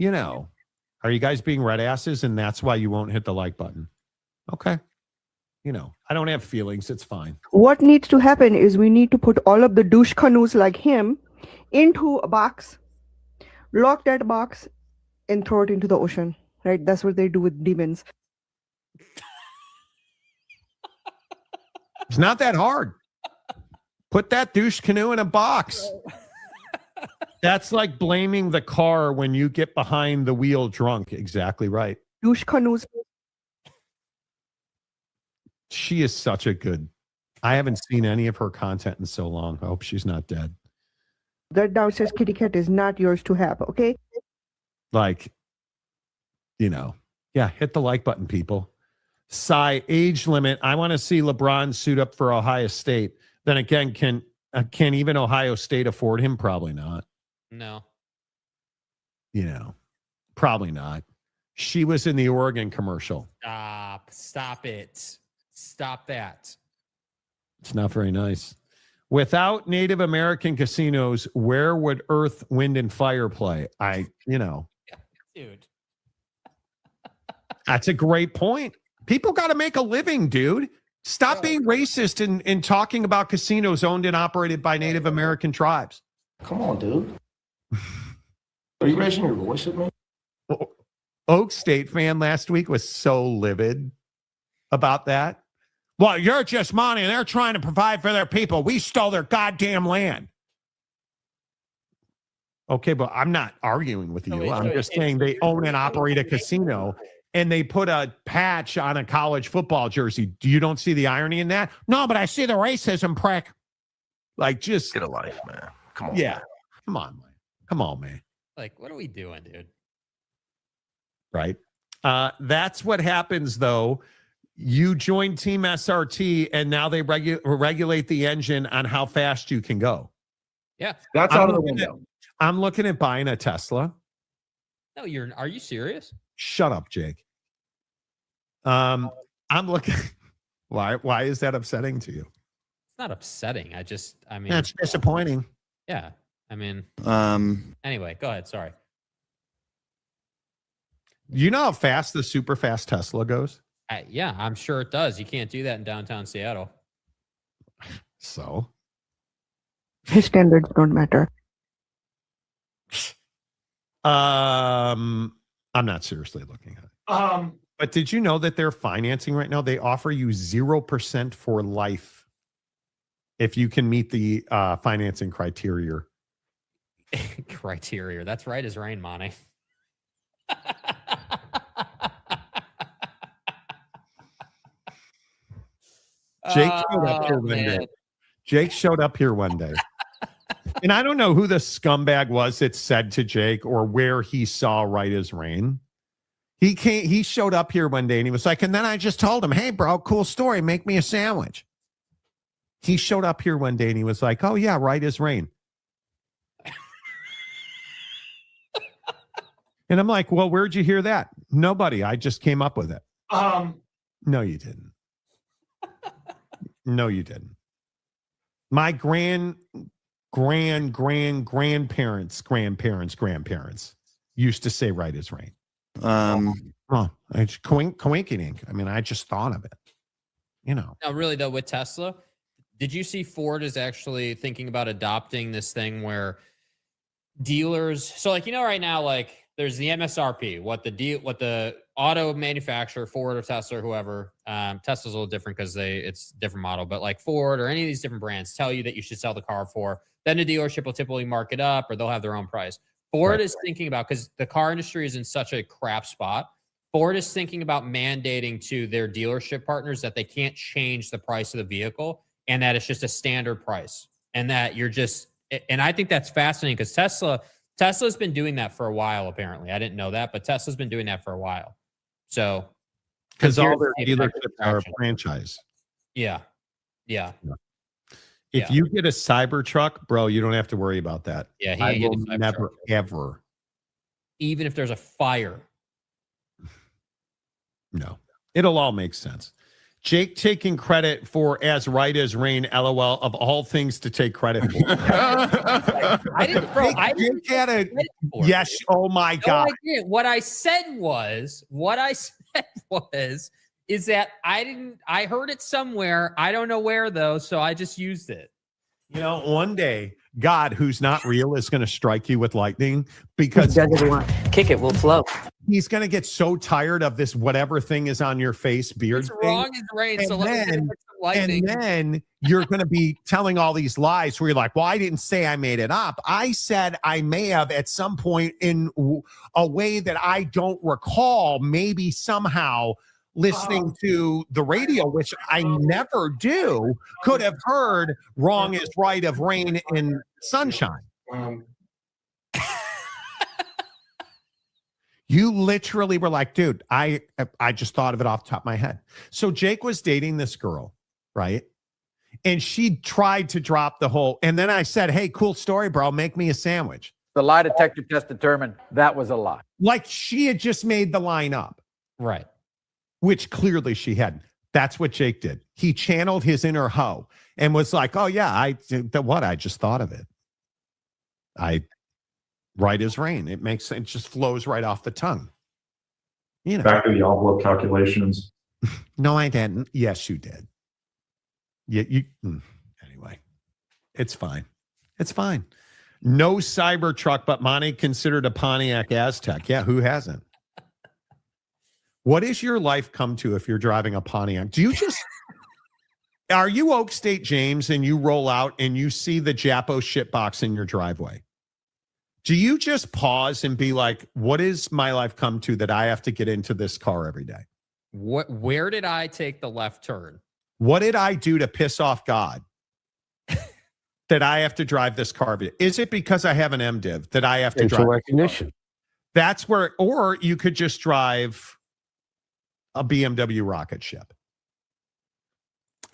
Are you guys being red asses and that's why you won't hit the like button? Okay. I don't have feelings. It's fine. What needs to happen is we need to put all of the douche canoes like him into a box, lock that box, and throw it into the ocean. Right? That's what they do with demons. It's not that hard. Put that douche canoe in a box. That's like blaming the car when you get behind the wheel drunk. Exactly right. Douche canoes. She is such a good. I haven't seen any of her content in so long. I hope she's not dead. That downstairs kitty cat is not yours to have, okay? Like, hit the like button, people. Age limit. I want to see LeBron suit up for Ohio State. Then again, can even Ohio State afford him? Probably not. No. Probably not. She was in the Oregon commercial. Stop it. Stop that. It's not very nice. Without Native American casinos, where would Earth, Wind, and Fire play? Dude. That's a great point. People got to make a living, dude. Stop being racist and talking about casinos owned and operated by Native American tribes. Come on, dude. Are you raising your voice at me? Oak State fan last week was so livid about that. Well, you're just Monty, and they're trying to provide for their people. We stole their goddamn land. Okay, but I'm not arguing with you. I'm just saying they own and operate a casino, and they put a patch on a college football jersey. You don't see the irony in that? No, but I see the racism, prick. Like, just get a life, man. Come on. Yeah. Come on, man. Come on, man. Like, what are we doing, dude? Right. That's what happens, though. You join Team SRT, and now they regulate the engine on how fast you can go. Yeah. That's out of the window. I'm looking at buying a Tesla. No, are you serious? Shut up, Jake. I'm looking. Why is that upsetting to you? It's not upsetting. I mean, that's disappointing. Yeah. I mean, anyway, go ahead. Sorry. You know how fast the super fast Tesla goes? Yeah, I'm sure it does. You can't do that in downtown Seattle. So? His standards don't matter. I'm not seriously looking at it. But did you know that they're financing right now? They offer you 0% for life if you can meet the financing criteria. Criteria. That's right as rain, Monty. Jake showed up here one day. Jake showed up here one day. And I don't know who the scumbag was that said to Jake or where he saw right as rain. He showed up here one day and he was like, and then I just told him, hey, bro, cool story. Make me a sandwich. He showed up here one day and he was like, oh, yeah, right as rain. And I'm like, well, where'd you hear that? Nobody. I just came up with it. No, you didn't. No, you didn't. My grandparents used to say right as rain. It's coinky-dink. I mean, I just thought of it. You know. No, really though, with Tesla, did you see Ford is actually thinking about adopting this thing where dealers, so like, you know, right now, like there's the MSRP, what the auto manufacturer, Ford or Tesla or whoever, Tesla's a little different because it's a different model, but like Ford or any of these different brands tell you that you should sell the car for. Then the dealership will typically mark it up or they'll have their own price. Ford is thinking about, because the car industry is in such a crap spot, Ford is thinking about mandating to their dealership partners that they can't change the price of the vehicle and that it's just a standard price. And that you're just, and I think that's fascinating because Tesla's been doing that for a while, apparently. I didn't know that, but Tesla's been doing that for a while. So, because all their dealerships are a franchise. Yeah. If you get a Cybertruck, bro, you don't have to worry about that. Yeah, I will never, ever. Even if there's a fire. No, it'll all make sense. Jake taking credit for as right as rain, LOL, of all things to take credit for. I didn't, bro. I didn't get it. Yes. Oh my God. I didn't. What I said was is that I heard it somewhere. I don't know where though. So I just used it. You know, one day, God, who's not real, is going to strike you with lightning because kick it will flow. He's going to get so tired of this whatever thing is on your face beard. It's wrong as rain. And so let me get some lightning. And then you're going to be telling all these lies where you're like, well, I didn't say I made it up. I said I may have at some point in a way that I don't recall, maybe somehow listening to the radio, which I never do, could have heard wrong is right of rain and sunshine. You literally were like, dude, I just thought of it off the top of my head. So Jake was dating this girl, right? And she tried to drop the whole, and then I said, hey, cool story, bro. Make me a sandwich. The lie detector test determined that was a lie. Like she had just made the line up. Right. Which clearly she hadn't. That's what Jake did. He channeled his inner hoe and was like, oh yeah, I just thought of it. Right as rain. It makes sense. It just flows right off the tongue. You know. Back to the envelope calculations. No, I didn't. Yes, you did. Anyway, it's fine. It's fine. No Cybertruck, but Monty considered a Pontiac Aztec. Yeah, who hasn't? What is your life come to if you're driving a Pontiac? Do you just are you Oak State James and you roll out and you see the Japo shitbox in your driveway? Do you just pause and be like, what is my life come to that I have to get into this car every day? Where did I take the left turn? What did I do to piss off God that I have to drive this car? Is it because I have an MDiv that I have to drive? Recognition. That's where, or you could just drive a BMW rocket ship.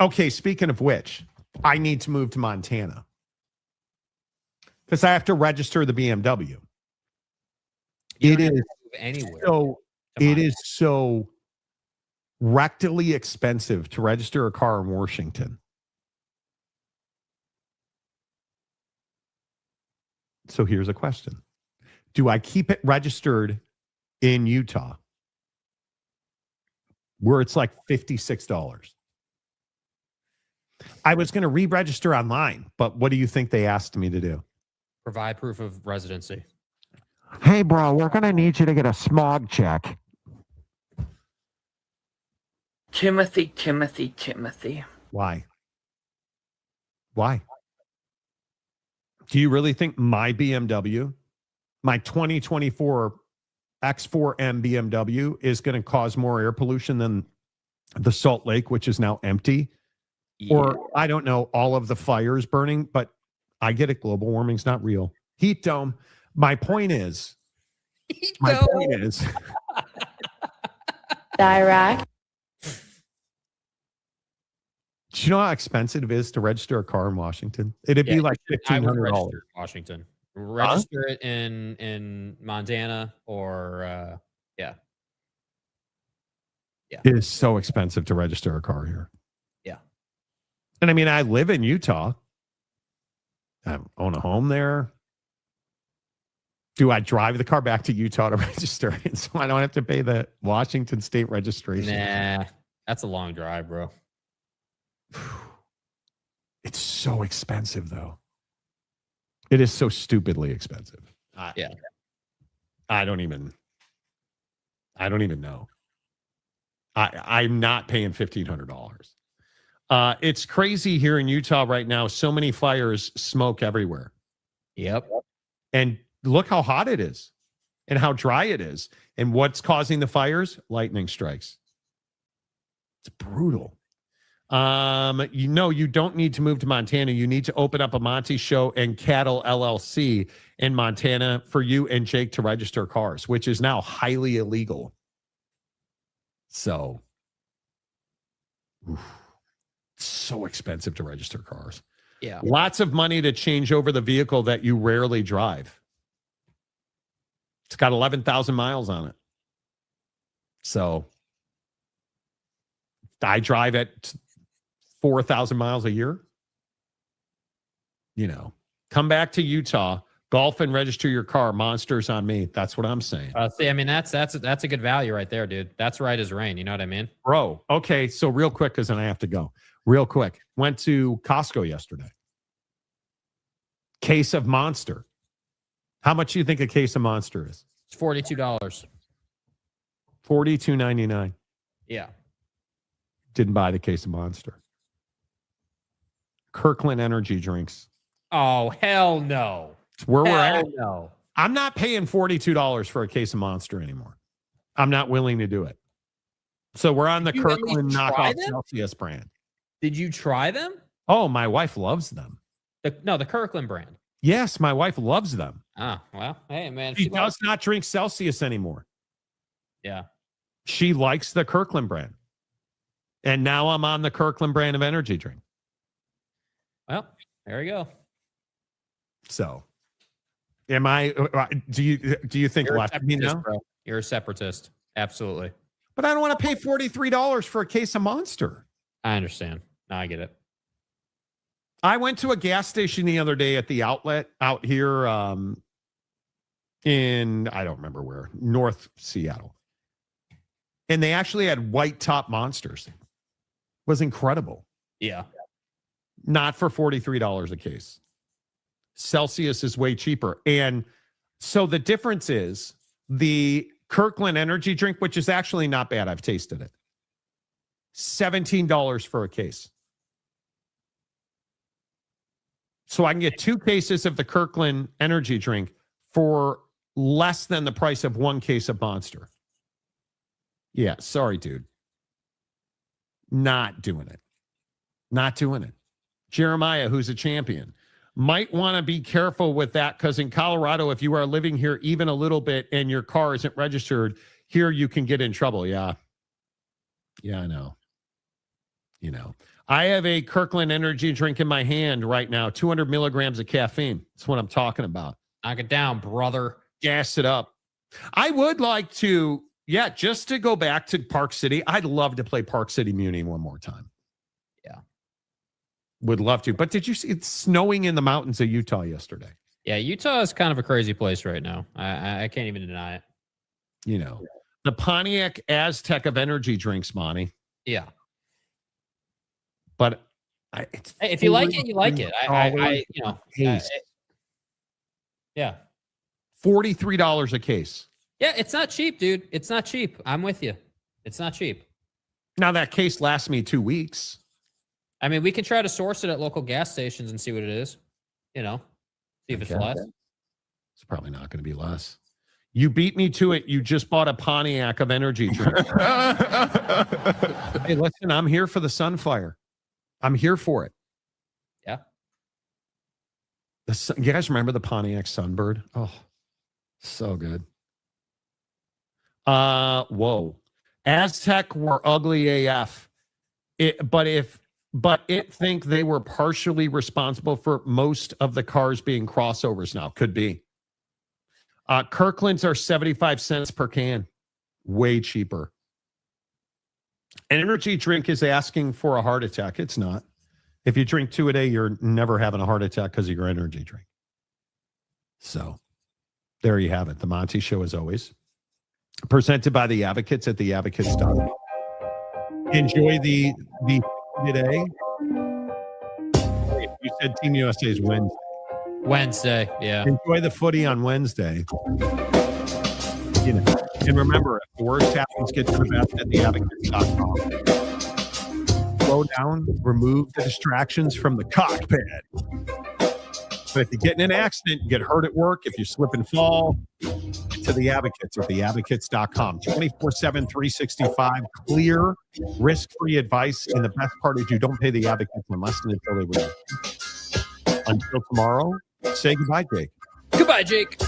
Okay, speaking of which, I need to move to Montana because I have to register the BMW. It is anywhere. So it is so rectally expensive to register a car in Washington. So here's a question. Do I keep it registered in Utah where it's like $56? I was going to re-register online, but what do you think they asked me to do? Provide proof of residency. Hey, bro, we're going to need you to get a smog check. Timothy. Why? Do you really think my BMW, my 2024 X4M BMW, is going to cause more air pollution than the Salt Lake, which is now empty? Yeah. Or, I don't know, all of the fires burning, but I get it. Global warming's not real. Heat dome. My point is, Iraq. Do you know how expensive it is to register a car in Washington? It'd be like $1,500. Washington. Register it in Montana or yeah. It is so expensive to register a car here. Yeah. And I mean, I live in Utah. I own a home there. Do I drive the car back to Utah to register it so I don't have to pay the Washington state registration? Nah, that's a long drive, bro. It's so expensive, though. It is so stupidly expensive. Yeah. I don't even know. I'm not paying $1,500. It's crazy here in Utah right now. So many fires, smoke everywhere. Yep. And look how hot it is and how dry it is. And what's causing the fires? Lightning strikes. It's brutal. You don't need to move to Montana. You need to open up a Monty Show and Cattle LLC in Montana for you and Jake to register cars, which is now highly illegal. So, so expensive to register cars. Yeah. Lots of money to change over the vehicle that you rarely drive. It's got 11,000 miles on it. So I drive at 4,000 miles a year. Come back to Utah, golf and register your car. Monsters on me. That's what I'm saying. See, I mean, that's a good value right there, dude. That's right as rain. You know what I mean? Bro. Okay. So real quick, because then I have to go. Real quick. Went to Costco yesterday. Case of Monster. How much do you think a case of Monster is? It's $42. $42.99. Yeah. Didn't buy the case of Monster. Kirkland energy drinks. Oh, hell no. It's where we're at. No. I'm not paying $42 for a case of Monster anymore. I'm not willing to do it. So we're on the Kirkland knockoff Celsius brand. Did you try them? Oh, my wife loves them. The Kirkland brand. Yes, my wife loves them. Ah, well, hey, man. She does not drink Celsius anymore. Yeah. She likes the Kirkland brand. And now I'm on the Kirkland brand of energy drink. Well, there you go. So, do you think left of me now? Bro. You're a separatist. Absolutely. But I don't want to pay $43 for a case of Monster. I understand. No, I get it. I went to a gas station the other day at the outlet out here in, I don't remember where, North Seattle. And they actually had white top Monsters. It was incredible. Yeah. Not for $43 a case. Celsius is way cheaper. And so the difference is the Kirkland energy drink, which is actually not bad. I've tasted it. $17 for a case. So I can get 2 cases of the Kirkland energy drink for less than the price of 1 case of Monster. Yeah, sorry, dude. Not doing it. Not doing it. Jeremiah, who's a champion, might want to be careful with that because in Colorado, if you are living here even a little bit and your car isn't registered, here you can get in trouble. Yeah. Yeah, I know. You know, I have a Kirkland energy drink in my hand right now, 200 milligrams of caffeine. That's what I'm talking about. Knock it down, brother. Gas it up. I would like to, just to go back to Park City. I'd love to play Park City Muni one more time. Yeah. Would love to. But did you see it's snowing in the mountains of Utah yesterday? Yeah, Utah is kind of a crazy place right now. I can't even deny it. You know, the Pontiac Aztec of energy drinks, Monty. Yeah. But if you like it, you like it. Yeah. $43 a case. Yeah, it's not cheap, dude. It's not cheap. I'm with you. It's not cheap. Now that case lasts me 2 weeks. I mean, we can try to source it at local gas stations and see what it is. You know, see if it's less. It's probably not going to be less. You beat me to it. You just bought a Pontiac of energy drink. Hey, listen, I'm here for the Sunfire. I'm here for it. Yeah. You guys remember the Pontiac Sunbird? Oh, so good. Whoa. Aztec were ugly AF. But it think they were partially responsible for most of the cars being crossovers now. Could be. Kirkland's are 75 cents per can. Way cheaper. An energy drink is asking for a heart attack. It's not. If you drink 2 a day, you're never having a heart attack because of your energy drink. So there you have it. The Monty Show, as always, presented by the Advocates at theadvocates.com. Enjoy the today. You said Team USA is Wednesday. Wednesday, yeah. Enjoy the footy on Wednesday. You know, and remember, if the worst happens, get to the best at theadvocates.com. Slow down, remove the distractions from the cockpit. But if you get in an accident, you get hurt at work, if you slip and fall, get to the Advocates at theadvocates.com. 24/7, 365, clear, risk-free advice. And the best part is you don't pay the Advocates unless and until they win. Until tomorrow, say goodbye, Jake. Goodbye, Jake.